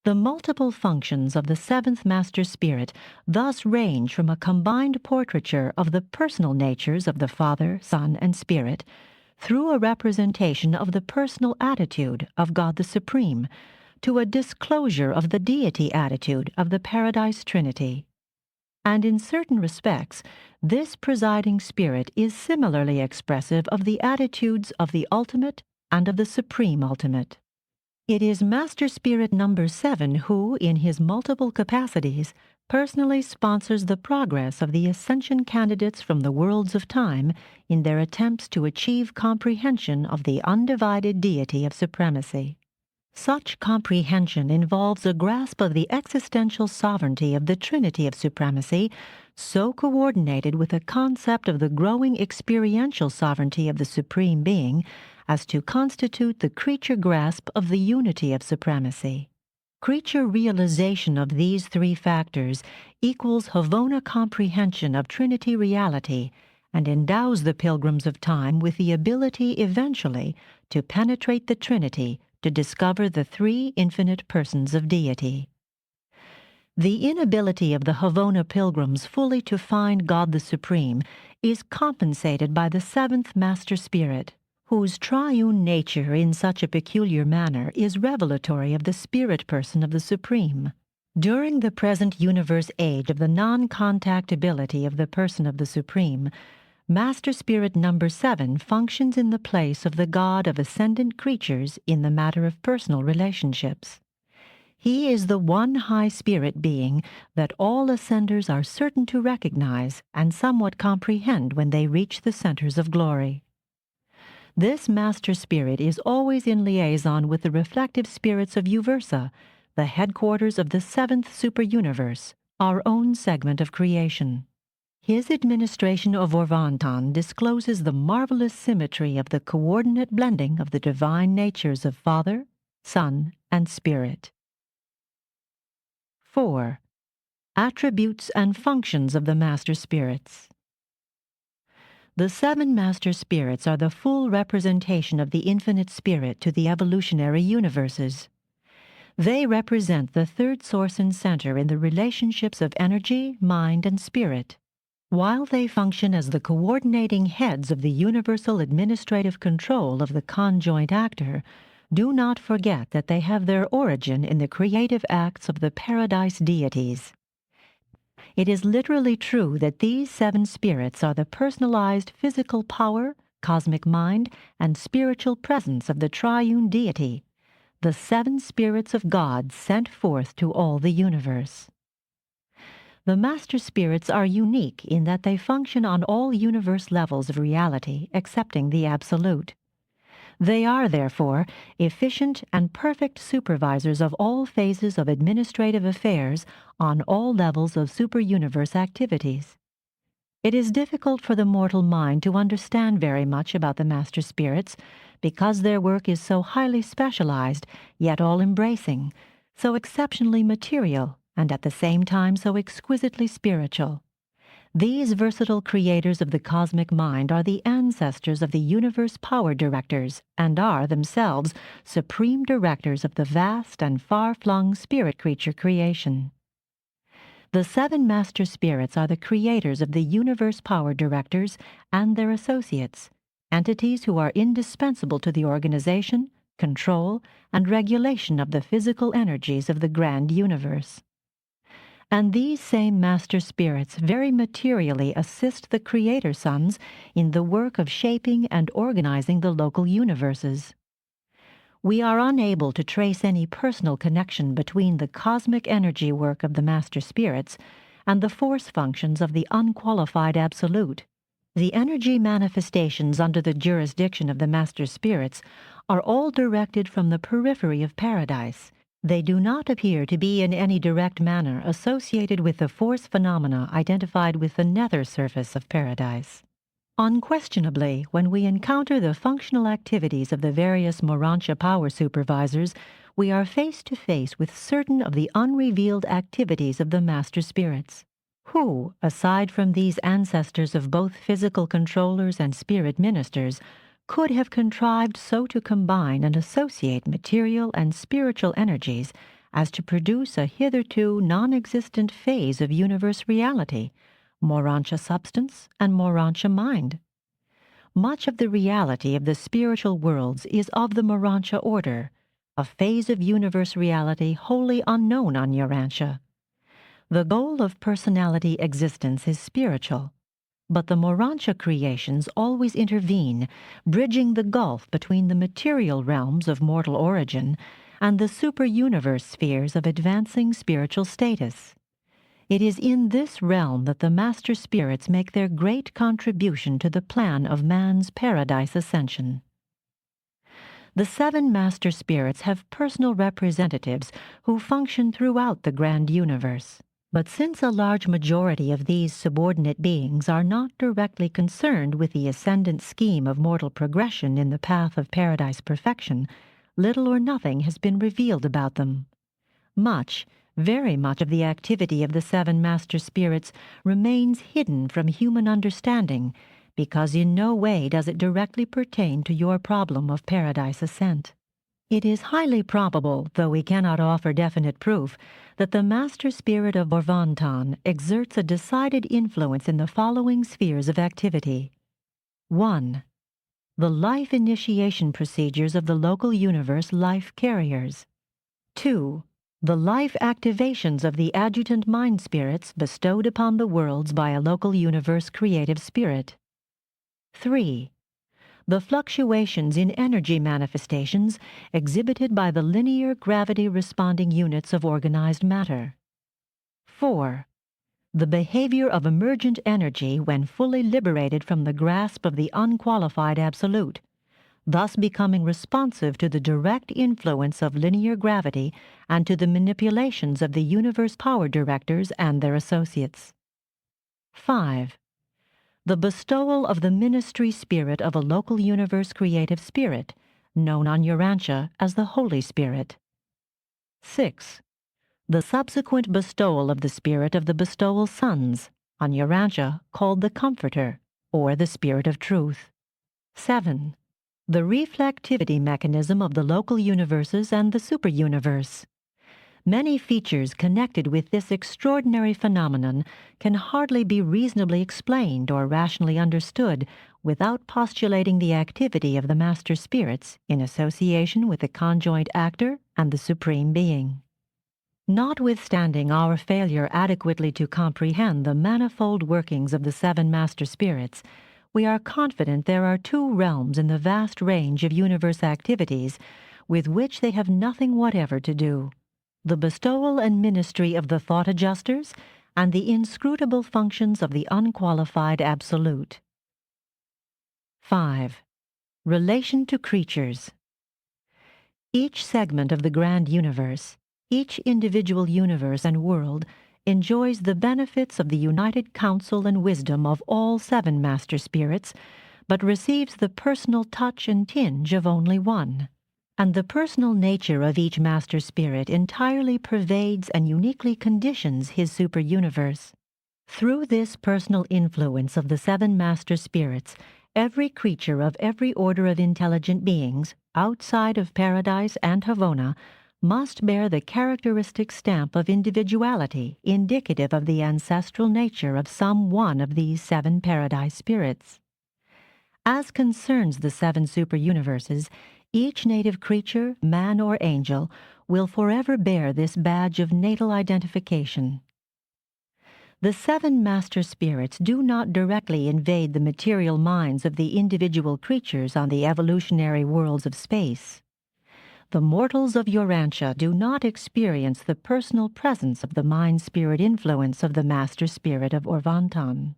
The multiple functions of the seventh Master Spirit thus range from a combined portraiture of the personal natures of the Father, Son, and Spirit, through a representation of the personal attitude of God the Supreme, to a disclosure of the deity attitude of the Paradise Trinity. And in certain respects, this presiding spirit is similarly expressive of the attitudes of the ultimate and of the supreme ultimate. It is Master Spirit number 7 who, in his multiple capacities, personally sponsors the progress of the ascension candidates from the worlds of time in their attempts to achieve comprehension of the undivided deity of supremacy. Such comprehension involves a grasp of the existential sovereignty of the Trinity of supremacy, so coordinated with a concept of the growing experiential sovereignty of the Supreme Being as to constitute the creature grasp of the unity of supremacy. Creature realization of these 3 factors equals Havona comprehension of Trinity reality and endows the pilgrims of time with the ability eventually to penetrate the Trinity to discover the 3 infinite persons of deity. The inability of the Havona pilgrims fully to find God the Supreme is compensated by the 7th Master Spirit, whose triune nature in such a peculiar manner is revelatory of the spirit person of the Supreme. During the present universe age of the non-contactability of the person of the Supreme, Master Spirit number 7 functions in the place of the God of ascendant creatures in the matter of personal relationships. He is the one high spirit being that all ascenders are certain to recognize and somewhat comprehend when they reach the centers of glory. This Master Spirit is always in liaison with the reflective spirits of Uversa, the headquarters of the 7th superuniverse, our own segment of creation. His administration of Orvantan discloses the marvelous symmetry of the coordinate blending of the divine natures of Father, Son, and Spirit. 4. Attributes and functions of the Master Spirits. The 7 Master Spirits are the full representation of the infinite spirit to the evolutionary universes. They represent the third source and center in the relationships of energy, mind, and spirit. While they function as the coordinating heads of the universal administrative control of the conjoint actor, do not forget that they have their origin in the creative acts of the Paradise deities. It is literally true that these 7 spirits are the personalized physical power, cosmic mind, and spiritual presence of the triune deity, the 7 spirits of God sent forth to all the universe. The Master Spirits are unique in that they function on all universe levels of reality excepting the Absolute. They are, therefore, efficient and perfect supervisors of all phases of administrative affairs on all levels of super-universe activities. It is difficult for the mortal mind to understand very much about the Master Spirits because their work is so highly specialized, yet all-embracing, so exceptionally material, and at the same time so exquisitely spiritual. These versatile creators of the cosmic mind are the ancestors of the universe power directors and are themselves supreme directors of the vast and far-flung spirit creature creation. The 7 Master Spirits are the creators of the universe power directors and their associates, entities who are indispensable to the organization, control, and regulation of the physical energies of the grand universe. And these same Master Spirits very materially assist the Creator Sons in the work of shaping and organizing the local universes. We are unable to trace any personal connection between the cosmic energy work of the Master Spirits and the force functions of the unqualified Absolute. The energy manifestations under the jurisdiction of the Master Spirits are all directed from the periphery of Paradise. They do not appear to be in any direct manner associated with the force phenomena identified with the nether surface of Paradise. Unquestionably, when we encounter the functional activities of the various Urantia power supervisors, we are face to face with certain of the unrevealed activities of the Master Spirits, who, aside from these ancestors of both physical controllers and spirit ministers, could have contrived so to combine and associate material and spiritual energies as to produce a hitherto non-existent phase of universe reality, Urantia substance and Urantia mind. Much of the reality of the spiritual worlds is of the Urantia order, a phase of universe reality wholly unknown on Urantia. The goal of personality existence is spiritual, but the Urantia creations always intervene, bridging the gulf between the material realms of mortal origin and the super-universe spheres of advancing spiritual status. It is in this realm that the Master Spirits make their great contribution to the plan of man's paradise ascension. The 7 Master Spirits have personal representatives who function throughout the grand universe. But since a large majority of these subordinate beings are not directly concerned with the ascendant scheme of mortal progression in the path of paradise perfection, little or nothing has been revealed about them. Much, very much of the activity of the 7 Master Spirits remains hidden from human understanding, because in no way does it directly pertain to your problem of paradise ascent. It is highly probable, though we cannot offer definite proof, that the Master Spirit of Orvantan exerts a decided influence in the following spheres of activity. 1. The life initiation procedures of the local universe life carriers. 2. The life activations of the adjutant mind spirits bestowed upon the worlds by a local universe creative spirit. 3. The fluctuations in energy manifestations exhibited by the linear gravity-responding units of organized matter. 4. The behavior of emergent energy when fully liberated from the grasp of the unqualified Absolute, thus becoming responsive to the direct influence of linear gravity and to the manipulations of the universe power directors and their associates. 5. The bestowal of the ministry spirit of a local universe creative spirit, known on Urantia as the Holy Spirit. 6. The subsequent bestowal of the spirit of the bestowal sons, on Urantia called the Comforter, or the Spirit of Truth. 7. The reflectivity mechanism of the local universes and the super-universe. Many features connected with this extraordinary phenomenon can hardly be reasonably explained or rationally understood without postulating the activity of the Master Spirits in association with the conjoint actor and the Supreme Being. Notwithstanding our failure adequately to comprehend the manifold workings of the 7 Master Spirits, we are confident there are 2 realms in the vast range of universe activities with which they have nothing whatever to do: the bestowal and ministry of the thought adjusters and the inscrutable functions of the unqualified Absolute. 5. Relation to creatures. Each segment of the grand universe, each individual universe and world, enjoys the benefits of the united counsel and wisdom of all 7 master spirits, but receives the personal touch and tinge of only one. And the personal nature of each master spirit entirely pervades and uniquely conditions his super-universe. Through this personal influence of the 7 master spirits, every creature of every order of intelligent beings, outside of Paradise and Havona, must bear the characteristic stamp of individuality indicative of the ancestral nature of some one of these 7 Paradise spirits. As concerns the 7 super-universes, each native creature, man or angel, will forever bear this badge of natal identification. The 7 master spirits do not directly invade the material minds of the individual creatures on the evolutionary worlds of space. The mortals of Urantia do not experience the personal presence of the mind-spirit influence of the master spirit of Orvantan.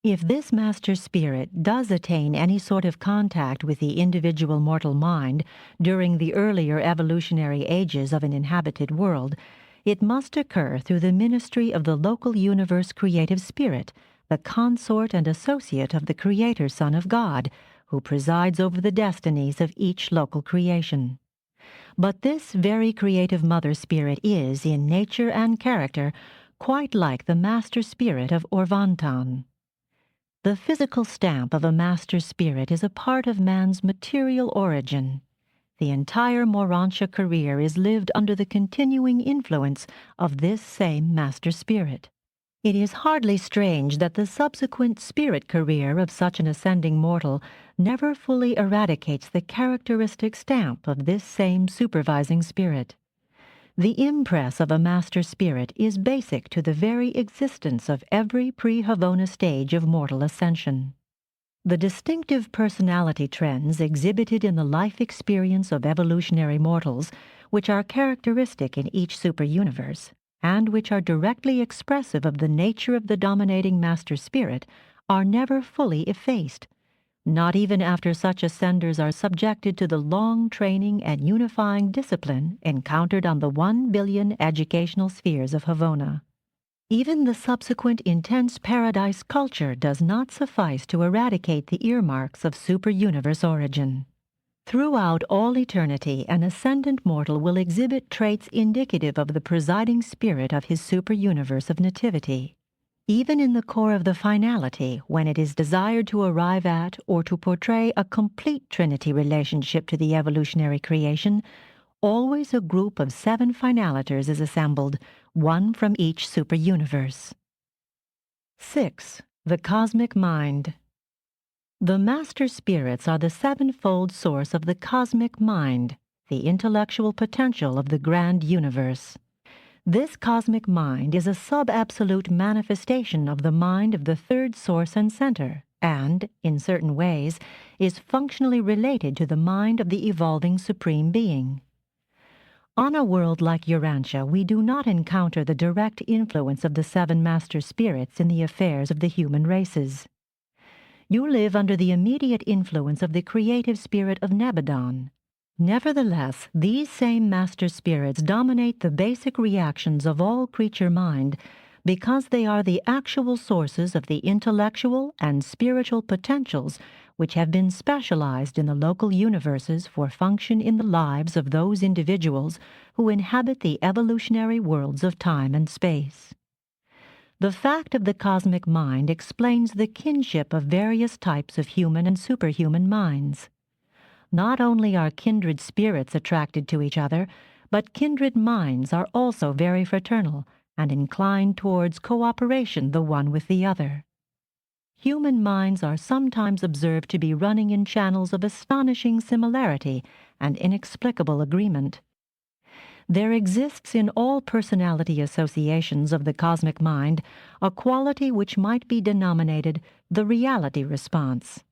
If this master spirit does attain any sort of contact with the individual mortal mind during the earlier evolutionary ages of an inhabited world, it must occur through the ministry of the local universe creative spirit, the consort and associate of the Creator Son of God, who presides over the destinies of each local creation. But this very creative mother spirit is, in nature and character, quite like the master spirit of Orvantan. The physical stamp of a master spirit is a part of man's material origin. The entire Morantia career is lived under the continuing influence of this same master spirit. It is hardly strange that the subsequent spirit career of such an ascending mortal never fully eradicates the characteristic stamp of this same supervising spirit. The impress of a master spirit is basic to the very existence of every pre-Havona stage of mortal ascension. The distinctive personality trends exhibited in the life experience of evolutionary mortals, which are characteristic in each super-universe, and which are directly expressive of the nature of the dominating master spirit, are never fully effaced, not even after such ascenders are subjected to the long training and unifying discipline encountered on the 1 billion educational spheres of Havona. Even the subsequent intense paradise culture does not suffice to eradicate the earmarks of super-universe origin. Throughout all eternity, an ascendant mortal will exhibit traits indicative of the presiding spirit of his super-universe of nativity. Even in the core of the finality, when it is desired to arrive at or to portray a complete trinity relationship to the evolutionary creation, always a group of 7 finaliters is assembled, one from each super-universe. 6. The Cosmic Mind. The master spirits are the 7-fold source of the cosmic mind, the intellectual potential of the grand universe. This cosmic mind is a sub-absolute manifestation of the mind of the 3rd source and center, and, in certain ways, is functionally related to the mind of the evolving Supreme Being. On a world like Urantia, we do not encounter the direct influence of the 7 master spirits in the affairs of the human races. You live under the immediate influence of the creative spirit of Nebadon. Nevertheless, these same master spirits dominate the basic reactions of all creature mind because they are the actual sources of the intellectual and spiritual potentials which have been specialized in the local universes for function in the lives of those individuals who inhabit the evolutionary worlds of time and space. The fact of the cosmic mind explains the kinship of various types of human and superhuman minds. Not only are kindred spirits attracted to each other, but kindred minds are also very fraternal and inclined towards cooperation the one with the other. Human minds are sometimes observed to be running in channels of astonishing similarity and inexplicable agreement. There exists in all personality associations of the cosmic mind a quality which might be denominated the reality response.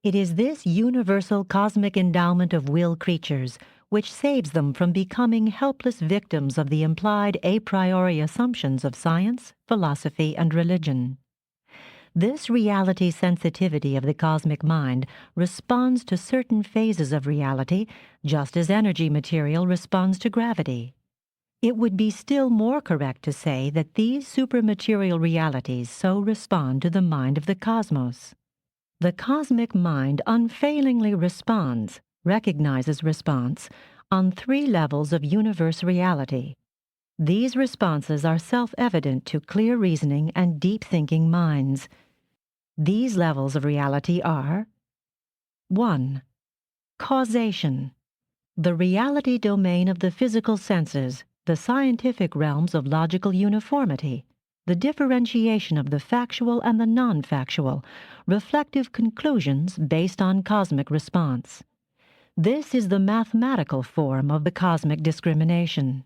It is this universal cosmic endowment of will creatures which saves them from becoming helpless victims of the implied a priori assumptions of science, philosophy, and religion. This reality sensitivity of the cosmic mind responds to certain phases of reality, just as energy material responds to gravity. It would be still more correct to say that these supramaterial realities so respond to the mind of the cosmos. The cosmic mind unfailingly responds, recognizes response, on 3 levels of universe reality. These responses are self-evident to clear reasoning and deep-thinking minds. These levels of reality are: 1. Causation. The reality domain of the physical senses, the scientific realms of logical uniformity, the differentiation of the factual and the non-factual, reflective conclusions based on cosmic response. This is the mathematical form of the cosmic discrimination.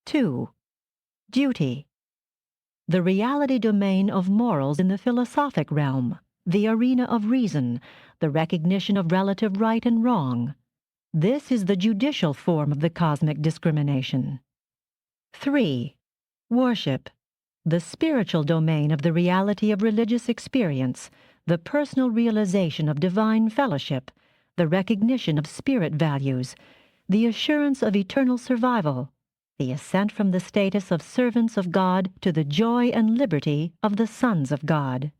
2. Duty. The reality domain of morals in the philosophic realm, the arena of reason, the recognition of relative right and wrong. This is the judicial form of the cosmic discrimination. 3. Worship. The spiritual domain of the reality of religious experience, the personal realization of divine fellowship, the recognition of spirit values, the assurance of eternal survival, the ascent from the status of servants of God to the joy and liberty of the sons of God.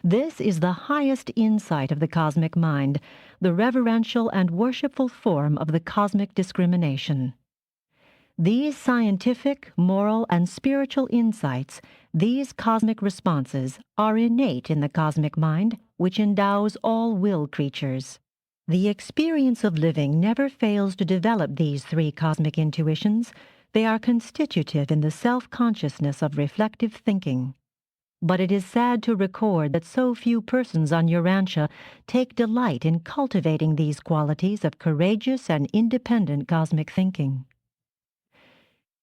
This is the highest insight of the cosmic mind, the reverential and worshipful form of the cosmic discrimination. These scientific, moral, and spiritual insights, these cosmic responses, are innate in the cosmic mind, which endows all will creatures. The experience of living never fails to develop these 3 cosmic intuitions. They are constitutive in the self-consciousness of reflective thinking. But it is sad to record that so few persons on Urantia take delight in cultivating these qualities of courageous and independent cosmic thinking.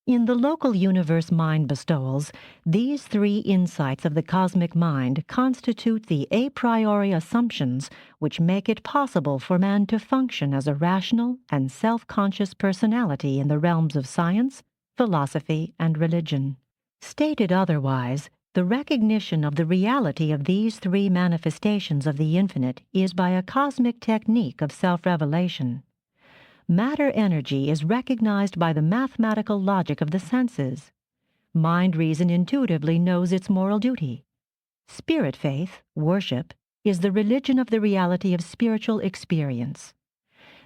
In the local universe mind bestowals, these 3 insights of the cosmic mind constitute the a priori assumptions which make it possible for man to function as a rational and self-conscious personality in the realms of science, philosophy, and religion. Stated otherwise, the recognition of the reality of these 3 manifestations of the infinite is by a cosmic technique of self-revelation. Matter energy is recognized by the mathematical logic of the senses. Mind reason intuitively knows its moral duty. Spirit faith, worship, is the religion of the reality of spiritual experience.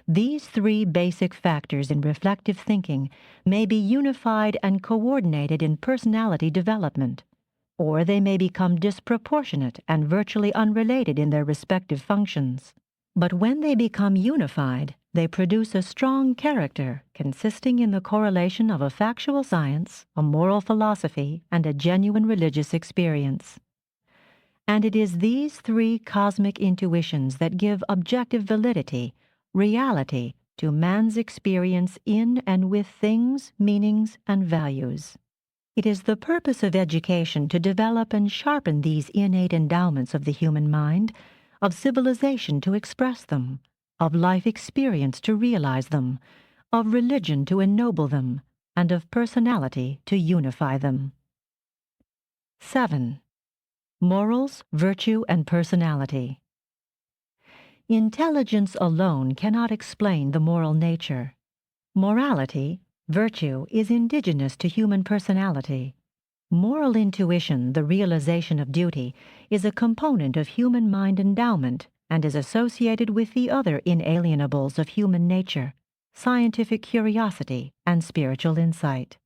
These 3 basic factors in reflective thinking may be unified and coordinated in personality development, or they may become disproportionate and virtually unrelated in their respective functions. But when they become unified, they produce a strong character consisting in the correlation of a factual science, a moral philosophy, and a genuine religious experience. And it is these 3 cosmic intuitions that give objective validity, reality, to man's experience in and with things, meanings, and values. It is the purpose of education to develop and sharpen these innate endowments of the human mind, of civilization to express them, of life experience to realize them, of religion to ennoble them, and of personality to unify them. 7. Morals, virtue, and personality. Intelligence alone cannot explain the moral nature. Morality, virtue, is indigenous to human personality. Moral intuition, the realization of duty, is a component of human mind endowment and is associated with the other inalienables of human nature, scientific curiosity, and spiritual insight.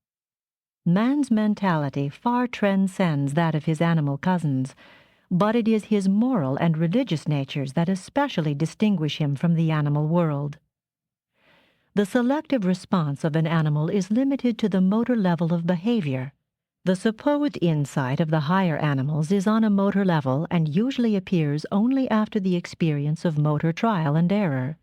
Man's mentality far transcends that of his animal cousins, but it is his moral and religious natures that especially distinguish him from the animal world. The selective response of an animal is limited to the motor level of behavior. The supposed insight of the higher animals is on a motor level and usually appears only after the experience of motor trial and error.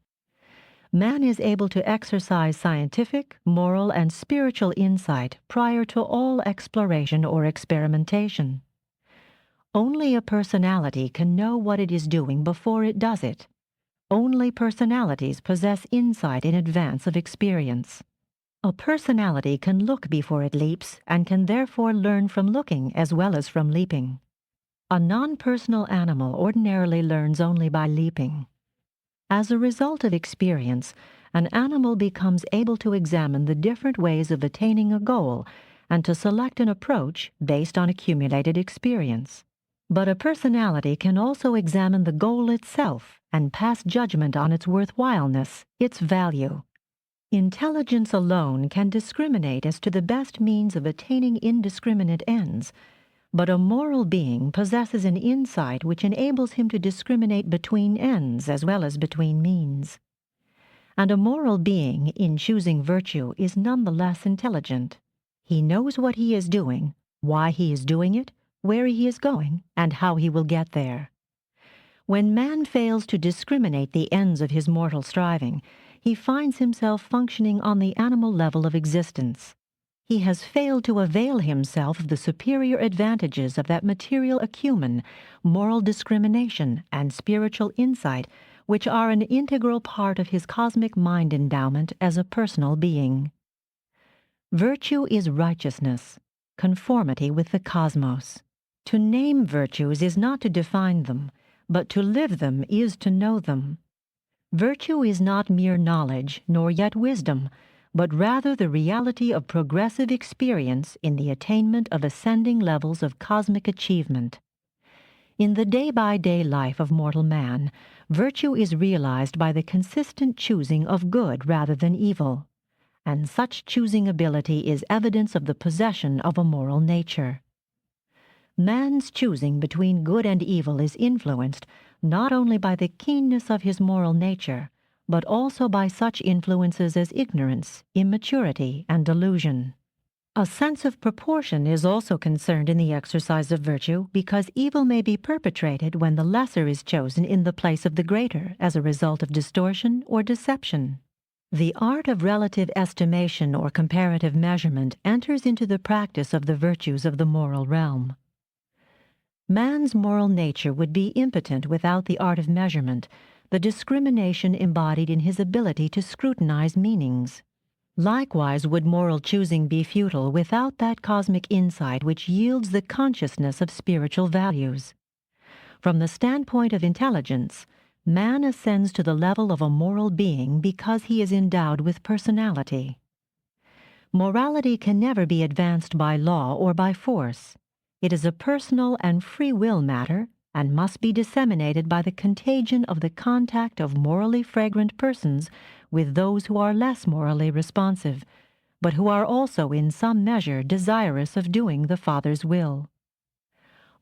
Man is able to exercise scientific, moral, and spiritual insight prior to all exploration or experimentation. Only a personality can know what it is doing before it does it. Only personalities possess insight in advance of experience. A personality can look before it leaps and can therefore learn from looking as well as from leaping. A non-personal animal ordinarily learns only by leaping. As a result of experience, an animal becomes able to examine the different ways of attaining a goal and to select an approach based on accumulated experience. But a personality can also examine the goal itself and pass judgment on its worthwhileness, its value. Intelligence alone can discriminate as to the best means of attaining indiscriminate ends, but a moral being possesses an insight which enables him to discriminate between ends as well as between means. And a moral being, in choosing virtue, is nonetheless intelligent. He knows what he is doing, why he is doing it, where he is going, and how he will get there. When man fails to discriminate the ends of his mortal striving, he finds himself functioning on the animal level of existence. He has failed to avail himself of the superior advantages of that material acumen, moral discrimination, and spiritual insight, which are an integral part of his cosmic mind endowment as a personal being. Virtue is righteousness, conformity with the cosmos. To name virtues is not to define them, but to live them is to know them. Virtue is not mere knowledge, nor yet wisdom, but rather the reality of progressive experience in the attainment of ascending levels of cosmic achievement. In the day-by-day life of mortal man, virtue is realized by the consistent choosing of good rather than evil, and such choosing ability is evidence of the possession of a moral nature. Man's choosing between good and evil is influenced not only by the keenness of his moral nature, but also by such influences as ignorance, immaturity, and delusion. A sense of proportion is also concerned in the exercise of virtue because evil may be perpetrated when the lesser is chosen in the place of the greater as a result of distortion or deception. The art of relative estimation or comparative measurement enters into the practice of the virtues of the moral realm. Man's moral nature would be impotent without the art of measurement, the discrimination embodied in his ability to scrutinize meanings. Likewise would moral choosing be futile without that cosmic insight which yields the consciousness of spiritual values. From the standpoint of intelligence, man ascends to the level of a moral being because he is endowed with personality. Morality can never be advanced by law or by force. It is a personal and free will matter and must be disseminated by the contagion of the contact of morally fragrant persons with those who are less morally responsive, but who are also in some measure desirous of doing the Father's will.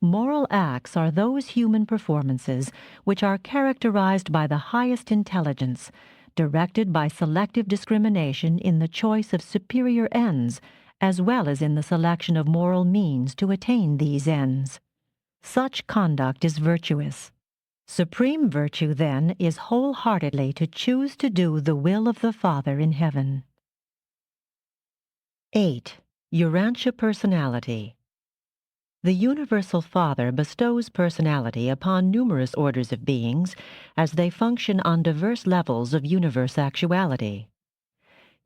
Moral acts are those human performances which are characterized by the highest intelligence, directed by selective discrimination in the choice of superior ends, as well as in the selection of moral means to attain these ends. Such conduct is virtuous. Supreme virtue, then, is wholeheartedly to choose to do the will of the Father in heaven. 8. Urantia personality. The Universal Father bestows personality upon numerous orders of beings as they function on diverse levels of universe actuality.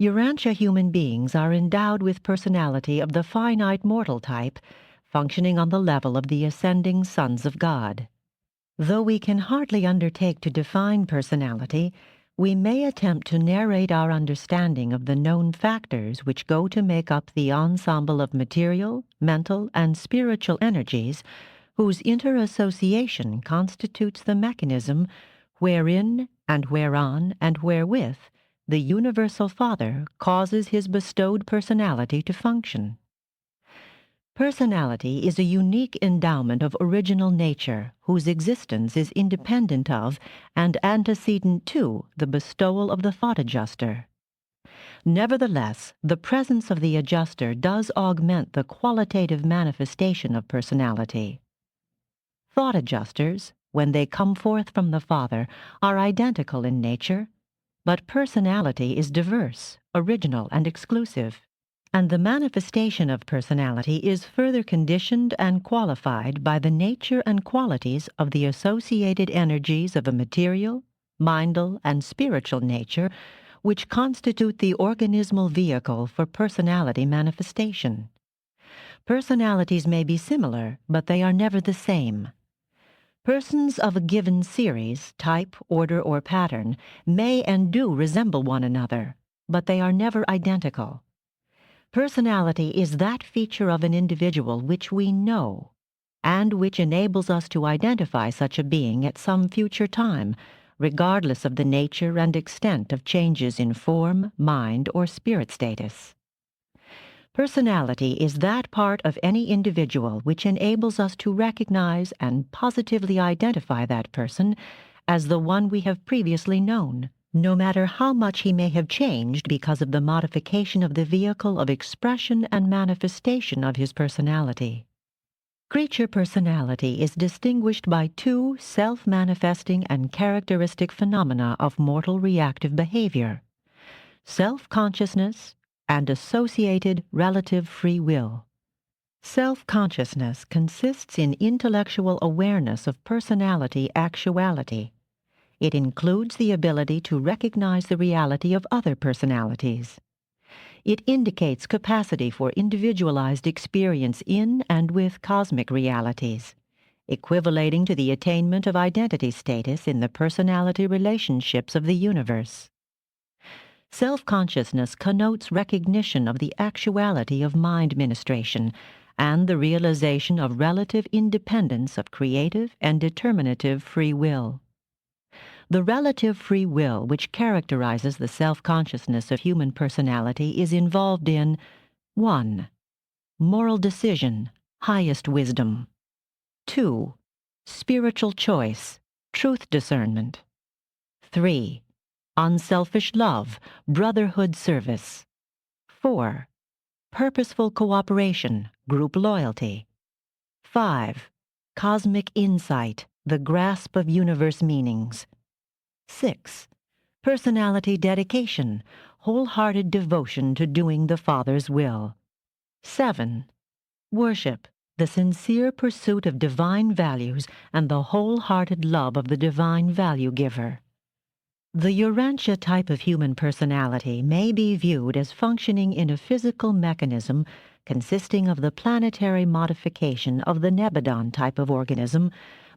Urantia human beings are endowed with personality of the finite mortal type, functioning on the level of the ascending sons of God. Though we can hardly undertake to define personality, we may attempt to narrate our understanding of the known factors which go to make up the ensemble of material, mental, and spiritual energies whose interassociation constitutes the mechanism wherein and whereon and wherewith the Universal Father causes his bestowed personality to function. Personality is a unique endowment of original nature whose existence is independent of and antecedent to the bestowal of the thought adjuster. Nevertheless, the presence of the adjuster does augment the qualitative manifestation of personality. Thought adjusters, when they come forth from the Father, are identical in nature, but personality is diverse, original, and exclusive. And the manifestation of personality is further conditioned and qualified by the nature and qualities of the associated energies of a material, mindal, and spiritual nature which constitute the organismal vehicle for personality manifestation. Personalities may be similar, but they are never the same. Persons of a given series, type, order, or pattern may and do resemble one another, but they are never identical. Personality is that feature of an individual which we know, and which enables us to identify such a being at some future time, regardless of the nature and extent of changes in form, mind, or spirit status. Personality is that part of any individual which enables us to recognize and positively identify that person as the one we have previously known, no matter how much he may have changed because of the modification of the vehicle of expression and manifestation of his personality. Creature personality is distinguished by two self-manifesting and characteristic phenomena of mortal reactive behavior: self-consciousness and associated relative free will. Self-consciousness consists in intellectual awareness of personality actuality. It includes the ability to recognize the reality of other personalities. It indicates capacity for individualized experience in and with cosmic realities, equivalating to the attainment of identity status in the personality relationships of the universe. Self-consciousness connotes recognition of the actuality of mind ministration and the realization of relative independence of creative and determinative free will. The relative free will which characterizes the self-consciousness of human personality is involved in 1. Moral decision, highest wisdom. 2. Spiritual choice, truth discernment. 3. Unselfish love, brotherhood service. 4. Purposeful cooperation, group loyalty. 5. Cosmic insight, the grasp of universe meanings. 6. Personality dedication, wholehearted devotion to doing the Father's will. 7. Worship, the sincere pursuit of divine values and the wholehearted love of the divine value giver. The Urantia type of human personality may be viewed as functioning in a physical mechanism consisting of the planetary modification of the Nebadon type of organism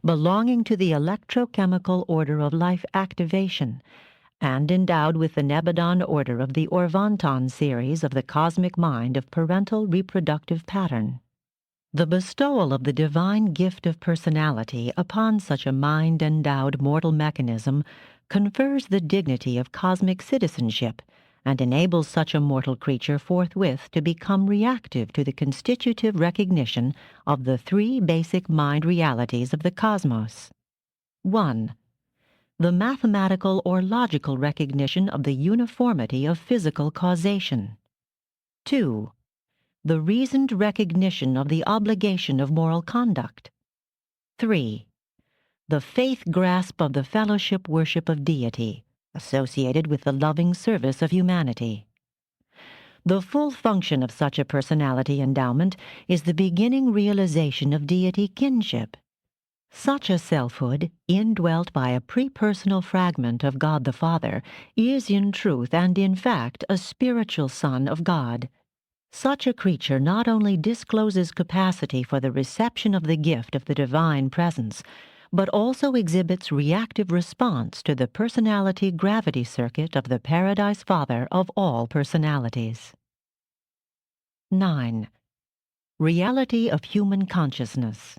belonging to the electrochemical order of life activation, and endowed with the Nebadon order of the Orvanton series of the cosmic mind of parental reproductive pattern. The bestowal of the divine gift of personality upon such a mind-endowed mortal mechanism confers the dignity of cosmic citizenship and enables such a mortal creature forthwith to become reactive to the constitutive recognition of the three basic mind realities of the cosmos. 1. The mathematical or logical recognition of the uniformity of physical causation. 2. The reasoned recognition of the obligation of moral conduct. 3. The faith grasp of the fellowship worship of deity, associated with the loving service of humanity. The full function of such a personality endowment is the beginning realization of deity kinship. Such a selfhood, indwelt by a pre-personal fragment of God the Father, is in truth and in fact a spiritual son of God. Such a creature not only discloses capacity for the reception of the gift of the divine presence, but also exhibits reactive response to the personality gravity circuit of the Paradise Father of all personalities. 9. Reality of human consciousness.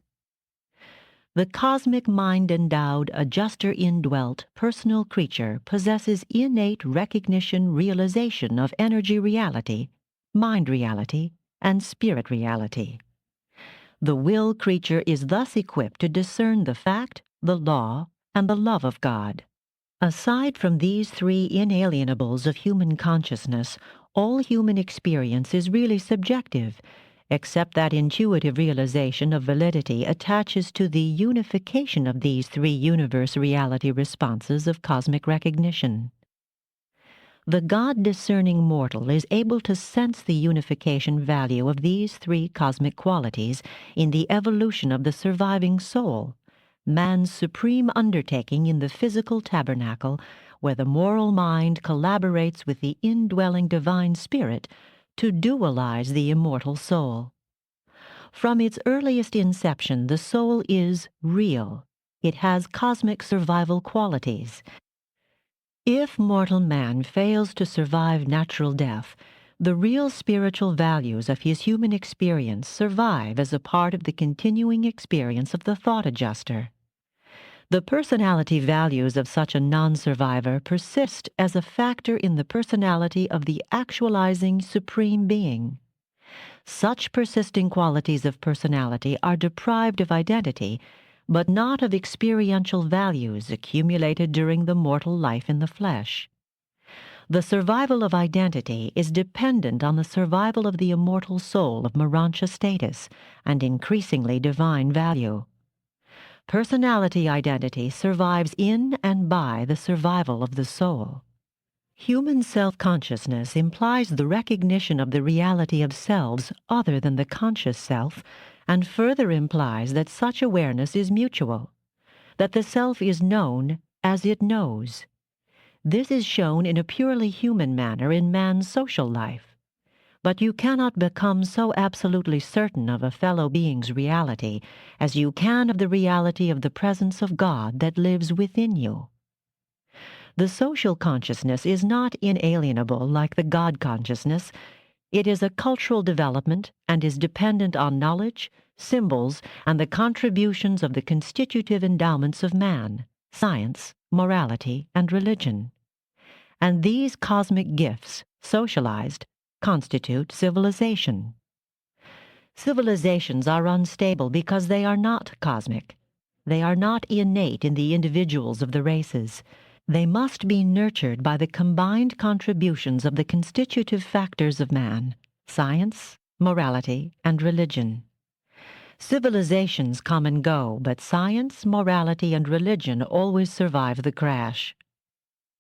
The cosmic mind-endowed, adjuster-indwelt, personal creature possesses innate recognition realization of energy reality, mind reality, and spirit reality. The will creature is thus equipped to discern the fact, the law, and the love of God. Aside from these three inalienables of human consciousness, all human experience is really subjective, except that intuitive realization of validity attaches to the unification of these three universe reality responses of cosmic recognition. The God-discerning mortal is able to sense the unification value of these three cosmic qualities in the evolution of the surviving soul, man's supreme undertaking in the physical tabernacle, where the moral mind collaborates with the indwelling divine spirit to dualize the immortal soul. From its earliest inception, the soul is real. It has cosmic survival qualities. If mortal man fails to survive natural death, the real spiritual values of his human experience survive as a part of the continuing experience of the thought adjuster. The personality values of such a non-survivor persist as a factor in the personality of the actualizing Supreme Being. Such persisting qualities of personality are deprived of identity, but not of experiential values accumulated during the mortal life in the flesh. The survival of identity is dependent on the survival of the immortal soul of Urantia status and increasingly divine value. Personality identity survives in and by the survival of the soul. Human self-consciousness implies the recognition of the reality of selves other than the conscious self, and further implies that such awareness is mutual, that the self is known as it knows. This is shown in a purely human manner in man's social life. But you cannot become so absolutely certain of a fellow being's reality as you can of the reality of the presence of God that lives within you. The social consciousness is not inalienable like the God consciousness. It is a cultural development and is dependent on knowledge, symbols, and the contributions of the constitutive endowments of man, science, morality, and religion. And these cosmic gifts, socialized, constitute civilization. Civilizations are unstable because they are not cosmic. They are not innate in the individuals of the races. They must be nurtured by the combined contributions of the constitutive factors of man, science, morality, and religion. Civilizations come and go, but science, morality, and religion always survive the crash.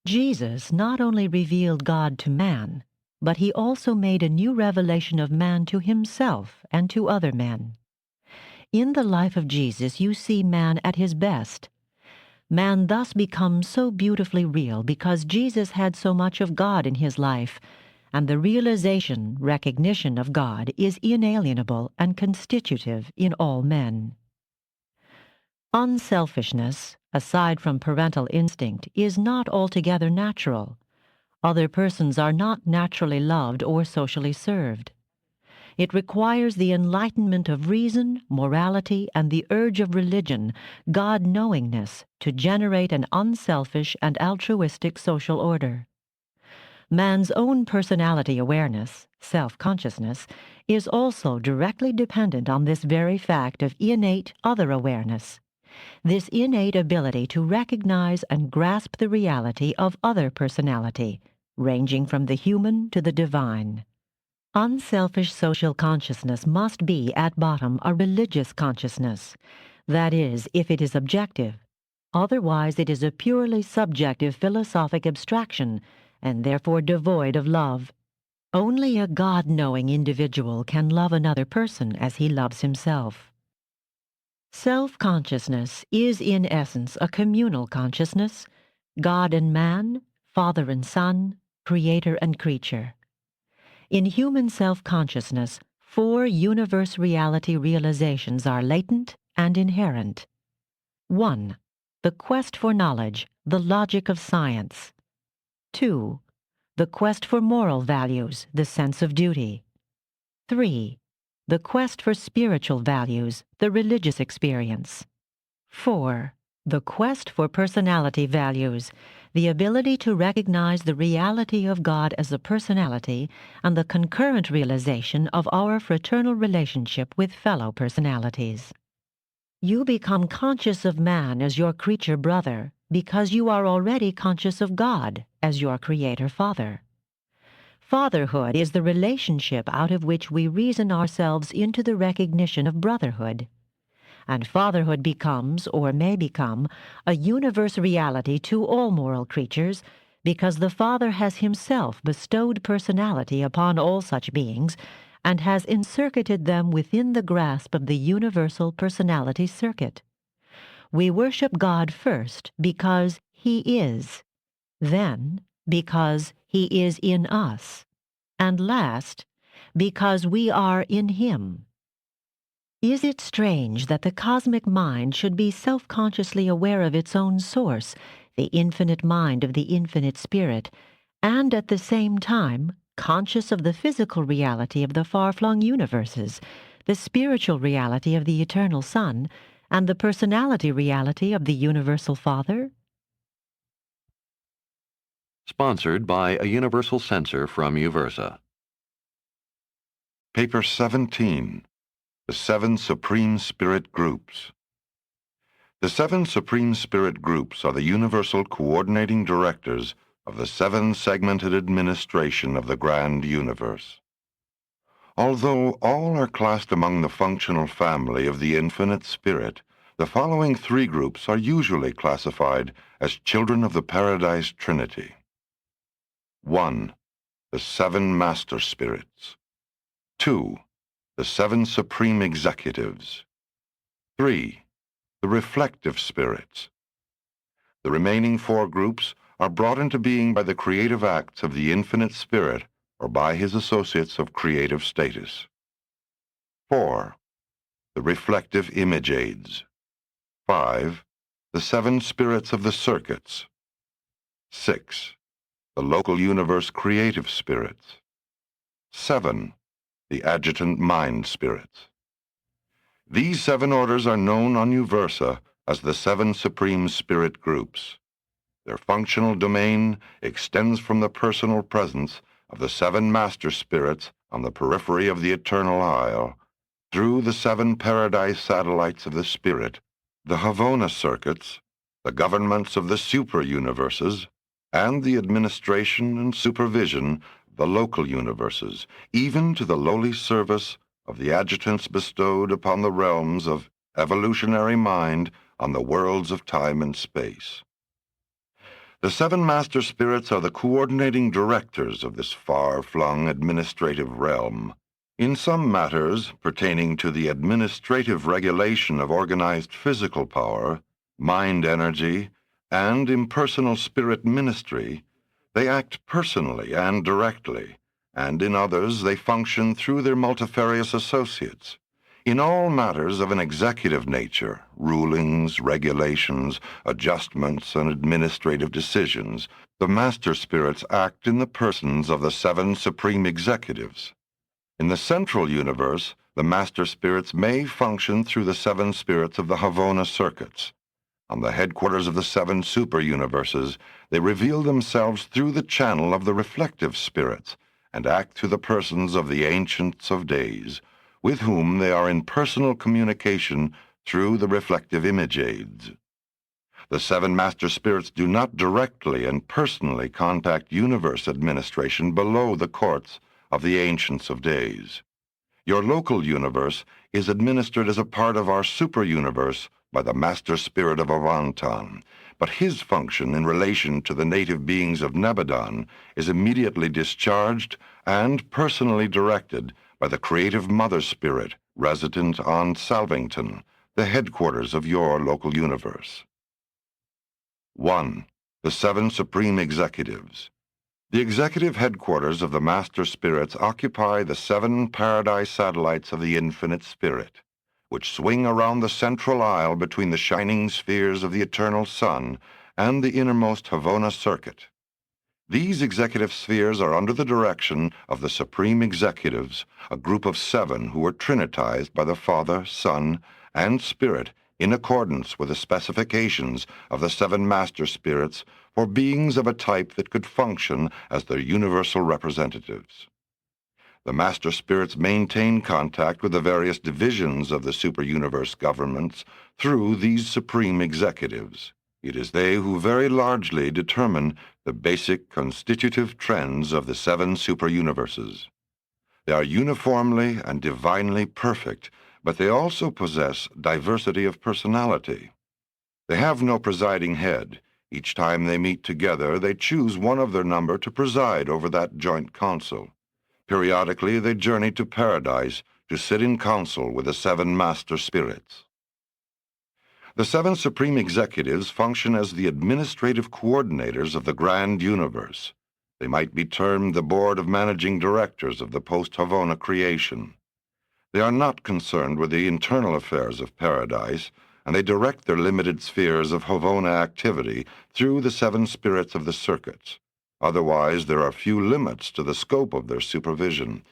Jesus not only revealed God to man, but he also made a new revelation of man to himself and to other men. In the life of Jesus, you see man at his best. Man thus becomes so beautifully real because Jesus had so much of God in his life, and the realization, recognition of God is inalienable and constitutive in all men. Unselfishness, aside from parental instinct, is not altogether natural. Other persons are not naturally loved or socially served. It requires the enlightenment of reason, morality, and the urge of religion, God-knowingness, to generate an unselfish and altruistic social order. Man's own personality awareness, self-consciousness, is also directly dependent on this very fact of innate other awareness. This innate ability to recognize and grasp the reality of other personality, ranging from the human to the divine. Unselfish social consciousness must be, at bottom, a religious consciousness. That is, if it is objective. Otherwise, it is a purely subjective philosophic abstraction, and therefore devoid of love. Only a God-knowing individual can love another person as he loves himself. Self-consciousness is in essence a communal consciousness, God and man, Father and Son, Creator and creature. In human self-consciousness, 4 universe reality realizations are latent and inherent. 1. The quest for knowledge, the logic of science. 2. The quest for moral values, the sense of duty. 3. The quest for spiritual values, the religious experience. 4. The quest for personality values, the ability to recognize the reality of God as a personality and the concurrent realization of our fraternal relationship with fellow personalities. You become conscious of man as your creature brother because you are already conscious of God as your Creator Father. Fatherhood is the relationship out of which we reason ourselves into the recognition of brotherhood. And fatherhood becomes, or may become, a universe reality to all moral creatures because the Father has himself bestowed personality upon all such beings and has encircuited them within the grasp of the universal personality circuit. We worship God first because he is, then because he is in us, and last, because we are in him. Is it strange that the cosmic mind should be self-consciously aware of its own source, the infinite mind of the infinite spirit, and at the same time conscious of the physical reality of the far-flung universes, the spiritual reality of the eternal Son, and the personality reality of the universal Father? Sponsored by a universal censor from Uversa. Paper 17. The Seven Supreme Spirit Groups. The seven Supreme Spirit Groups are the universal coordinating directors of the seven-segmented administration of the grand universe. Although all are classed among the functional family of the infinite spirit, the following three groups are usually classified as children of the Paradise Trinity. 1. The seven Master Spirits. 2. The seven Supreme Executives. 3. The Reflective Spirits. The remaining four groups are brought into being by the creative acts of the infinite spirit or by his associates of creative status. 4. The Reflective Image Aids. 5. The seven spirits of the circuits. 6. The local universe creative spirits. 7. The adjutant mind spirits. These seven orders are known on Uversa as the seven supreme spirit groups. Their functional domain extends from the personal presence of the seven master spirits on the periphery of the eternal isle, through the seven paradise satellites of the spirit, the Havona circuits, the governments of the super-universes, and the administration and supervision of the local universes, even to the lowly service of the adjutants bestowed upon the realms of evolutionary mind on the worlds of time and space. The seven master spirits are the coordinating directors of this far-flung administrative realm. In some matters pertaining to the administrative regulation of organized physical power, mind energy, and impersonal spirit ministry, they act personally and directly, and in others they function through their multifarious associates. In all matters of an executive nature, rulings, regulations, adjustments, and administrative decisions, the master spirits act in the persons of the seven supreme executives. In the central universe, the master spirits may function through the seven spirits of the Havona circuits. On the headquarters of the seven super-universes, they reveal themselves through the channel of the reflective spirits and act through the persons of the Ancients of Days, with whom they are in personal communication through the reflective image aids. The seven master spirits do not directly and personally contact universe administration below the courts of the Ancients of Days. Your local universe is administered as a part of our super-universe by the Master Spirit of Avantan, but his function in relation to the native beings of Nebadon is immediately discharged and personally directed by the creative Mother Spirit resident on Salvington, the headquarters of your local universe. 1. The seven Supreme Executives. The executive headquarters of the Master Spirits occupy the seven paradise satellites of the Infinite Spirit, which swing around the central aisle between the shining spheres of the Eternal Sun and the innermost Havona circuit. These executive spheres are under the direction of the Supreme Executives, a group of seven who are trinitized by the Father, Son, and Spirit in accordance with the specifications of the seven Master Spirits for beings of a type that could function as their universal representatives. The Master Spirits maintain contact with the various divisions of the super-universe governments through these Supreme Executives. It is they who very largely determine the basic constitutive trends of the seven super-universes. They are uniformly and divinely perfect, but they also possess diversity of personality. They have no presiding head. Each time they meet together, they choose one of their number to preside over that joint council. Periodically, they journey to paradise to sit in council with the seven master spirits. The seven supreme executives function as the administrative coordinators of the grand universe. They might be termed the board of managing directors of the post-Havona creation. They are not concerned with the internal affairs of paradise, and they direct their limited spheres of Havona activity through the seven spirits of the circuits. Otherwise, there are few limits to the scope of their supervision.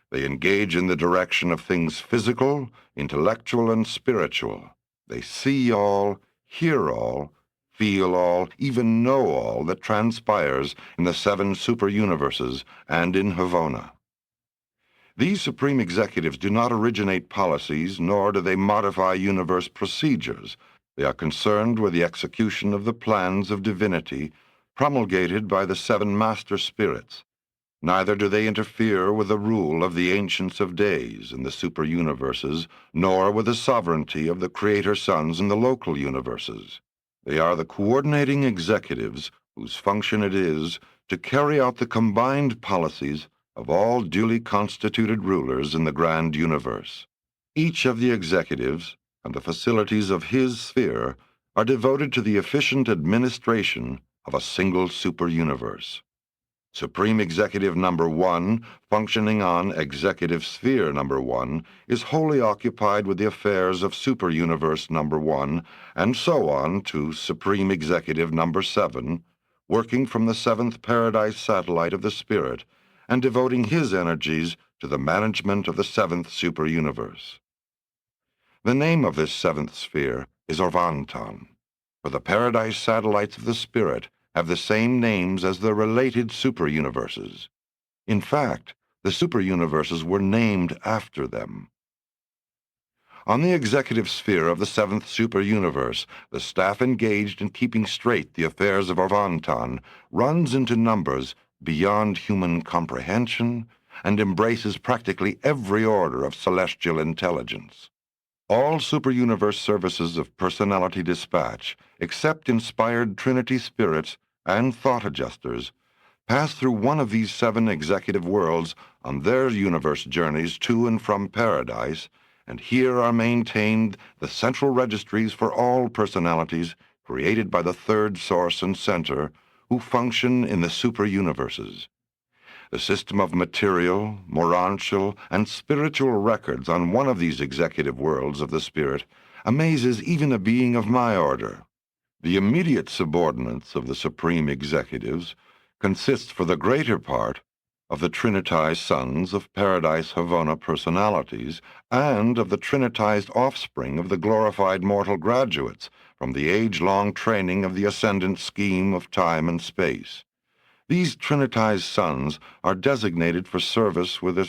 They engage in the direction of things physical, intellectual, and spiritual. They see all, hear all, feel all, even know all that transpires in the seven super-universes and in Havona. These supreme executives do not originate policies, nor do they modify universe procedures. They are concerned with the execution of the plans of divinity promulgated by the seven master spirits. Neither do they interfere with the rule of the Ancients of Days in the super-universes, nor with the sovereignty of the Creator Suns in the local universes. They are the coordinating executives whose function it is to carry out the combined policies of all duly constituted rulers in the grand universe. Each of the executives and the facilities of his sphere are devoted to the efficient administration of a single super-universe. Supreme Executive Number 1, functioning on Executive Sphere Number 1, is wholly occupied with the affairs of Super-Universe Number 1, and so on to Supreme Executive Number 7, working from the seventh Paradise satellite of the Spirit, and devoting his energies to the management of the seventh super-universe. The name of this seventh sphere is Orvantan, for the Paradise satellites of the Spirit have the same names as the related super-universes. In fact, the super-universes were named after them. On the executive sphere of the seventh super-universe, the staff engaged in keeping straight the affairs of Orvantan runs into numbers beyond human comprehension and embraces practically every order of celestial intelligence. All super-universe services of personality dispatch, except inspired Trinity spirits and thought adjusters, pass through one of these seven executive worlds on their universe journeys to and from Paradise, and here are maintained the central registries for all personalities created by the third source and center who function in the super-universes. The system of material, morantial, and spiritual records on one of these executive worlds of the Spirit amazes even a being of my order. The immediate subordinates of the supreme executives consists for the greater part of the Trinitized sons of Paradise Havona personalities and of the Trinitized offspring of the glorified mortal graduates from the age-long training of the ascendant scheme of time and space. These Trinitized sons are designated for service with their